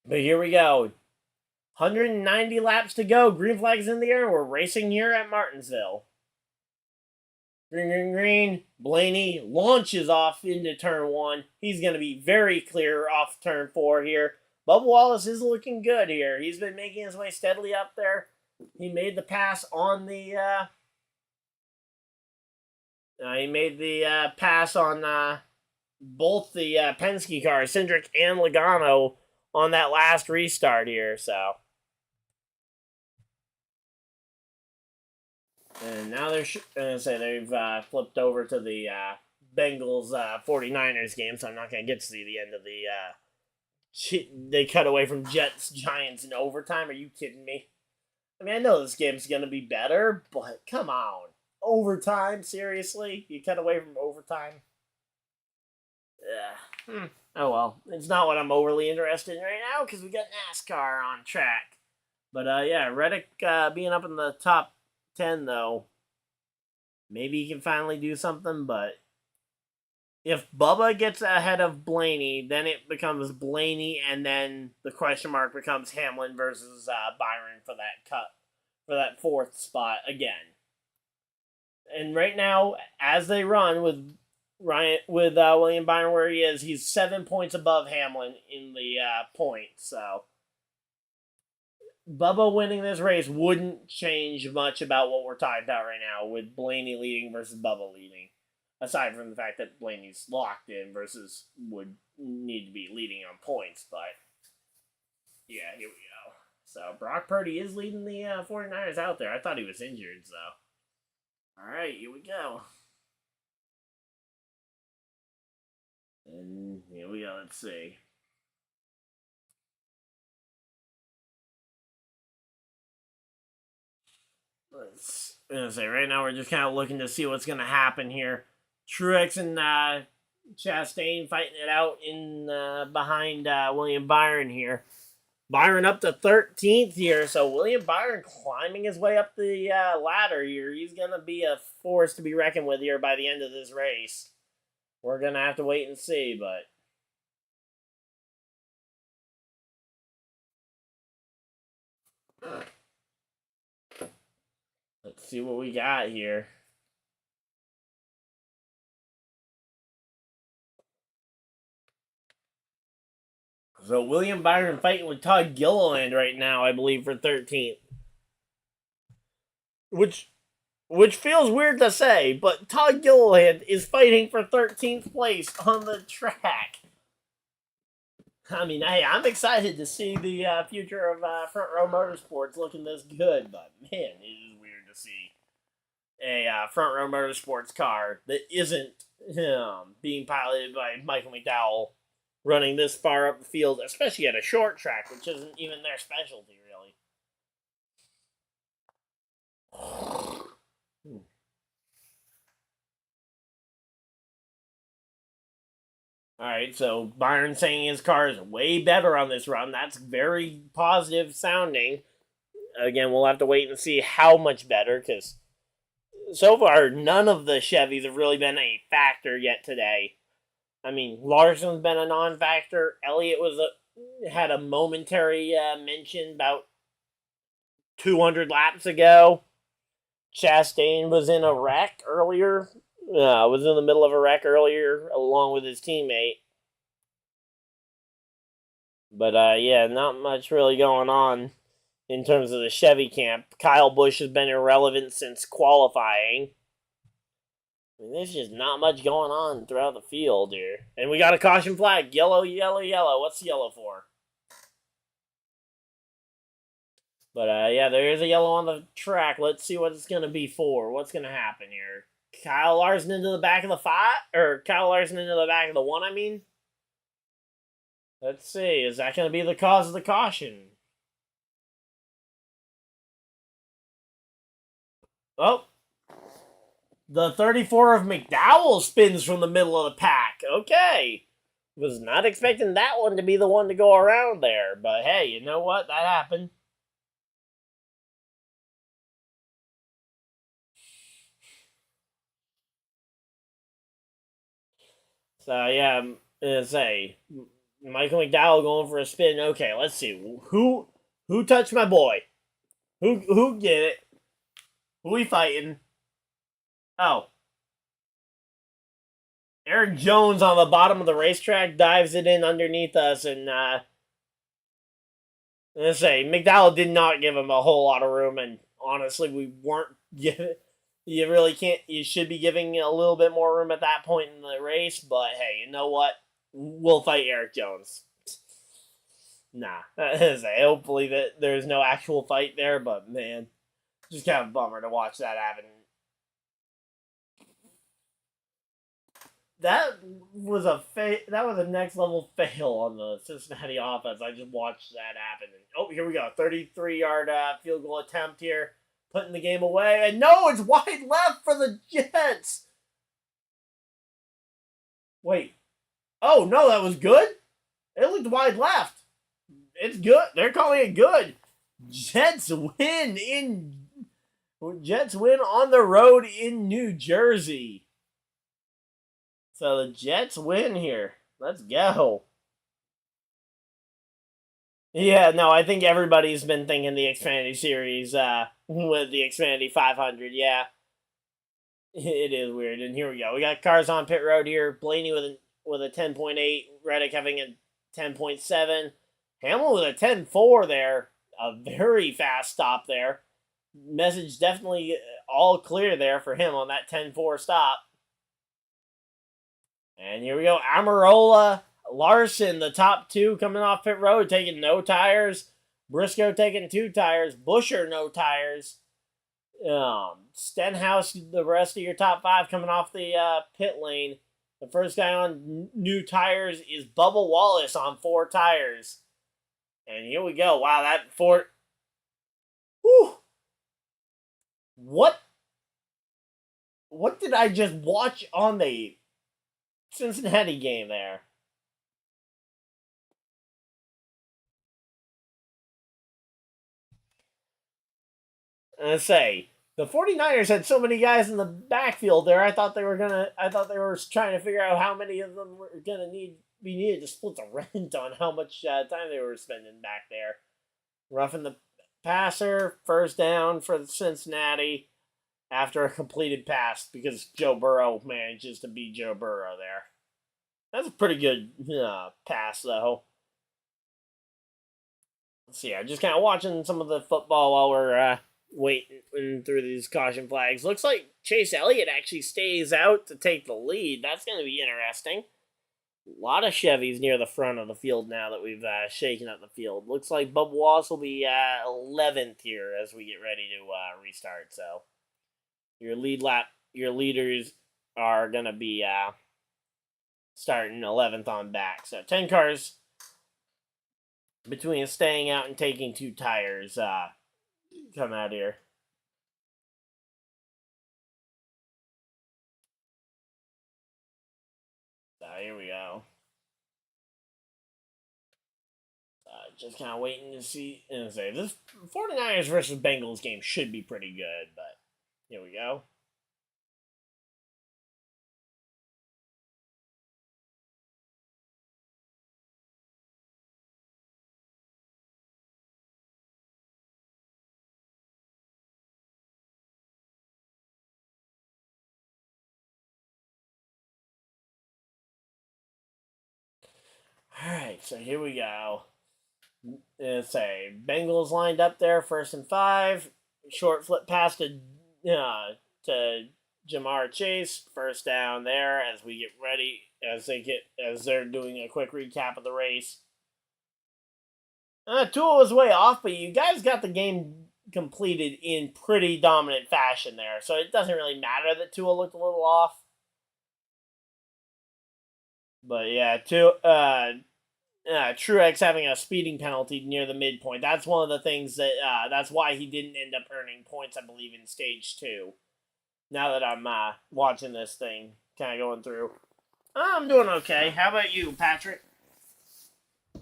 But here we go. 190 laps to go. Green flag's in the air. We're racing here at Martinsville. Green, green, green. Blaney launches off into turn 1. He's going to be very clear off turn 4 here. Bubba Wallace is looking good here. He's been making his way steadily up there. He made the pass on the... pass on both the Penske cars, Cindric and Logano, on that last restart here, so. And now they've flipped over to the Bengals 49ers game, so I'm not going to get to see the end of the they cut away from Jets Giants in overtime. Are you kidding me? I mean, I know this game's going to be better, but come on. Overtime? Seriously? You cut away from overtime? Yeah. Oh well. It's not what I'm overly interested in right now, because we got NASCAR on track. But yeah, Reddick being up in the top 10, though. Maybe he can finally do something, but if Bubba gets ahead of Blaney, then it becomes Blaney, and then the question mark becomes Hamlin versus Byron for that 4th spot again. And right now, as they run with William Byron where he is, he's 7 points above Hamlin in the points. So Bubba winning this race wouldn't change much about what we're talking about right now, with Blaney leading versus Bubba leading. Aside from the fact that Blaney's locked in versus would need to be leading on points. But yeah, here we go. So Brock Purdy is leading the 49ers out there. I thought he was injured, so. Alright, here we go. And here we go, let's see. Right now we're just kind of looking to see what's going to happen here. Truex and Chastain fighting it out in behind William Byron here. Byron up to 13th here, so William Byron climbing his way up the ladder here. He's going to be a force to be reckoned with here by the end of this race. We're going to have to wait and see, but... Let's see what we got here. So William Byron fighting with Todd Gilliland right now, I believe, for 13th. Which feels weird to say, but Todd Gilliland is fighting for 13th place on the track. I mean, hey, I'm excited to see the future of Front Row Motorsports looking this good, but man, it is weird to see a Front Row Motorsports car that isn't being piloted by Michael McDowell running this far up the field, especially at a short track, which isn't even their specialty, really. Alright, so Byron saying his car is way better on this run. That's very positive sounding. Again, we'll have to wait and see how much better, because so far, none of the Chevys have really been a factor yet today. I mean, Larson's been a non-factor. Elliott had a momentary mention about 200 laps ago. Chastain was in a wreck earlier. Was in the middle of a wreck earlier, along with his teammate. But yeah, not much really going on in terms of the Chevy camp. Kyle Busch has been irrelevant since qualifying. I mean, there's just not much going on throughout the field here. And we got a caution flag. Yellow, yellow, yellow. What's yellow for? But yeah, there is a yellow on the track. Let's see what it's going to be for. What's going to happen here? Kyle Larson into the back of the five? Or Kyle Larson into the back of the one, I mean? Let's see. Is that going to be the cause of the caution? Oh. The 34 of McDowell spins from the middle of the pack. Okay. Was not expecting that one to be the one to go around there. But hey, you know what? That happened. So yeah, I'm gonna say Michael McDowell going for a spin. Okay, let's see. Who touched my boy? Who get it? Who we fighting? Oh. Eric Jones on the bottom of the racetrack dives it in underneath us, and let's say McDowell did not give him a whole lot of room, and honestly, we weren't giving. You really can't. You should be giving a little bit more room at that point in the race. But hey, you know what? We'll fight Eric Jones. Nah, hopefully that there's no actual fight there. But man, just kind of a bummer to watch that happen. That was that was a next level fail on the Cincinnati offense. I just watched that happen. And, oh, here we go. 33-yard field goal attempt here, putting the game away. And no, it's wide left for the Jets. Wait. Oh, no, that was good? It looked wide left. It's good. They're calling it good. Jets win on the road in New Jersey. So the Jets win here. Let's go. Yeah, no, I think everybody's been thinking the Xfinity series with the Xfinity 500. Yeah, it is weird. And here we go. We got cars on pit road here. Blaney with a 10.8. Reddick having a 10.7. Hamlin with a 10.4 there. A very fast stop there. Message definitely all clear there for him on that 10.4 stop. And here we go. Amarola, Larson, the top two coming off pit road, taking no tires. Briscoe taking 2 tires. Busher, no tires. Stenhouse, the rest of your top 5 coming off the pit lane. The first guy on new tires is Bubba Wallace on 4 tires. And here we go. Wow, that 4... Whew. What did I just watch on the Cincinnati game there? And say the 49ers had so many guys in the backfield there. I thought they were trying to figure out how many of them were gonna be needed to split the rent on how much time they were spending back there. Roughing the passer, first down for Cincinnati after a completed pass because Joe Burrow manages to beat Joe Burrow there. That's a pretty good pass though. Let's see. I'm just kind of watching some of the football while we're waiting through these caution flags. Looks like Chase Elliott actually stays out to take the lead. That's going to be interesting. A lot of Chevys near the front of the field now that we've shaken up the field. Looks like Bubba Wallace will be 11th here as we get ready to restart. So your leaders are going to be starting 11th on back. So 10 cars between staying out and taking 2 tires come out here. So here we go. Just kind of waiting to see. And say this 49ers versus Bengals game should be pretty good, but here we go. Alright, so here we go. It's a Bengals lined up there, 1st and 5. Short flip pass to Jamar Chase. 1st down there as we get ready as they're doing a quick recap of the race. Tua was way off, but you guys got the game completed in pretty dominant fashion there, so it doesn't really matter that Tua looked a little off. But yeah, Truex having a speeding penalty near the midpoint. That's one of the things that that's why he didn't end up earning points, I believe, in stage 2. Now that I'm watching this thing, kind of going through, I'm doing okay. How about you, Patrick?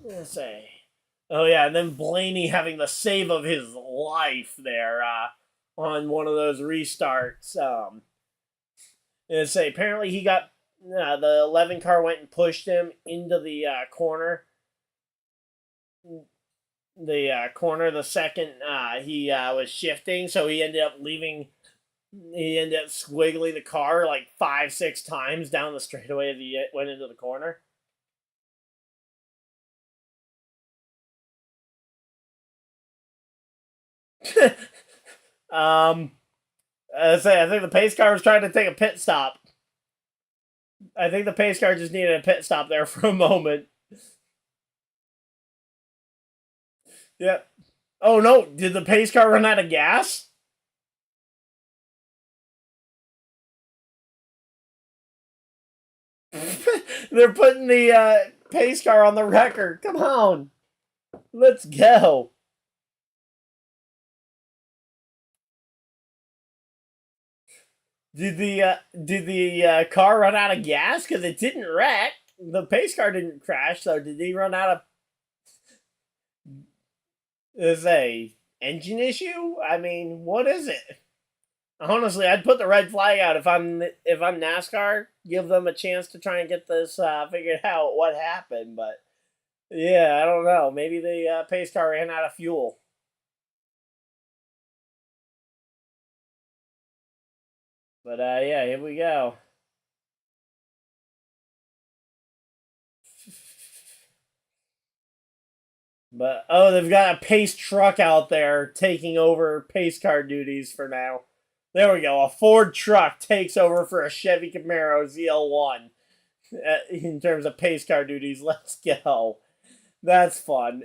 Let's say. Oh yeah, and then Blaney having the save of his life there on one of those restarts. And say apparently he got the 11 car went and pushed him into the corner. The second he was shifting, so he ended up leaving. He ended up squiggling the car like 5-6 times down the straightaway as he went into the corner. I think the pace car was trying to take a pit stop. I think the pace car just needed a pit stop there for a moment. Yep. Oh no, did the pace car run out of gas? They're putting the pace car on the record. Come on. Let's go. Did the car run out of gas? Because it didn't wreck. The pace car didn't crash, so did he run out of... Is a engine issue? I mean, what is it? Honestly, I'd put the red flag out if I'm NASCAR. Give them a chance to try and get this figured out what happened. But yeah, I don't know. Maybe the pace car ran out of fuel. But yeah, here we go. But they've got a pace truck out there taking over pace car duties for now. There we go. A Ford truck takes over for a Chevy Camaro ZL1 in terms of pace car duties. Let's go. That's fun.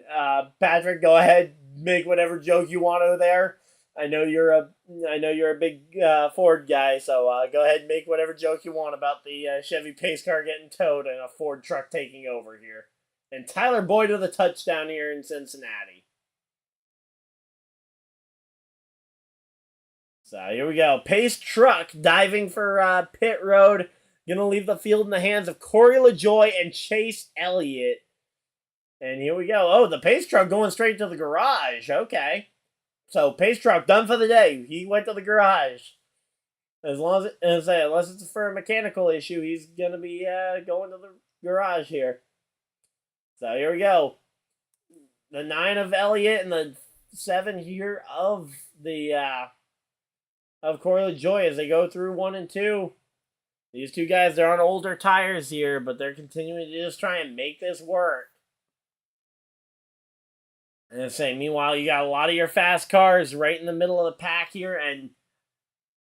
Patrick, go ahead, make whatever joke you want over there. I know you're a big Ford guy, so go ahead and make whatever joke you want about the Chevy pace car getting towed and a Ford truck taking over here. And Tyler Boyd with a touchdown here in Cincinnati. So here we go. Pace truck diving for pit road. Going to leave the field in the hands of Corey LaJoie and Chase Elliott. And here we go. Oh, the pace truck going straight to the garage. Okay. So pace truck done for the day. He went to the garage. Unless it's for a mechanical issue, he's going to be going to the garage here. So here we go. The 9 of Elliott and the 7 here of the of Corey LaJoie as they go through 1 and 2. These two guys, they're on older tires here, but they're continuing to just try and make this work. And I say, meanwhile, you got a lot of your fast cars right in the middle of the pack here, and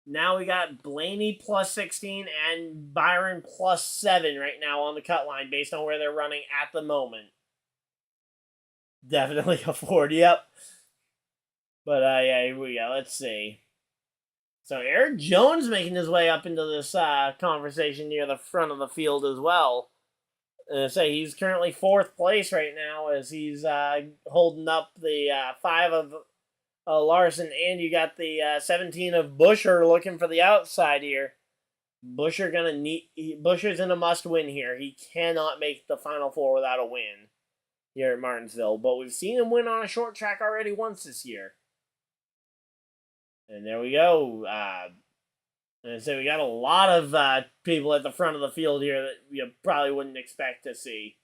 now we got Blaney plus 16 and Byron plus 7 right now on the cut line based on where they're running at the moment. Definitely a Ford, yep. But yeah, here we go. Let's see. So Eric Jones making his way up into this conversation near the front of the field as well. And I say he's currently 4th place right now as he's holding up the 5 of Larson, and you got the 17 of Buescher looking for the outside here. Buescher's in a must-win here. He cannot make the Final Four without a win here at Martinsville, but we've seen him win on a short track already once this year. And there we go. And so we got a lot of people at the front of the field here that you probably wouldn't expect to see.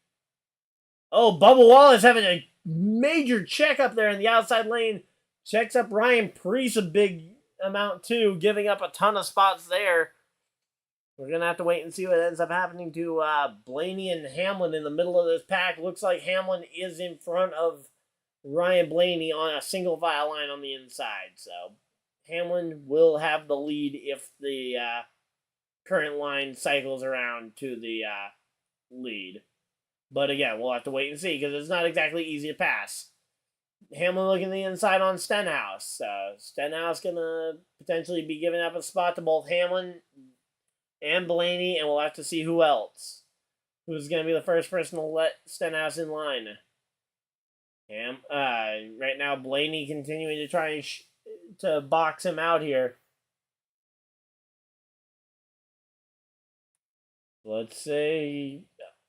Oh, Bubba Wallace having a major check up there in the outside lane. Checks up Ryan Preece a big amount too, giving up a ton of spots there. We're going to have to wait and see what ends up happening to Blaney and Hamlin in the middle of this pack. Looks like Hamlin is in front of Ryan Blaney on a single file line on the inside. So Hamlin will have the lead if the current line cycles around to the lead. But again, we'll have to wait and see because it's not exactly easy to pass. Hamlin looking the inside on Stenhouse. Stenhouse going to potentially be giving up a spot to both Hamlin and Blaney, and we'll have to see who else. Who's going to be the first person to let Stenhouse in line. Right now, Blaney continuing to try and to box him out here. Let's see.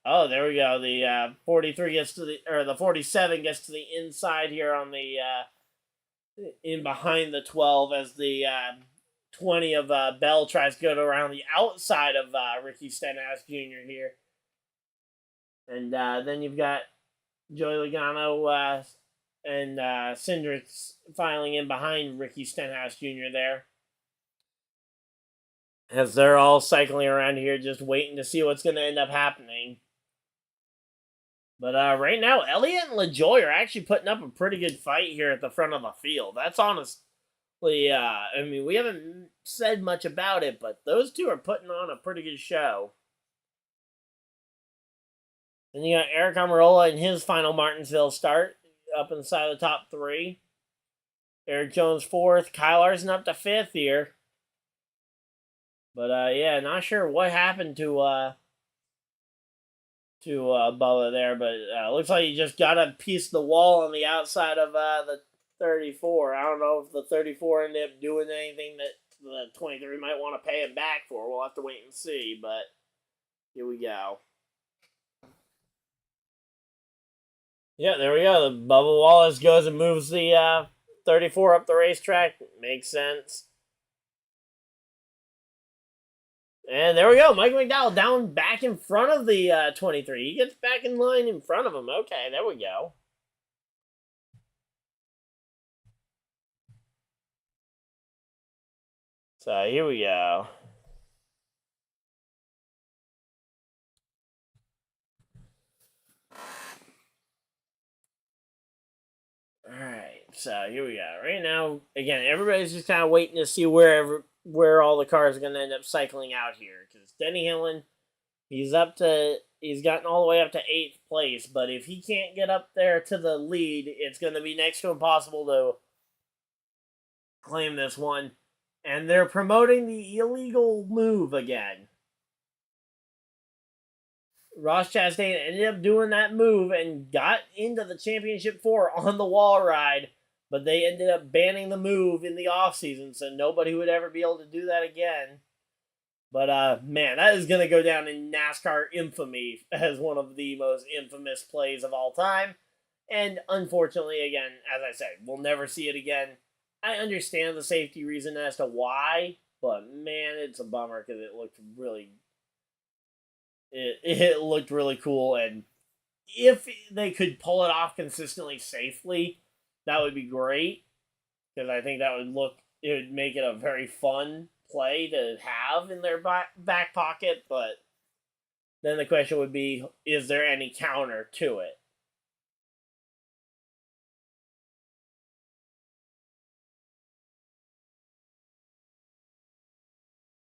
Oh, there we go. The 43 gets to the 47 gets to the inside here on the in behind the 12 as the 20 of Bell tries to go to around the outside of Ricky Stenhouse Jr. here. And then you've got Joey Logano and Cindrix filing in behind Ricky Stenhouse Jr. there. As they're all cycling around here just waiting to see what's going to end up happening. But right now, Elliott and LaJoy are actually putting up a pretty good fight here at the front of the field. That's honestly, I mean, we haven't said much about it, but those two are putting on a pretty good show. Then you got Eric Almirola in his final Martinsville start, up inside the top 3. Eric Jones 4th, Kyle Larson up to 5th here. But yeah, not sure what happened to Bubba there, but looks like he just got a piece of the wall on the outside of the 34. I don't know if the 34 ended up doing anything that the 23 might want to pay him back for. We'll have to wait and see, but here we go. Yeah, there we go. The Bubba Wallace goes and moves the 34 up the racetrack. Makes sense. And there we go. Mike McDowell down back in front of the 23. He gets back in line in front of him. Okay, there we go. So here we go. Alright, so here we go. Right now, again, everybody's just kind of waiting to see where all the cars are going to end up cycling out here. Because Denny Hamlin, he's gotten all the way up to 8th place. But if he can't get up there to the lead, it's going to be next to impossible to claim this one. And they're promoting the illegal move again. Ross Chastain ended up doing that move and got into the Championship 4 on the wall ride, but they ended up banning the move in the offseason, so nobody would ever be able to do that again. But, man, that is going to go down in NASCAR infamy as one of the most infamous plays of all time. And unfortunately, again, as I said, we'll never see it again. I understand the safety reason as to why, but, man, it's a bummer because it looked really... It looked really cool, and if they could pull it off consistently safely, that would be great, because I think it would make it a very fun play to have in their back pocket, but then the question would be, is there any counter to it?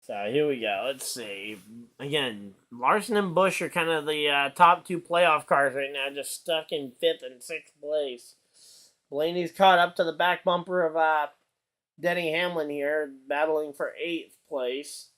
So here we go. Let's see. Again, Larson and Busch are kind of the top 2 playoff cars right now, just stuck in 5th and 6th place. Blaney's caught up to the back bumper of Denny Hamlin here, battling for 8th place.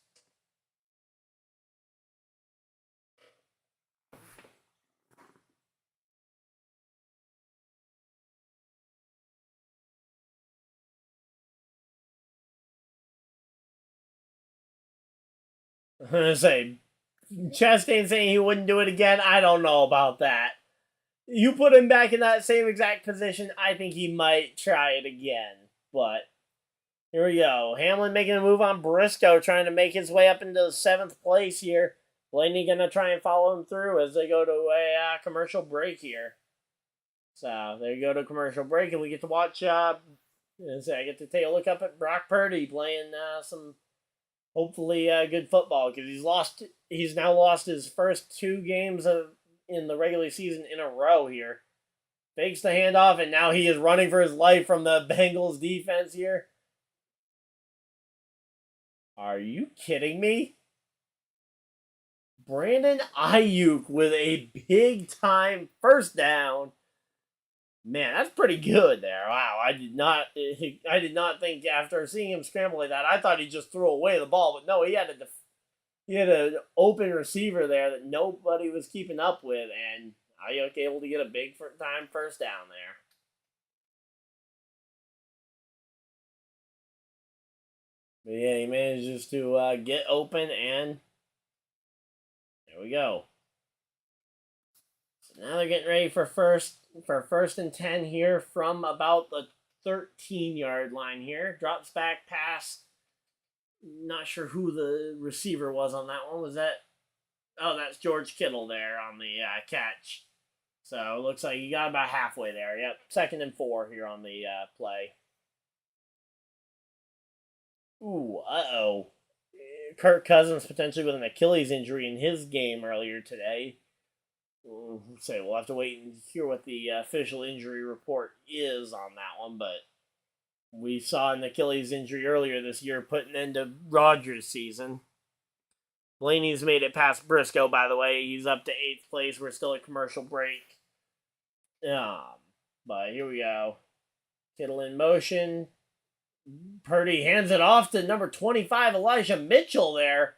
I'm going to say, Chastain saying he wouldn't do it again, I don't know about that. You put him back in that same exact position, I think he might try it again. But here we go. Hamlin making a move on Briscoe, trying to make his way up into the 7th place here. Blaney going to try and follow him through as they go to a commercial break here. So there you go to commercial break, and we get to watch, I get to take a look up at Brock Purdy playing some... hopefully good football, because he's now lost his first 2 games in the regular season in a row here, fakes the handoff, and now he is running for his life from the Bengals defense here. Are you kidding me? Brandon Ayuk with a big-time first down. Man, that's pretty good there. Wow, I did not think after seeing him scramble like that, I thought he just threw away the ball, but no, he had an open receiver there that nobody was keeping up with, and Ayuk able to get a big-time first down there. But yeah, he manages to get open, and there we go. So now they're getting ready for first and 10 here from about the 13-yard line here. Drops back pass. Not sure who the receiver was on that one. Was that? Oh, that's George Kittle there on the catch. So it looks like he got about halfway there. Yep, 2nd and 4 here on the play. Ooh, uh-oh. Kirk Cousins potentially with an Achilles injury in his game earlier today. We'll have to wait and hear what the official injury report is on that one, but we saw an Achilles injury earlier this year put an end to Rodgers' season. Blaney's made it past Briscoe, by the way. He's up to 8th place. We're still at commercial break. But here we go. Kittle in motion. Purdy hands it off to number 25, Elijah Mitchell there.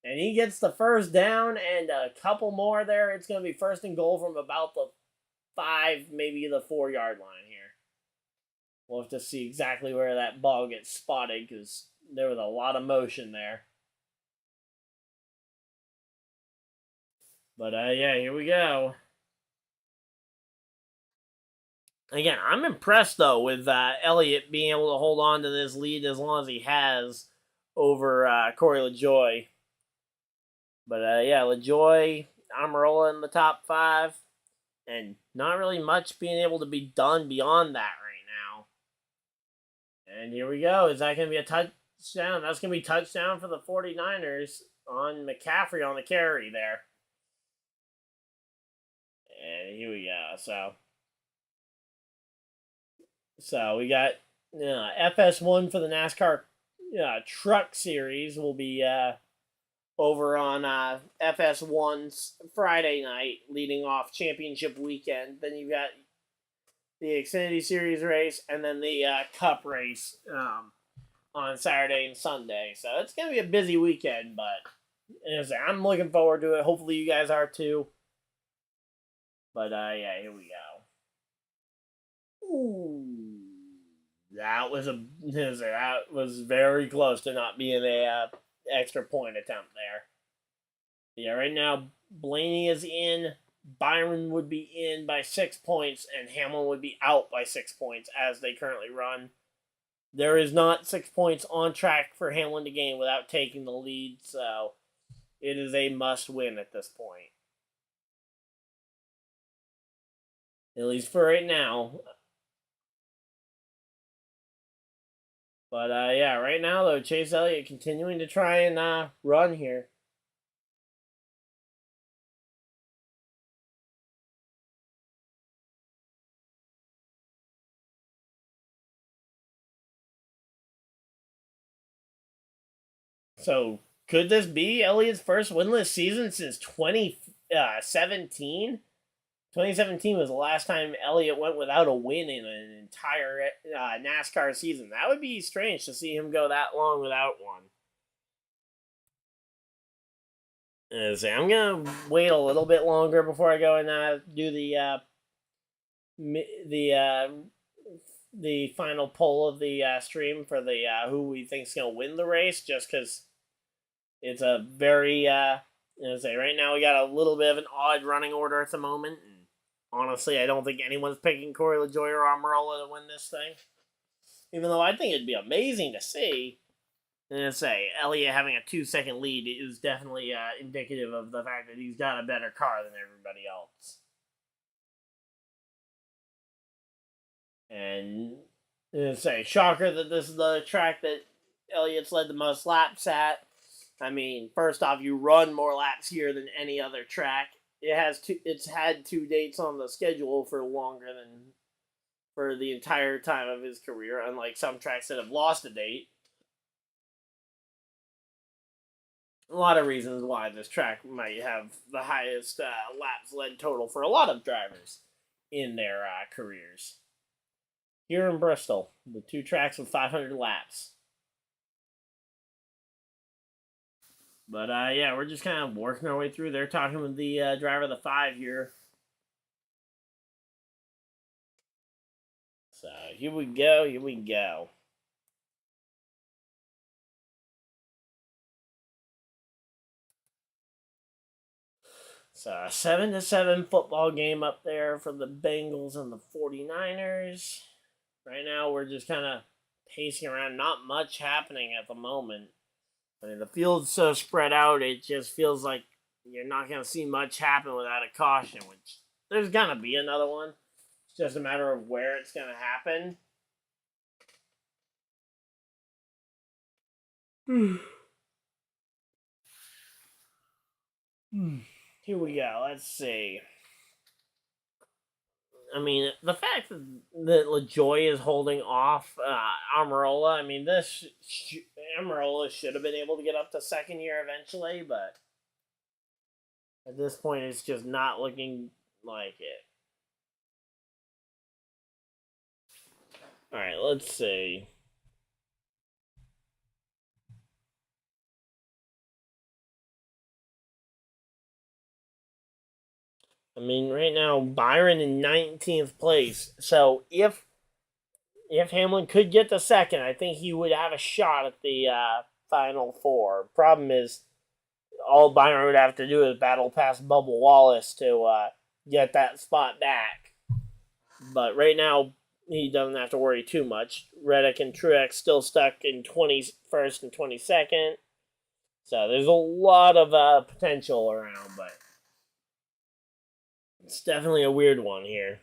And he gets the first down and a couple more there. It's going to be 1st and goal from about the 5, maybe the 4-yard line here. We'll have to see exactly where that ball gets spotted because there was a lot of motion there. But, yeah, here we go. Again, I'm impressed, though, with Elliott being able to hold on to this lead as long as he has over Corey LaJoie. But, yeah, LaJoie, Amarola in the top 5. And not really much being able to be done beyond that right now. And here we go. Is that going to be a touchdown? That's going to be touchdown for the 49ers on McCaffrey on the carry there. And here we go. So we got FS1 for the NASCAR Truck Series will be over on FS1's Friday night, leading off championship weekend. Then you've got the Xfinity Series race, and then the Cup race on Saturday and Sunday. So it's going to be a busy weekend, but as I say, I'm looking forward to it. Hopefully you guys are too. But yeah, here we go. Ooh. That was very close to not being a extra point attempt there. Yeah, right now Blaney is in, Byron would be in by 6 points, and Hamlin would be out by 6 points as they currently run. There is not 6 points on track for Hamlin to gain without taking the lead, so it is a must-win at this point. At least for right now. But, yeah, right now, though, Chase Elliott continuing to try and run here. So, could this be Elliott's first winless season since 2017? 2017 was the last time Elliott went without a win in an entire NASCAR season. That would be strange to see him go that long without one. I'm going to wait a little bit longer before I go and do the final poll of the stream for the who we think is going to win the race, just because it's a very, right now we got a little bit of an odd running order at the moment. And honestly, I don't think anyone's picking Corey LaJoie or Amarola to win this thing. Even though I think it'd be amazing to see. And Elliott having a 2-second lead is definitely indicative of the fact that he's got a better car than everybody else. And shocker that this is the track that Elliott's led the most laps at. I mean, first off, you run more laps here than any other track it's had 2 dates on the schedule for longer than for the entire time of his career, unlike some tracks that have lost a date. A lot of reasons why this track might have the highest laps led total for a lot of drivers in their careers. Here in Bristol, the 2 tracks with 500 laps. But yeah, we're just kind of working our way through. They're talking with the driver of the 5 here. So here we go, here we go. So a 7-7 football game up there for the Bengals and the 49ers. Right now we're just kind of pacing around. Not much happening at the moment. I mean, the field's so spread out, it just feels like you're not going to see much happen without a caution, which there's going to be another one. It's just a matter of where it's going to happen. Here we go. Let's see. I mean, the fact that LaJoie is holding off Amarola, I mean, Amarola should have been able to get up to second year eventually, but at this point, it's just not looking like it. All right, let's see. I mean, right now, Byron in 19th place. So if Hamlin could get the second, I think he would have a shot at the Final Four. Problem is, all Byron would have to do is battle past Bubba Wallace to get that spot back. But right now, he doesn't have to worry too much. Reddick and Truex still stuck in 21st and 22nd. So there's a lot of potential around, but it's definitely a weird one here.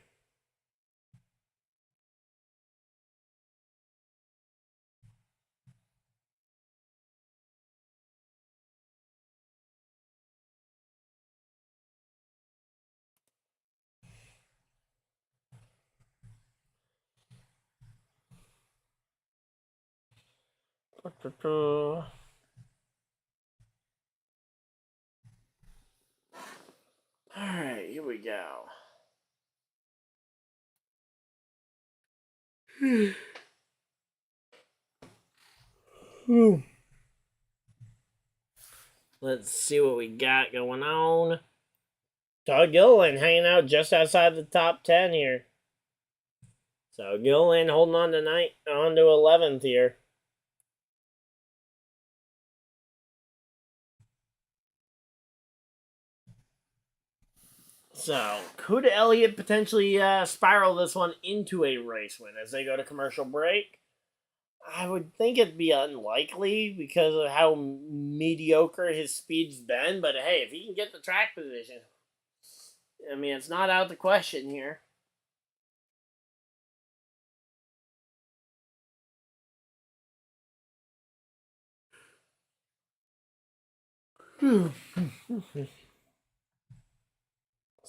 Alright, here we go. Let's see what we got going on. Todd Gilliland hanging out just outside the top 10 here. So Gilliland holding on tonight, on to 11th here. So, could Elliott potentially spiral this one into a race win as they go to commercial break? I would think it'd be unlikely because of how mediocre his speed's been. But hey, if he can get the track position, I mean, it's not out of the question here.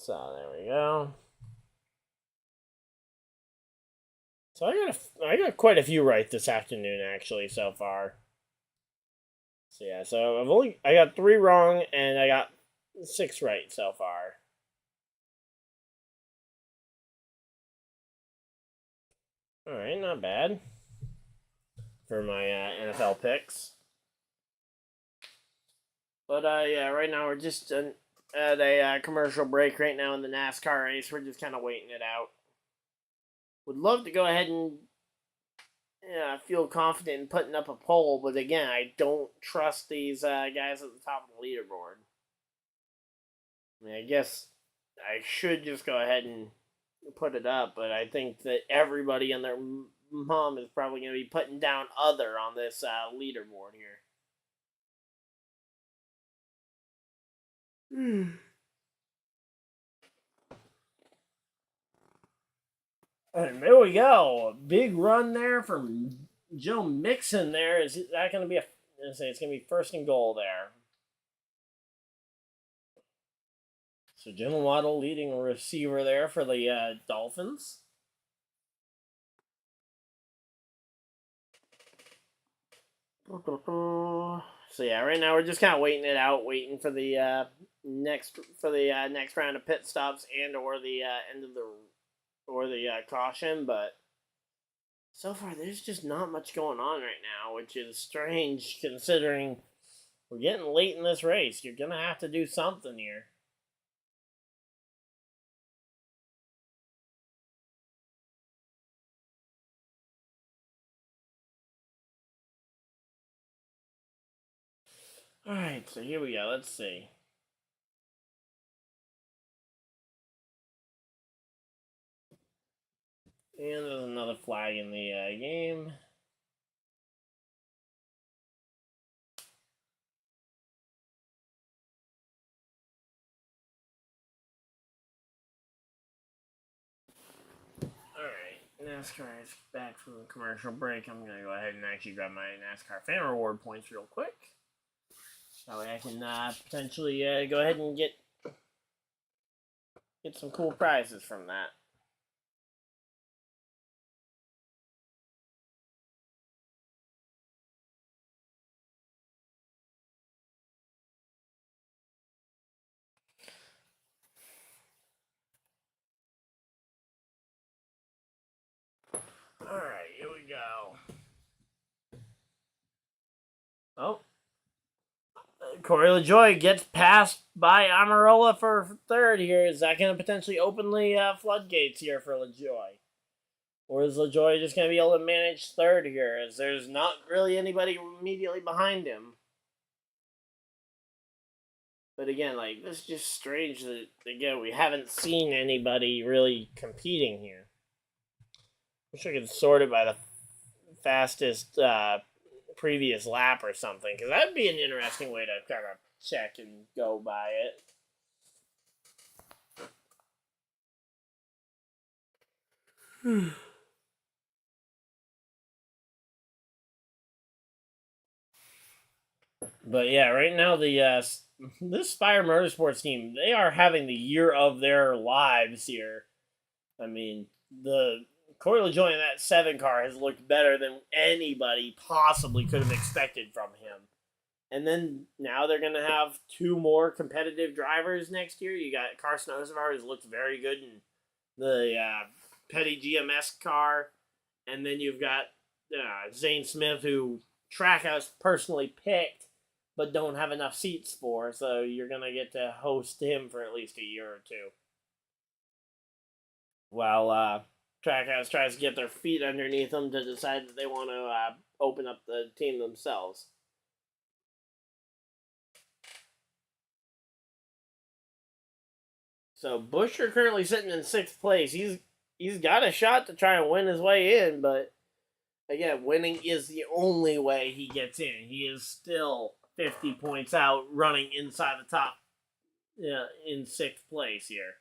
So there we go. So I got quite a few right this afternoon actually so far. So yeah, so I got 3 wrong and I got 6 right so far. All right, not bad for my NFL picks. But yeah, right now we're just at a commercial break right now in the NASCAR race. We're just kind of waiting it out. Would love to go ahead and feel confident in putting up a poll, but again, I don't trust these guys at the top of the leaderboard. I mean, I guess I should just go ahead and put it up, but I think that everybody and their mom is probably going to be putting down other on this leaderboard here. And there we go. Big run there from Joe Mixon there. Is that going to be it's going to be first and goal there. So Jalen Waddle leading receiver there for the Dolphins. So yeah, right now we're just kind of waiting it out, waiting for the next round of pit stops and or the end of the caution. But so far, there's just not much going on right now, which is strange considering we're getting late in this race. You're gonna have to do something here. All right, so here we go. Let's see. And there's another flag in the game. Alright, NASCAR is back from the commercial break. I'm going to go ahead and actually grab my NASCAR fan reward points real quick. That way I can potentially go ahead and get some cool prizes from that. Alright, here we go. Oh. Corey LaJoie gets passed by Amarola for third here. Is that going to potentially open the floodgates here for LaJoie? Or is LaJoie just going to be able to manage third here, as there's not really anybody immediately behind him? But again, like, this is just strange that, again, we haven't seen anybody really competing here. Wish I could sort it by the fastest previous lap or something, because that'd be an interesting way to kind of check and go by it. But yeah, right now this Spire Motorsports team, they are having the year of their lives here. I mean, the Corey LaJoie in that 7 car has looked better than anybody possibly could have expected from him. And then now they're going to have 2 more competitive drivers next year. You got Carson Hocevar, who's looked very good in the Petty GMS car. And then you've got Zane Smith, who Trackhouse personally picked, but don't have enough seats for. So you're going to get to host him for at least a year or 2. While Trackhouse tries to get their feet underneath them to decide that they want to open up the team themselves. So Buescher currently sitting in 6th place. He's got a shot to try and win his way in, but again, winning is the only way he gets in. He is still 50 points out, running inside the top, in 6th place here.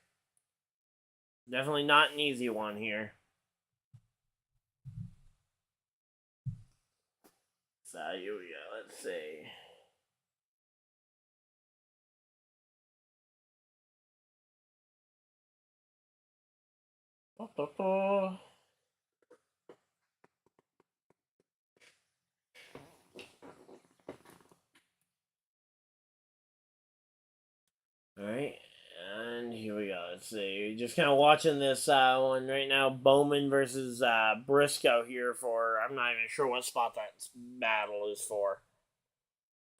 Definitely not an easy one here. So here we go. Let's see. Alright, and here we go. Let's see. Just kind of watching this one right now. Bowman versus Briscoe here for, I'm not even sure what spot that battle is for.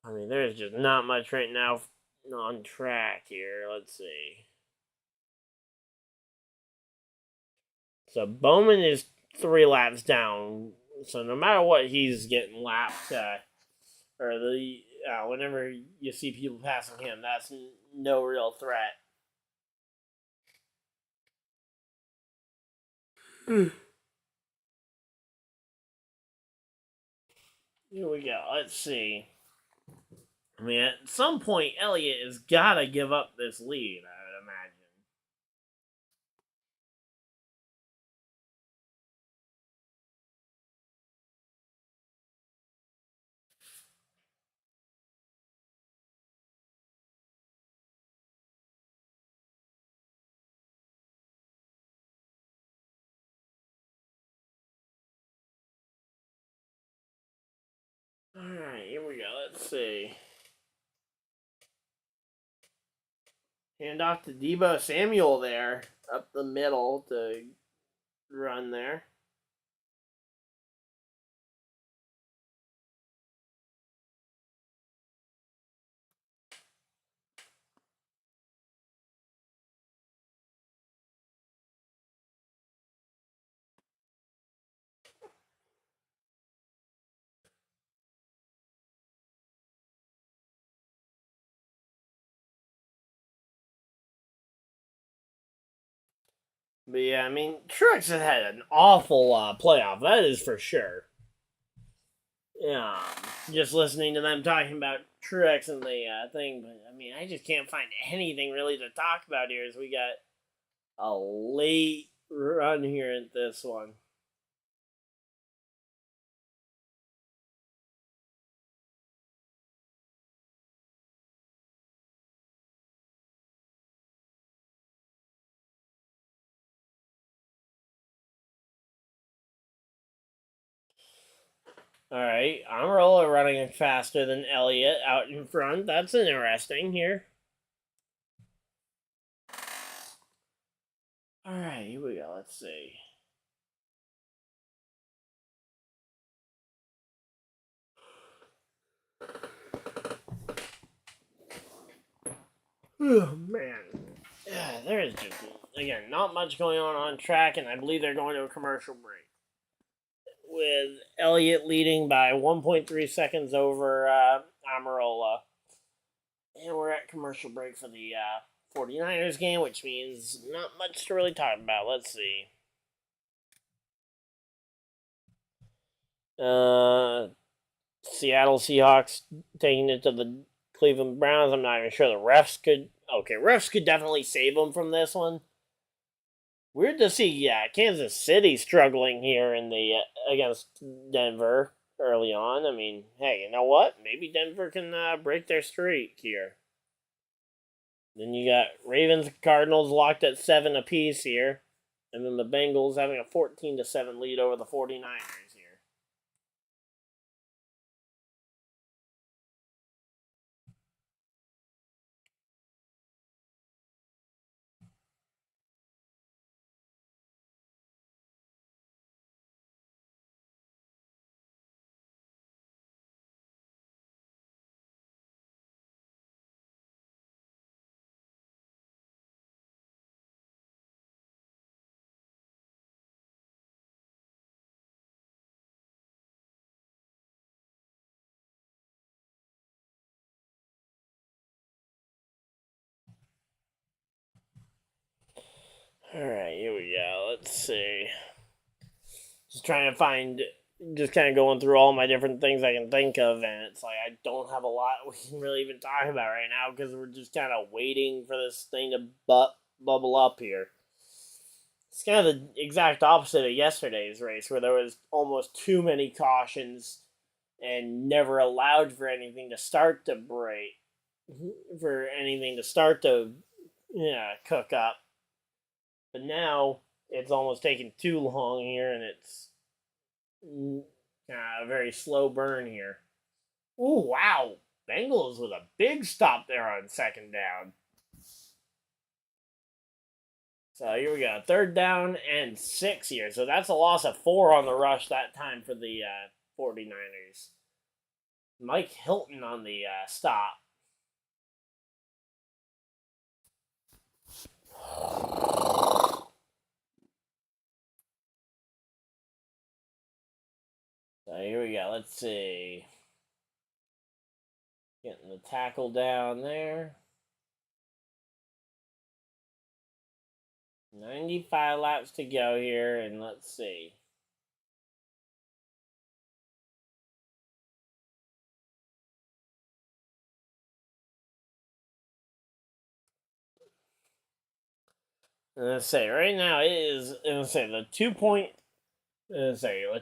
I mean, there's just not much right now on track here. Let's see. So Bowman is 3 laps down. So no matter what, he's getting lapped. Or whenever you see people passing him, that's no real threat. Here we go. Let's see. I mean, at some point, Elliott has got to give up this lead, I would imagine. Alright, here we go. Let's see. Hand off to Debo Samuel there. Up the middle to run there. But yeah, I mean, Truex has had an awful playoff. That is for sure. Yeah, just listening to them talking about Truex and the thing, but I mean, I just can't find anything really to talk about here as we got a late run here at this one. Alright, Amarola running faster than Elliott out in front. That's interesting here. Alright, here we go. Let's see. Oh, man. Yeah, there is just, again, not much going on track, and I believe they're going to a commercial break. With Elliott leading by 1.3 seconds over Amarola. And we're at commercial break for the 49ers game, which means not much to really talk about. Let's see. Seattle Seahawks taking it to the Cleveland Browns. I'm not even sure the refs could... Okay, refs could definitely save them from this one. Weird to see, Kansas City struggling here in the against Denver early on. I mean, hey, you know what? Maybe Denver can break their streak here. Then you got Ravens and Cardinals locked at 7 apiece here. And then the Bengals having a 14-7 lead over the 49ers here. Alright, here we go. Let's see. Just trying to find, just kind of going through all my different things I can think of, and it's like I don't have a lot we can really even talk about right now because we're just kind of waiting for this thing to bubble up here. It's kind of the exact opposite of yesterday's race where there was almost too many cautions and never allowed for anything to start to break, for anything to start to cook up. But now it's almost taking too long here, and it's a very slow burn here. Ooh, wow. Bengals with a big stop there on second down. So here we go. 3rd down and 6 here. So that's a loss of 4 on the rush that time for the 49ers. Mike Hilton on the stop. So here we go. Let's see. Getting the tackle down there. 95 laps to go here, and let's see. Let's say right now it is. Let's say the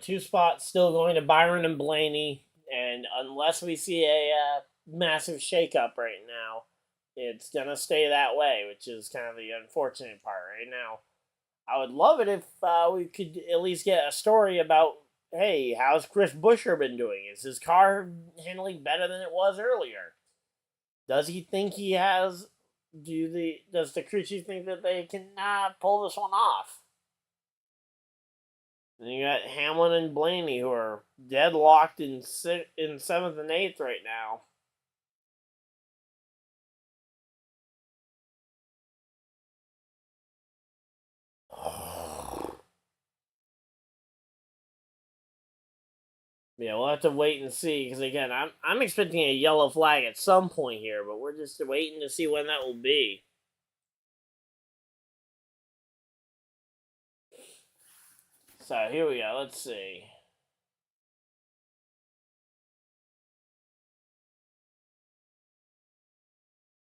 2 spots still going to Byron and Blaney, and unless we see a massive shakeup right now, it's gonna stay that way, which is kind of the unfortunate part right now. I would love it if we could at least get a story about hey, how's Chris Buescher been doing? Is his car handling better than it was earlier? Does he think he has? Does the crew chief think that they can pull this one off? And you got Hamlin and Blaney who are deadlocked in 7th and 8th right now. Yeah, we'll have to wait and see, because again, I'm expecting a yellow flag at some point here, but we're just waiting to see when that will be. So here we go. Let's see.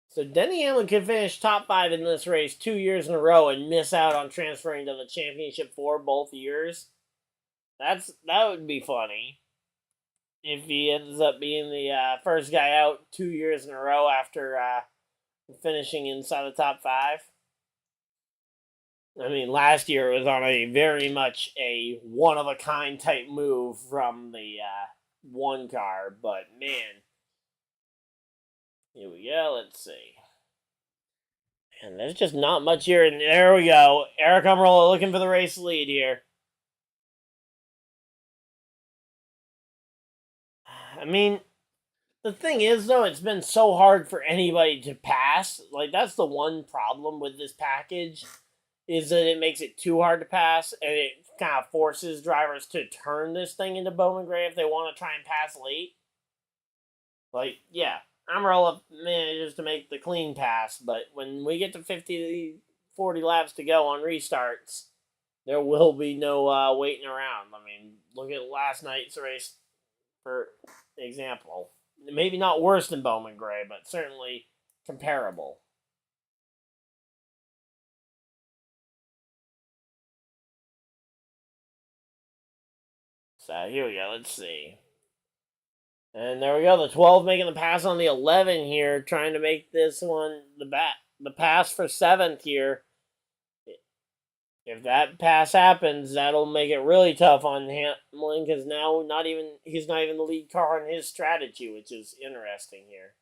So Denny Hamlin could finish top 5 in this race 2 years in a row and miss out on transferring to the championship for both years. That would be funny if he ends up being the first guy out 2 years in a row after finishing inside the top 5. I mean, last year it was on a very much a one-of-a-kind type move from the one car, but man. Here we go, let's see. And there's just not much here, and there we go. Eric Almirola looking for the race lead here. I mean, the thing is, though, it's been so hard for anybody to pass. Like, that's the one problem with this package, is that it makes it too hard to pass, and it kind of forces drivers to turn this thing into Bowman Gray if they want to try and pass late. Like, yeah, Almirola manages to make the clean pass, but when we get to 40 laps to go on restarts, there will be no waiting around. I mean, look at last night's race, for example. Maybe not worse than Bowman Gray, but certainly comparable. So here we go. Let's see. And there we go. The 12 making the pass on the 11 here, trying to make this one the pass for 7th here. If that pass happens, that'll make it really tough on Hamlin, because now he's not even the lead car in his strategy, which is interesting here.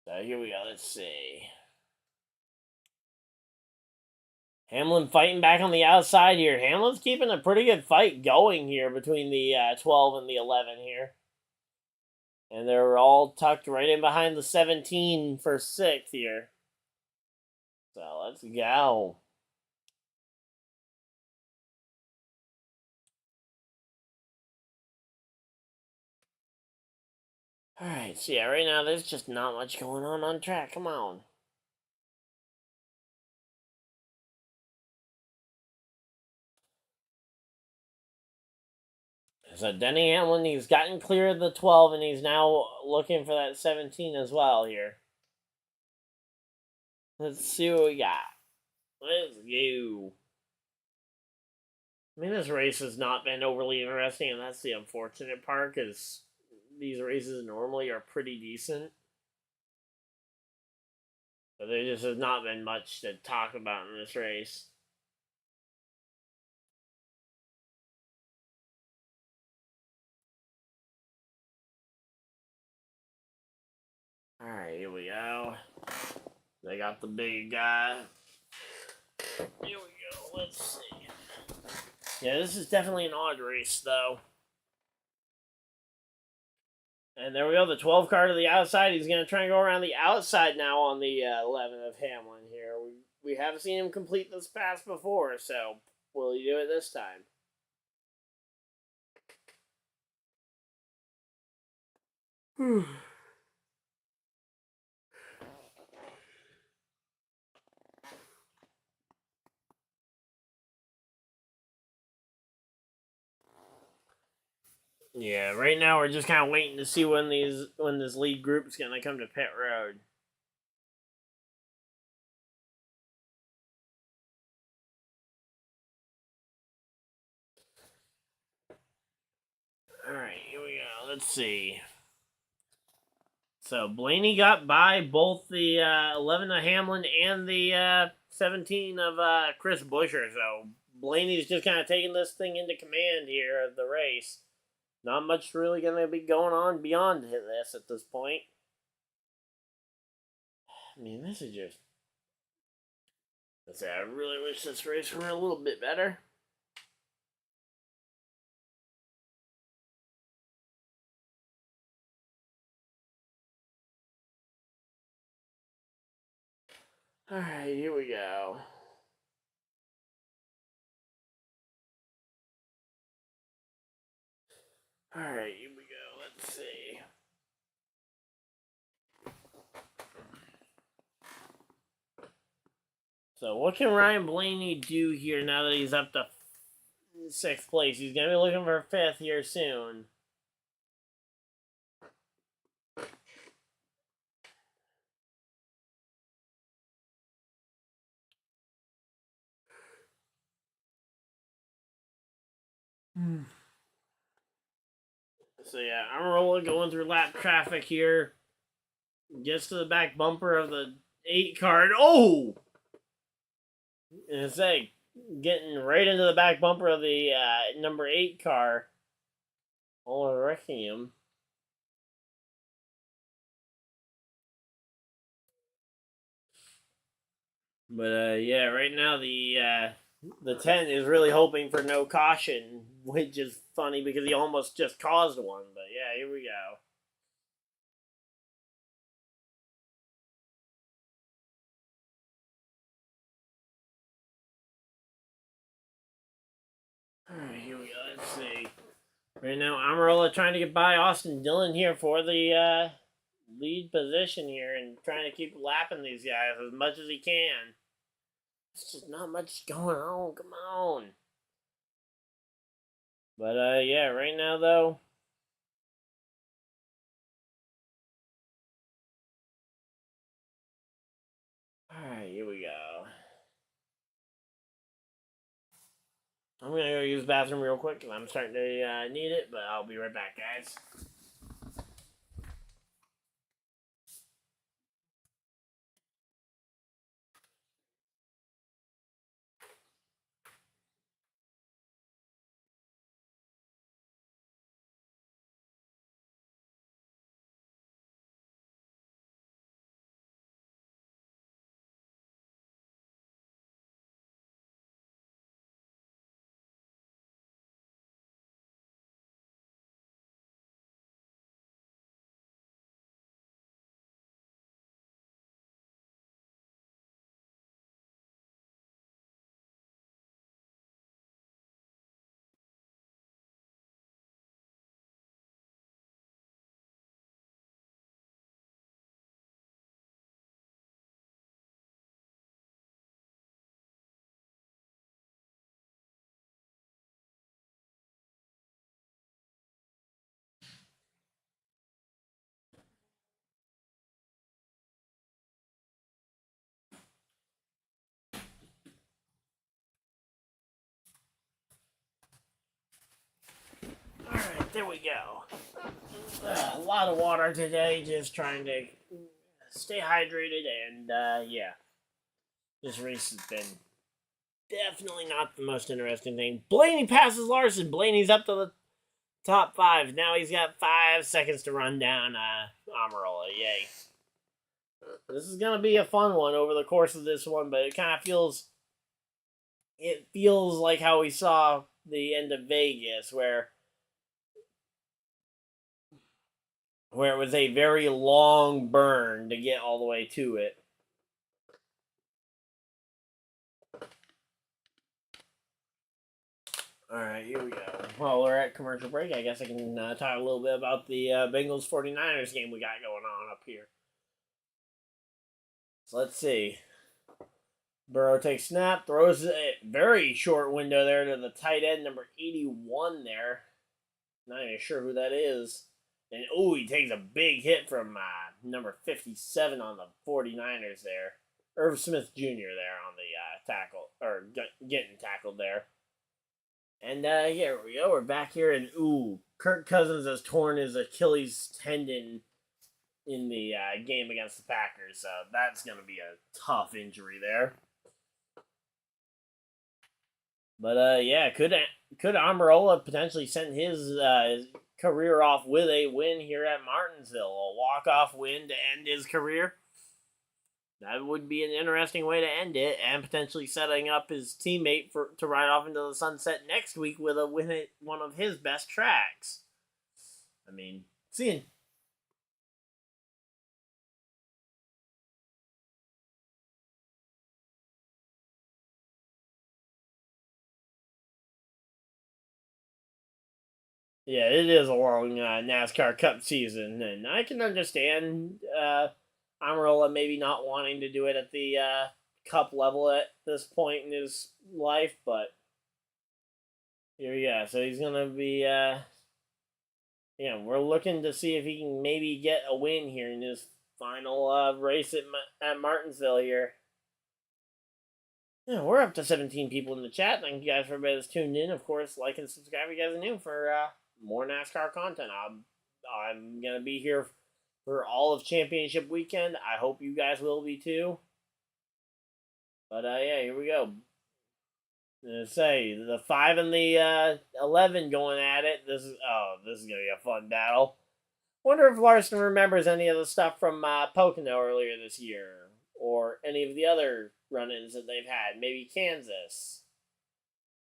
So here we go. Let's see. Hamlin fighting back on the outside here. Hamlin's keeping a pretty good fight going here between the 12 and the 11 here. And they're all tucked right in behind the 17 for 6th here. So let's go. Alright, so yeah, right now there's just not much going on track. Come on. So Denny Hamlin, he's gotten clear of the 12, and he's now looking for that 17 as well here. Let's see what we got. Let's go. I mean, this race has not been overly interesting, and that's the unfortunate part, because these races normally are pretty decent. But there just has not been much to talk about in this race. Alright, here we go. They got the big guy. Here we go. Let's see. Yeah, this is definitely an odd race, though. And there we go. The 12 car to the outside. He's going to try and go around the outside now on the 11 of Hamlin here. We have seen him complete this pass before, so will he do it this time? Yeah, right now we're just kind of waiting to see when this lead group's going to come to pit road. Alright, here we go. Let's see. So Blaney got by both the 11 of Hamlin and the 17 of Chris Buescher. So Blaney's just kind of taking this thing into command here of the race. Not much really going to be going on beyond this at this point. I mean, this is just... Let's say, I really wish this race were a little bit better. Alright, here we go. Alright, here we go. Let's see. So what can Ryan Blaney do here now that he's up to 6th place? He's going to be looking for 5th here soon. So yeah, I'm rolling, going through lap traffic here. Gets to the back bumper of the 8 car. Oh! And it's like getting right into the back bumper of the number 8 car. Almost wrecking him. But yeah, right now the 10 is really hoping for no caution, which is funny because he almost just caused one. But yeah, here we go. Alright, here we go. Let's see. Right now, Amarola trying to get by Austin Dillon here for the lead position here and trying to keep lapping these guys as much as he can. It's just not much going on. Come on. But yeah, right now though. Alright, here we go. I'm going to go use the bathroom real quick because I'm starting to need it, but I'll be right back, guys. Alright, there we go. A lot of water today, just trying to stay hydrated, and yeah. This race has been definitely not the most interesting thing. Blaney passes Larson. Blaney's up to the top 5. Now he's got 5 seconds to run down Amarola. Yay. This is going to be a fun one over the course of this one, but it kind of feels... It feels like how we saw the end of Vegas, where it was a very long burn to get all the way to it. Alright, here we go. While we're at commercial break, I guess I can talk a little bit about the Bengals 49ers game we got going on up here. So let's see. Burrow takes snap, throws a very short window there to the tight end, number 81 there. Not even sure who that is. And, oh, he takes a big hit from number 57 on the 49ers there. Irv Smith Jr. there on the tackle, or getting tackled there. And, here we go. We're back here, and, ooh, Kirk Cousins has torn his Achilles tendon in the game against the Packers. So that's going to be a tough injury there. But yeah, could Amarola potentially send his career off with a win here at Martinsville? A walk-off win to end his career? That would be an interesting way to end it, and potentially setting up his teammate to ride off into the sunset next week with a win at one of his best tracks. I mean, seeing. Yeah, it is a long NASCAR Cup season, and I can understand Amarola maybe not wanting to do it at the Cup level at this point in his life, but here we go. So he's gonna be, we're looking to see if he can maybe get a win here in his final race at Martinsville here. Yeah, we're up to 17 people in the chat. Thank you guys for everybody that's tuned in. Of course, like and subscribe if you guys are new for more NASCAR content. I'm gonna be here for all of Championship Weekend. I hope you guys will be too. But yeah, here we go. Let's say the 5 and the 11 going at it. This is gonna be a fun battle. Wonder if Larson remembers any of the stuff from Pocono earlier this year, or any of the other run-ins that they've had. Maybe Kansas,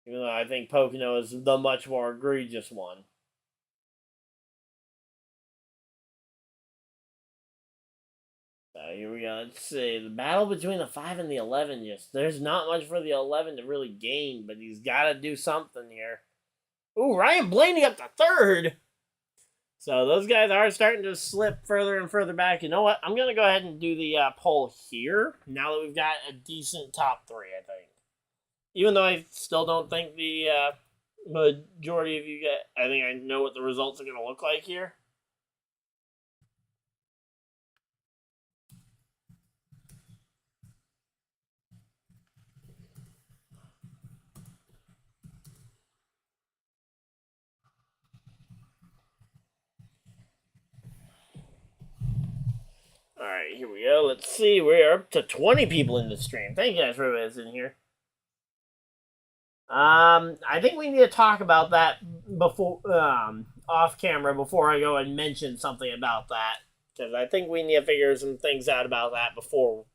even though I think Pocono is the much more egregious one. So here we go. Let's see. The battle between the 5 and the 11. There's not much for the 11 to really gain, but he's got to do something here. Ooh, Ryan Blaney up to 3rd. So those guys are starting to slip further and further back. You know what? I'm going to go ahead and do the poll here, now that we've got a decent top 3, I think. Even though I still don't think the majority of you guys, I think I know what the results are going to look like here. Alright, here we go. Let's see. We're up to 20 people in the stream. Thank you guys for everybody that's in here. I think we need to talk about that before, off camera, before I go and mention something about that. Because I think we need to figure some things out about that before.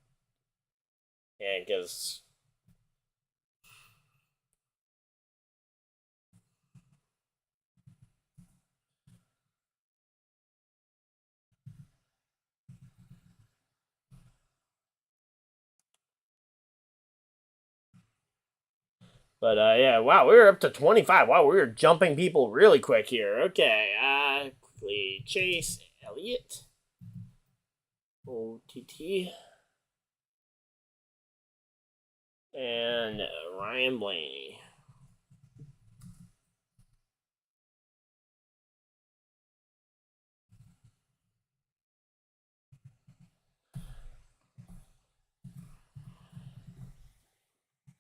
Yeah, because. But yeah, wow, we were up to 25. Wow, we were jumping people really quick here. Okay, quickly Chase Elliott, OTT, and Ryan Blaney.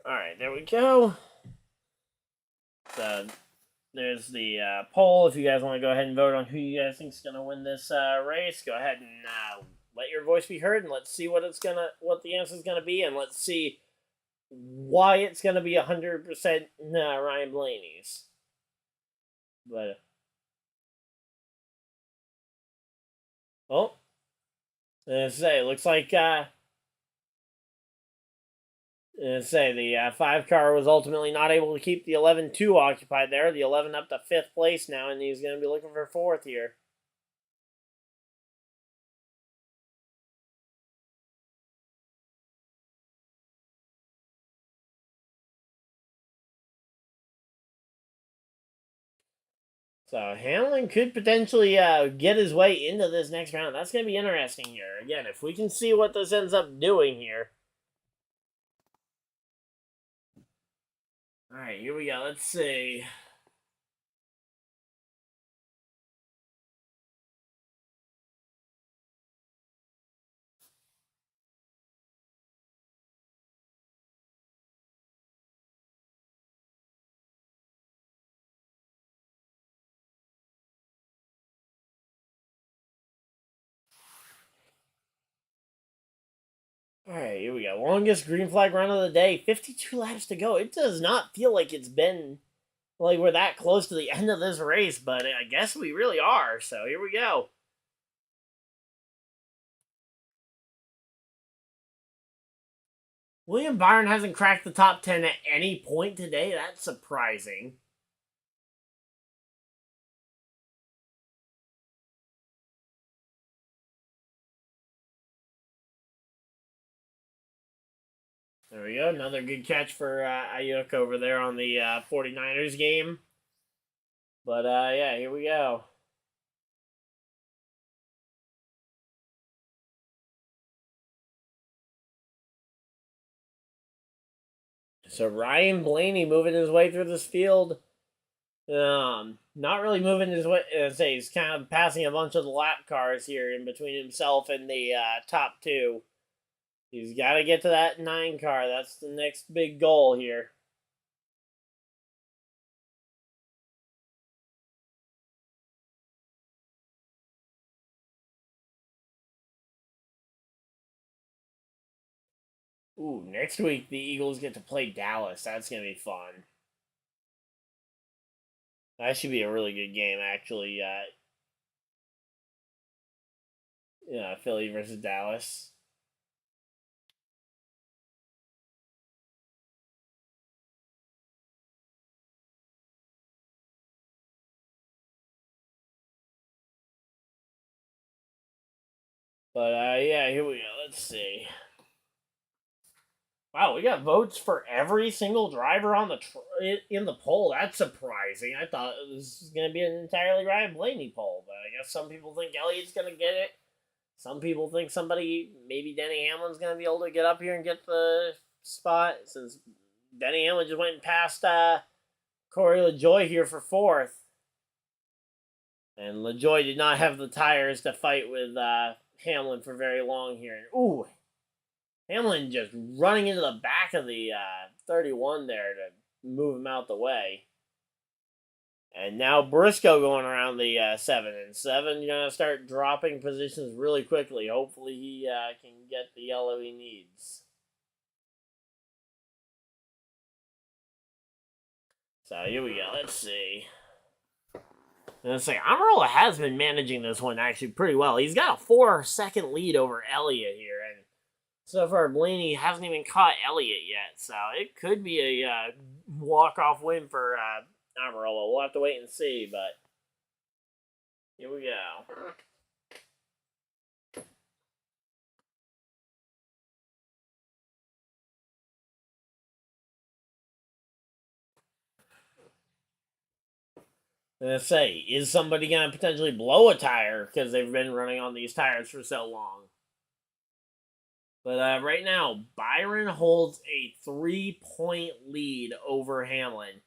Alright, there we go. So there's the poll. If you guys want to go ahead and vote on who you guys think is going to win this race, go ahead and let your voice be heard, and let's see what the answer is going to be, and let's see why it's going to be 100% Ryan Blaney's. But let's say it looks like the 5 car was ultimately not able to keep the 11-2 occupied there. The 11 up to 5th place now, and he's going to be looking for 4th here. So Hamlin could potentially get his way into this next round. That's going to be interesting here. Again, if we can see what this ends up doing here. All right, here we go. Let's see. All right, here we go. Longest green flag run of the day. 52 laps to go. It does not feel like it's been like we're that close to the end of this race, but I guess we really are. So here we go. William Byron hasn't cracked the top 10 at any point today. That's surprising. There we go. Another good catch for Ayuk over there on the 49ers game. But, yeah, here we go. So Ryan Blaney moving his way through this field. Not really moving his way. He's kind of passing a bunch of the lap cars here in between himself and the top two. He's got to get to that 9 car. That's the next big goal here. Ooh, next week the Eagles get to play Dallas. That's going to be fun. That should be a really good game, actually. Yeah, Philly versus Dallas. But, yeah, here we go. Let's see. Wow, we got votes for every single driver on the in the poll. That's surprising. I thought it was going to be an entirely Ryan Blaney poll, but I guess some people think Elliott's going to get it. Some people think somebody, maybe Denny Hamlin's going to be able to get up here and get the spot, since Denny Hamlin just went past Corey LaJoie here for 4th. And LaJoie did not have the tires to fight with Hamlin for very long here. And, ooh, Hamlin just running into the back of the 31 there to move him out the way. And now Briscoe going around the 7. And 7, you're going to start dropping positions really quickly. Hopefully he can get the yellow he needs. So here we go. Let's see. Let's say Amarola has been managing this one actually pretty well. He's got a 4-second lead over Elliott here. And so far, Blaney hasn't even caught Elliott yet. So it could be a walk-off win for Amarola. We'll have to wait and see, but here we go. Let's say, is somebody going to potentially blow a tire because they've been running on these tires for so long? But right now, Byron holds a 3-point lead over Hamlin.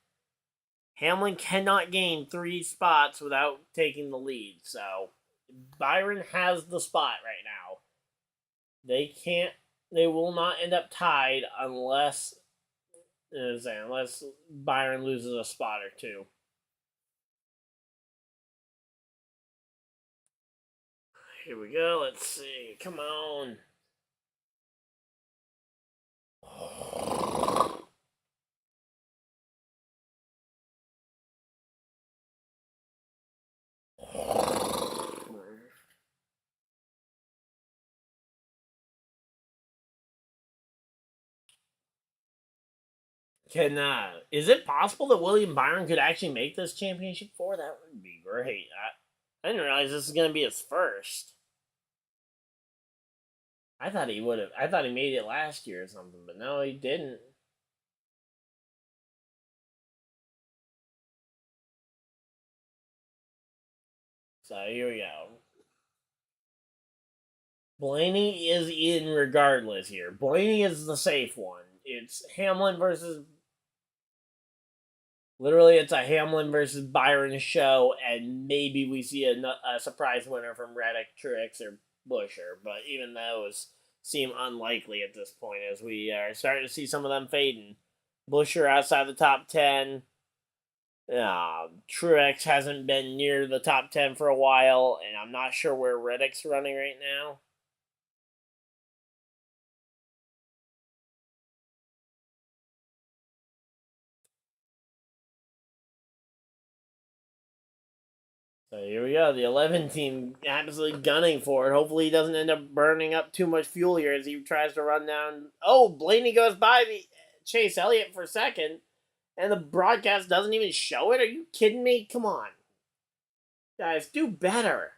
Hamlin cannot gain 3 spots without taking the lead. So Byron has the spot right now. They will not end up tied unless Byron loses a spot or 2. Here we go. Let's see. Come on. Is it possible that William Byron could actually make this championship 4? That would be great. I didn't realize this is going to be his first. I thought he would have. I thought he made it last year or something, but no, he didn't. So here we go. Blaney is in regardless here. Blaney is the safe one. It's Hamlin versus... Literally, it's a Hamlin versus Byron show, and maybe we see a surprise winner from Reddick, Truex, or Buescher. But even those seem unlikely at this point, as we are starting to see some of them fading. Buescher outside the top 10. Truex hasn't been near the top 10 for a while, and I'm not sure where Reddick's running right now. So here we go. The 11 team absolutely gunning for it. Hopefully he doesn't end up burning up too much fuel here as he tries to run down. Oh, Blaney goes by the Chase Elliott for a second. And the broadcast doesn't even show it? Are you kidding me? Come on. Guys, do better.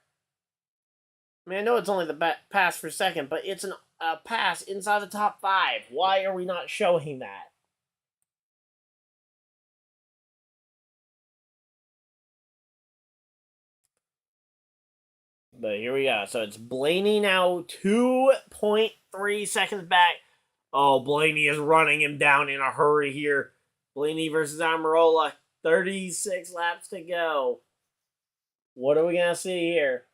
I mean, I know it's only the pass for second, but it's a pass inside the top 5. Why are we not showing that? But here we go. So it's Blaney now 2.3 seconds back. Oh, Blaney is running him down in a hurry here. Blaney versus Almirola. 36 laps to go. What are we going to see here?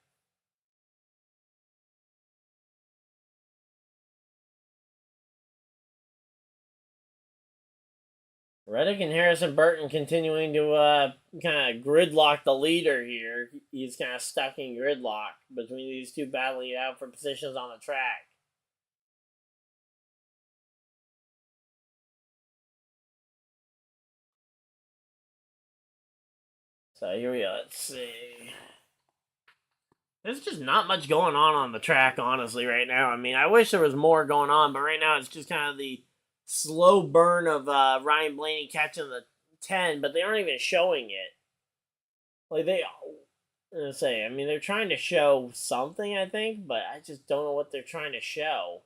Reddick and Harrison Burton continuing to kind of gridlock the leader here. He's kind of stuck in gridlock between these two battling it out for positions on the track. So here we go. Let's see. There's just not much going on the track, honestly, right now. I mean, I wish there was more going on, but right now it's just kind of the slow burn of Ryan Blaney catching the 10, but they aren't even showing it. Like, I mean, they're trying to show something, I think, but I just don't know what they're trying to show.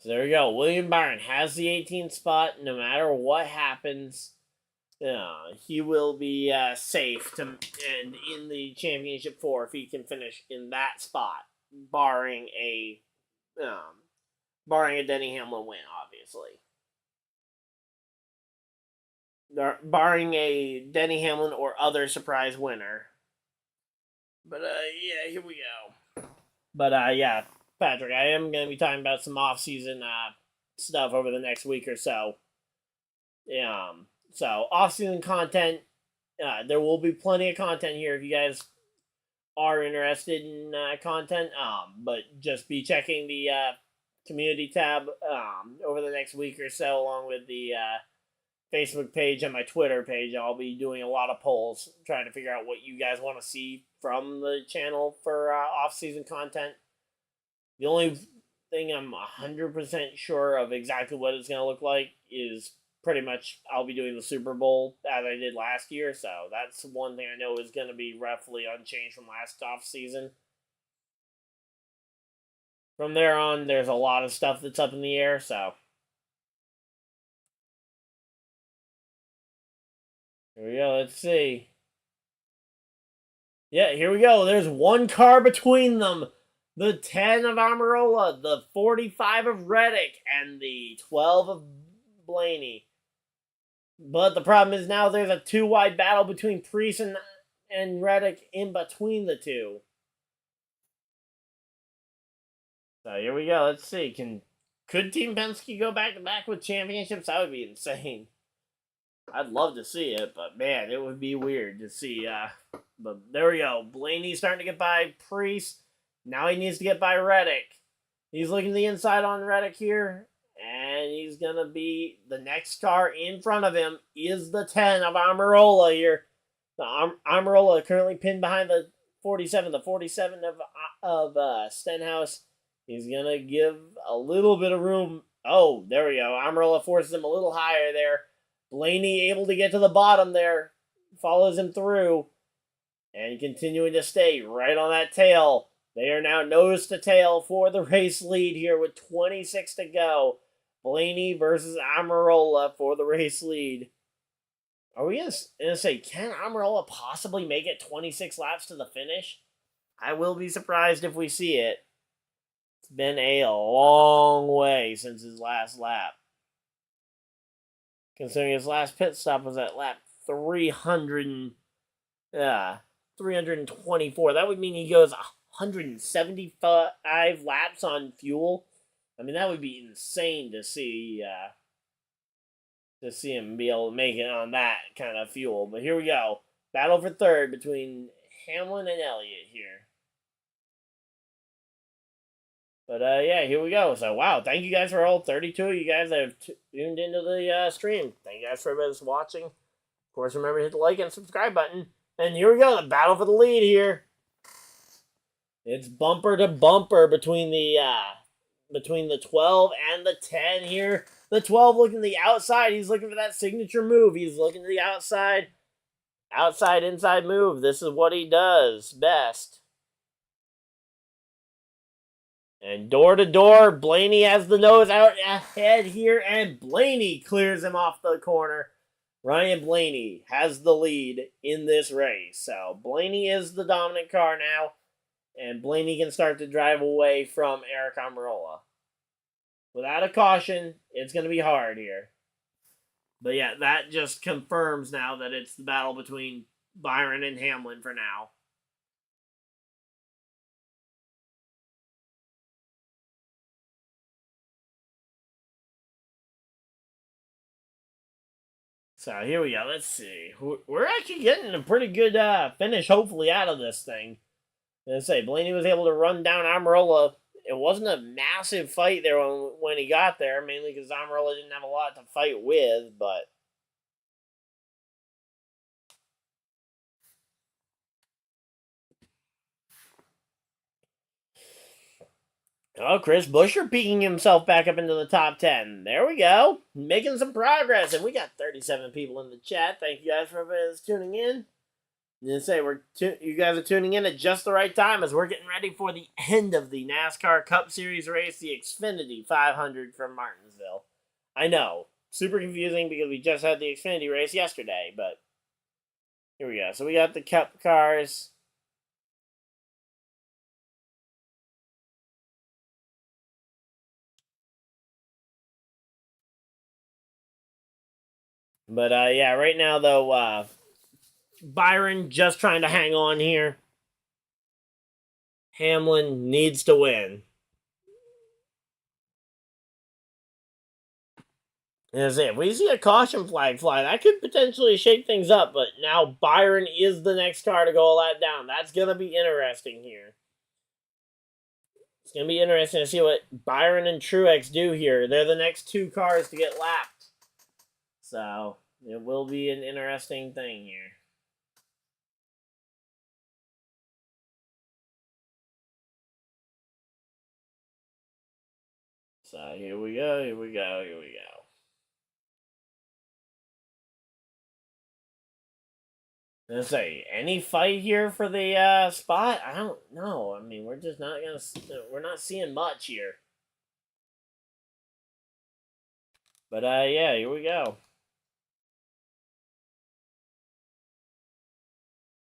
So there we go. William Byron has the 18th spot. No matter what happens, he will be safe to end in the championship 4 if he can finish in that spot, barring a Denny Hamlin win, obviously. Barring a Denny Hamlin or other surprise winner. But yeah, here we go. But yeah, Patrick, I am going to be talking about some off-season stuff over the next week or so. So off-season content, there will be plenty of content here if you guys are interested in content. But just be checking the community tab over the next week or so, along with the Facebook page and my Twitter page. I'll be doing a lot of polls, trying to figure out what you guys want to see from the channel for off-season content. The only thing I'm 100% sure of exactly what it's going to look like is pretty much I'll be doing the Super Bowl as I did last year, so that's one thing I know is going to be roughly unchanged from last off-season. From there on, there's a lot of stuff that's up in the air, so here we go. Let's see. Yeah, here we go. There's one car between them. The 10 of Almirola, the 45 of Reddick, and the 12 of Blaney. But the problem is now there's a 2-wide battle between Priest and Reddick in between the two. So here we go. Let's see. Could Team Penske go back-to-back with championships? That would be insane. I'd love to see it, but man, it would be weird to see. But there we go. Blaney's starting to get by Priest. Now he needs to get by Reddick. He's looking to the inside on Reddick here. And he's going to be the next car in front of him is the 10 of Almirola here. The Almirola currently pinned behind the 47. The 47 of Stenhouse. He's going to give a little bit of room. Oh, there we go. Almirola forces him a little higher there. Blaney able to get to the bottom there. Follows him through. And continuing to stay right on that tail. They are now nose to tail for the race lead here with 26 to go. Blaney versus Almirola for the race lead. Are we going to say, can Almirola possibly make it 26 laps to the finish? I will be surprised if we see it. It's been a long way since his last lap. Considering his last pit stop was at lap 324. That would mean he goes 175 laps on fuel. I mean, that would be insane to see him be able to make it on that kind of fuel. But here we go. Battle for third between Hamlin and Elliott here. But yeah, here we go. So wow, thank you guys for all 32 of you guys that have tuned into the stream. Thank you guys for everybody that's watching. Of course, remember to hit the like and subscribe button. And here we go, the battle for the lead here. It's bumper to bumper between the 12 and the 10 here. The 12 looking to the outside. He's looking for that signature move. He's looking to the outside. Outside, inside move. This is what he does best. And door to door, Blaney has the nose out ahead here, and Blaney clears him off the corner. Ryan Blaney has the lead in this race. So Blaney is the dominant car now, and Blaney can start to drive away from Eric Almirola. Without a caution, it's going to be hard here. But yeah, that just confirms now that it's the battle between Byron and Hamlin for now. So here we go. Let's see. We're actually getting a pretty good finish, hopefully, out of this thing. As I say, Blaney was able to run down Almirola. It wasn't a massive fight there when he got there, mainly because Almirola didn't have a lot to fight with, but... Oh, Chris Buescher peeking himself back up into the top 10. There we go. Making some progress. And we got 37 people in the chat. Thank you guys for everybody that's tuning in. And say you guys are tuning in at just the right time as we're getting ready for the end of the NASCAR Cup Series race, the Xfinity 500 from Martinsville. I know, super confusing because we just had the Xfinity race yesterday, but here we go. So we got the Cup cars. But yeah, right now though, Byron just trying to hang on here. Hamlin needs to win. As if we see a caution flag fly, that could potentially shake things up, but now Byron is the next car to go a lap down. That's going to be interesting here. It's going to be interesting to see what Byron and Truex do here. They're the next two cars to get lapped. So, it will be an interesting thing here. So, here we go, here we go, here we go. Let's say, any fight here for the spot? I don't know. I mean, we're just not gonna. We're not seeing much here. But yeah, here we go.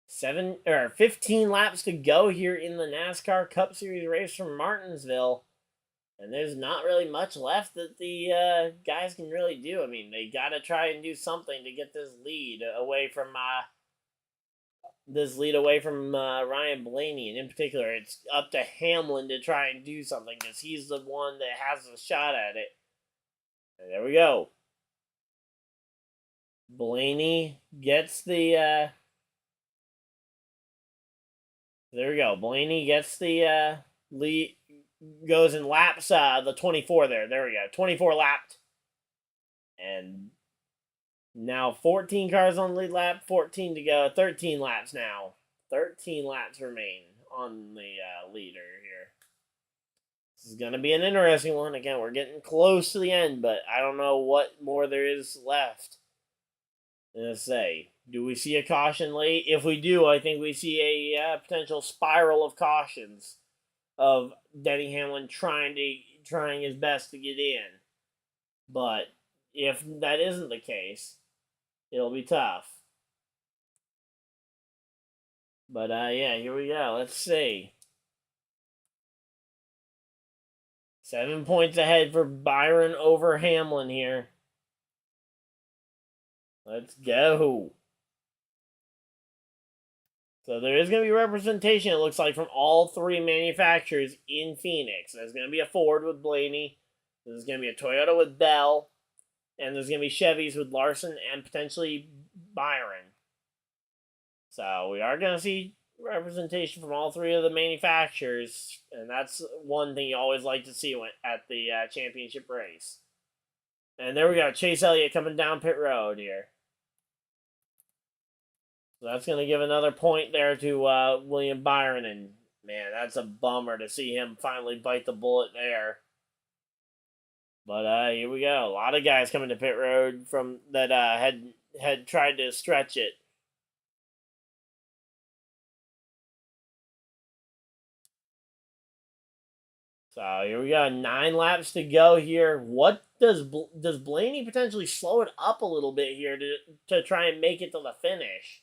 15 laps to go here in the NASCAR Cup Series race from Martinsville, and there's not really much left that the guys can really do. I mean, they gotta try and do something to get this lead away from. Ryan Blaney, and in particular, it's up to Hamlin to try and do something because he's the one that has a shot at it. And there we go. Blaney gets the. There we go. Blaney gets the lead, goes and laps the 24 there. There we go. 24 lapped, and. Now 14 cars on the lead lap, 14 to go, 13 laps now. 13 laps remain on the leader here. This is going to be an interesting one. Again, we're getting close to the end, but I don't know what more there is left. Let's say, do we see a caution late? If we do, I think we see a potential spiral of cautions of Denny Hamlin trying his best to get in. But if that isn't the case, it'll be tough. But yeah, here we go. Let's see. 7 points ahead for Byron over Hamlin here. Let's go. So there is going to be representation, it looks like, from all three manufacturers in Phoenix. There's going to be a Ford with Blaney. There's going to be a Toyota with Bell. And there's going to be Chevys with Larson and potentially Byron. So we are going to see representation from all three of the manufacturers, and that's one thing you always like to see at the championship race. And there we go, Chase Elliott coming down pit road here. So that's going to give another point there to William Byron, and man, that's a bummer to see him finally bite the bullet there. But here we go, a lot of guys coming to pit road from that had tried to stretch it. So here we go, 9 laps to go here. What does Blaney potentially slow it up a little bit here to try and make it to the finish?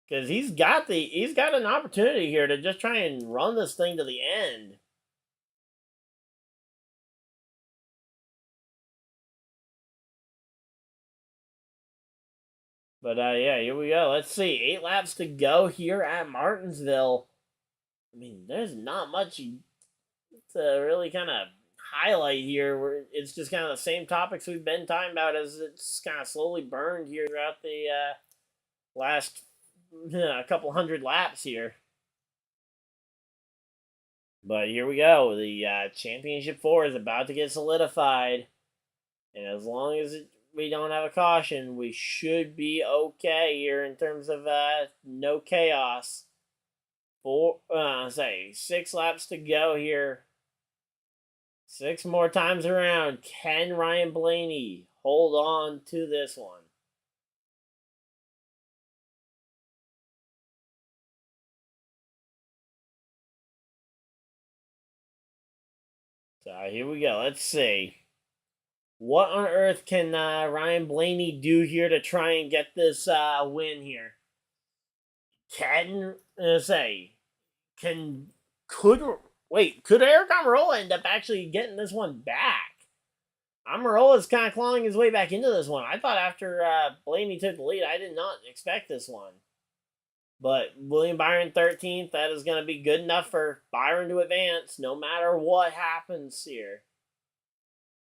Because he's got an opportunity here to just try and run this thing to the end. But yeah, here we go. Let's see, 8 laps to go here at Martinsville. I mean, there's not much to really kind of highlight here. It's just kind of the same topics we've been talking about as it's kind of slowly burned here throughout the last couple hundred laps here. But here we go. The Championship 4 is about to get solidified. And as long as we don't have a caution, we should be okay here in terms of no chaos. 6 laps to go here. 6 more times around. Can Ryan Blaney hold on to this one? So here we go. Let's see. What on earth can Ryan Blaney do here to try and get this win here? Could Eric Almirola end up actually getting this one back? Almirola's kind of clawing his way back into this one. I thought after Blaney took the lead, I did not expect this one. But William Byron 13th, that is going to be good enough for Byron to advance no matter what happens here.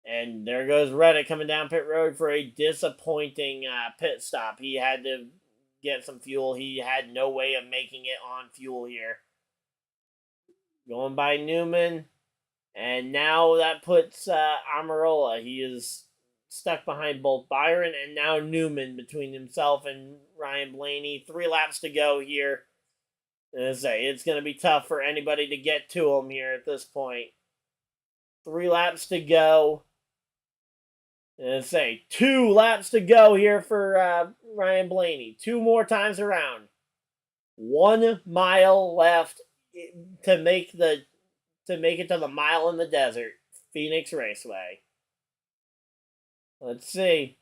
And there goes Reddick coming down pit road for a disappointing pit stop. He had to get some fuel. He had no way of making it on fuel here. Going by Newman. And now that puts Almirola. He is stuck behind both Byron and now Newman between himself and Ryan Blaney. 3 laps to go here. As I say, it's going to be tough for anybody to get to him here at this point. 3 laps to go. And say 2 laps to go here for Ryan Blaney. 2 more times around. 1 mile left to make it to the mile in the desert, Phoenix Raceway. Let's see.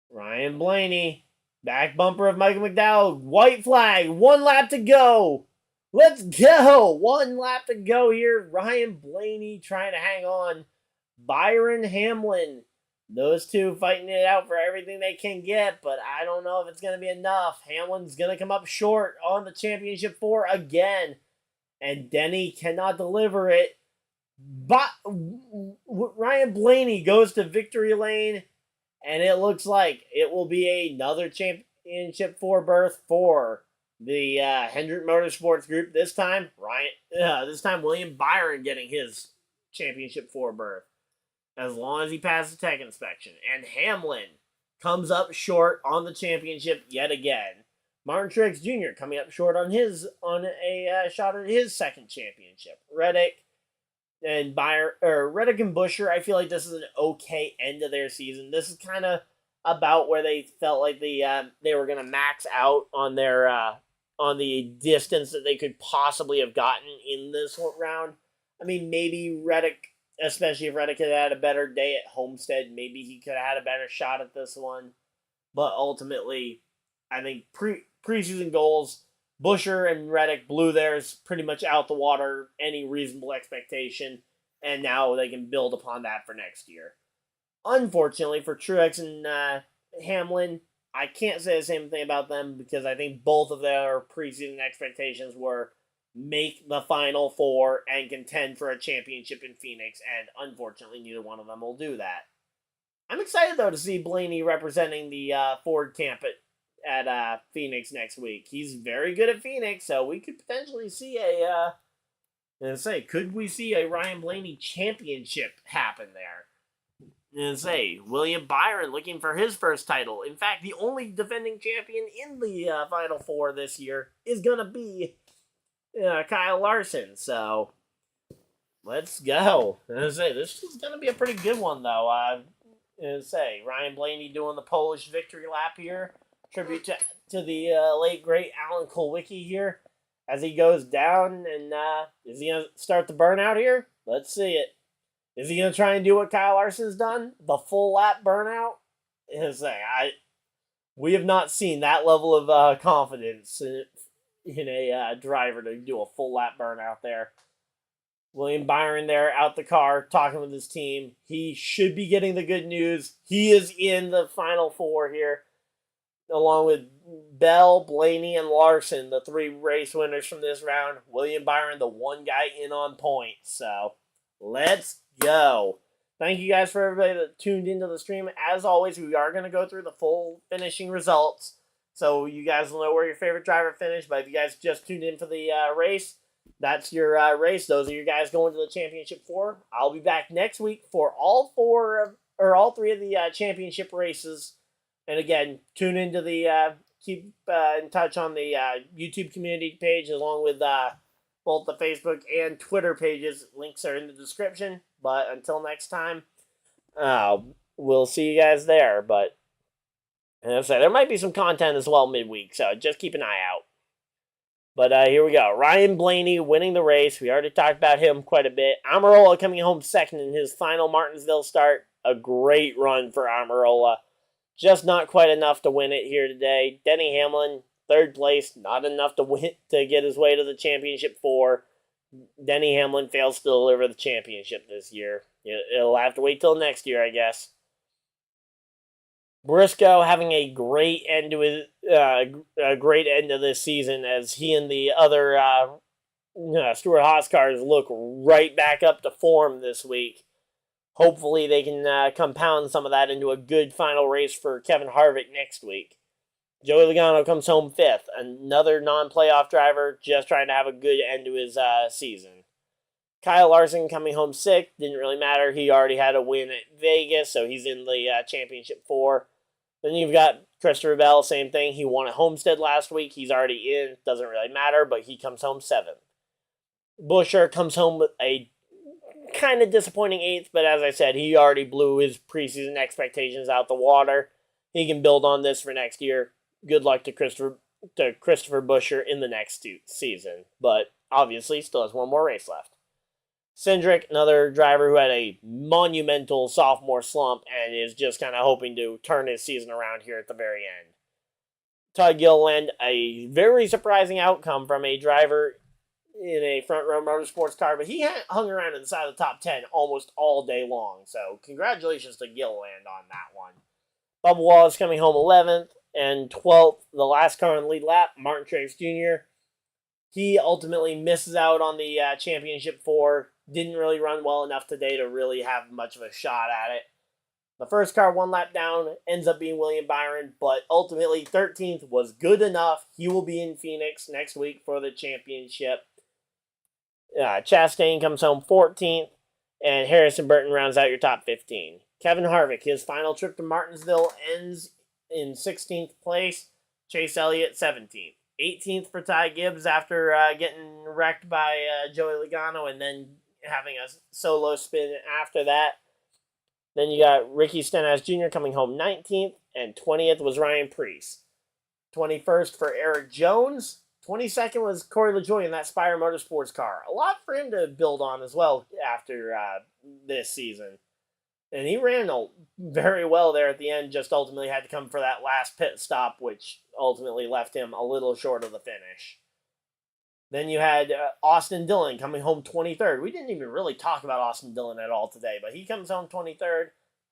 Ryan Blaney, back bumper of Michael McDowell, white flag, 1 lap to go. Let's go! 1 lap to go here. Ryan Blaney trying to hang on. Byron Hamlin. Those two fighting it out for everything they can get, but I don't know if it's going to be enough. Hamlin's going to come up short on the Championship 4 again. And Denny cannot deliver it. But Ryan Blaney goes to victory lane, and it looks like it will be another Championship 4 berth for the Hendrick Motorsports group. This time, William Byron getting his Championship 4 berth, as long as he passes tech inspection. And Hamlin comes up short on the championship yet again. Martin Truex Jr. coming up short on a shot at his second championship. Reddick and Buscher, I feel like this is an okay end of their season. This is kind of about where they felt like they were going to max out on their on the distance that they could possibly have gotten in this round. I mean, maybe Reddick, especially if Reddick had had a better day at Homestead, maybe he could have had a better shot at this one. But ultimately, I think preseason goals, Buscher and Reddick blew theirs pretty much out the water, any reasonable expectation, and now they can build upon that for next year. Unfortunately for Truex and Hamlin, I can't say the same thing about them because I think both of their preseason expectations were make the Final Four and contend for a championship in Phoenix, and unfortunately neither one of them will do that. I'm excited, though, to see Blaney representing the Ford camp at Phoenix next week. He's very good at Phoenix, so we could potentially see could we see a Ryan Blaney championship happen there? William Byron looking for his first title. In fact, the only defending champion in the Final Four this year is going to be Kyle Larson. So, let's go. This is going to be a pretty good one, though. Ryan Blaney doing the Polish victory lap here. Tribute to the late, great Alan Kulwicki here as he goes down. And is he going to start the burnout here? Let's see it. Is he going to try and do what Kyle Larson's done? The full lap burnout? We have not seen that level of confidence in a driver to do a full lap burnout there. William Byron there out the car talking with his team. He should be getting the good news. He is in the Final Four here, along with Bell, Blaney, and Larson, the 3 race winners from this round. William Byron, the one guy in on point. So, let's go. Thank you guys for everybody that tuned into the stream. As always, we are going to go through the full finishing results, so you guys will know where your favorite driver finished. But if you guys just tuned in for the race, that's your race. Those are your guys going to the championship 4. I'll be back next week for all 3 of the championship races. And again, tune into the keep in touch on the YouTube community page, along with both the Facebook and Twitter pages. Links are in the description. But until next time, we'll see you guys there. But as I said, there might be some content as well midweek, so just keep an eye out. But here we go. Ryan Blaney winning the race. We already talked about him quite a bit. Almirola coming home second in his final Martinsville start. A great run for Almirola. Just not quite enough to win it here today. Denny Hamlin, third place. Not enough to win to get his way to the championship 4. Denny Hamlin fails to deliver the championship this year. It'll have to wait till next year, I guess. Briscoe having a great end to his this season, as he and the other Stewart Haas cars look right back up to form this week. Hopefully they can compound some of that into a good final race for Kevin Harvick next week. Joey Logano comes home 5th, another non-playoff driver just trying to have a good end to his season. Kyle Larson coming home 6th, didn't really matter. He already had a win at Vegas, so he's in the championship 4. Then you've got Christopher Bell, same thing. He won at Homestead last week. He's already in. Doesn't really matter, but he comes home 7th. Buescher comes home with a kind of disappointing 8th, but as I said, he already blew his preseason expectations out the water. He can build on this for next year. Good luck to Christopher Buescher in the next season, but obviously still has one more race left. Cindric, another driver who had a monumental sophomore slump and is just kind of hoping to turn his season around here at the very end. Todd Gilliland, a very surprising outcome from a driver in a front row motorsports car, but he hung around inside the top 10 almost all day long, so congratulations to Gilliland on that one. Bubba Wallace coming home 11th, and 12th, the last car on the lead lap, Martin Truex Jr. He ultimately misses out on the championship 4. Didn't really run well enough today to really have much of a shot at it. The first car 1 lap down ends up being William Byron, but ultimately 13th was good enough. He will be in Phoenix next week for the championship. Chastain comes home 14th, and Harrison Burton rounds out your top 15. Kevin Harvick, his final trip to Martinsville ends in 16th place. Chase Elliott, 17th. 18th for Ty Gibbs after getting wrecked by Joey Logano and then having a solo spin after that. Then you got Ricky Stenhouse Jr. coming home 19th, and 20th was Ryan Preece. 21st for Eric Jones. 22nd was Corey LaJoie in that Spire Motorsports car. A lot for him to build on as well after this season. And he ran very well there at the end, just ultimately had to come for that last pit stop, which ultimately left him a little short of the finish. Then you had Austin Dillon coming home 23rd. We didn't even really talk about Austin Dillon at all today, but he comes home 23rd.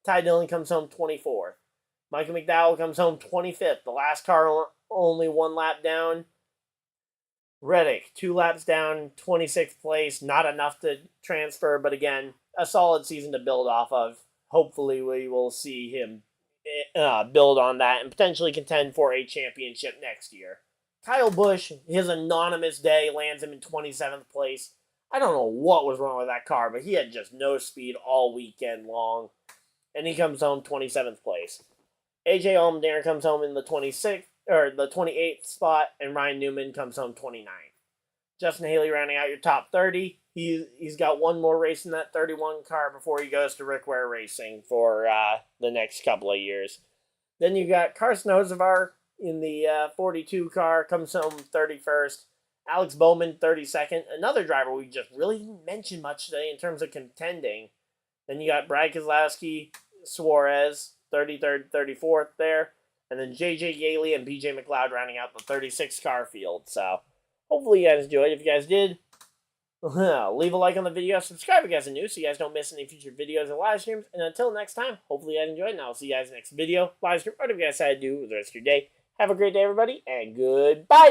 Ty Dillon comes home 24th. Michael McDowell comes home 25th. The last car only 1 lap down. Reddick, 2 laps down, 26th place. Not enough to transfer, but again, a solid season to build off of. hopefully we will see him build on that and potentially contend for a championship next year. Kyle Busch, his anonymous day lands him in 27th place. I don't know what was wrong with that car, but he had just no speed all weekend long. And he comes home 27th place. AJ Allmendinger comes home in the 28th spot, and Ryan Newman comes home 29th. Justin Haley rounding out your top 30. He's got one more race in that 31 car before he goes to Rick Ware Racing for the next couple of years. Then you got Carson Hocevar in the 42 car, comes home 31st. Alex Bowman, 32nd. Another driver we just really didn't mention much today in terms of contending. Then you got Brad Keselowski, Suarez, 33rd, 34th there. And then J.J. Yaley and B.J. McLeod rounding out the 36 car field. So, hopefully you guys enjoyed. If you guys did, leave a like on the video. Subscribe if you guys are new so you guys don't miss any future videos and live streams. And until next time, hopefully you guys enjoyed. And I'll see you guys next video, live stream, whatever you guys decide to do with the rest of your day. Have a great day, everybody, and goodbye!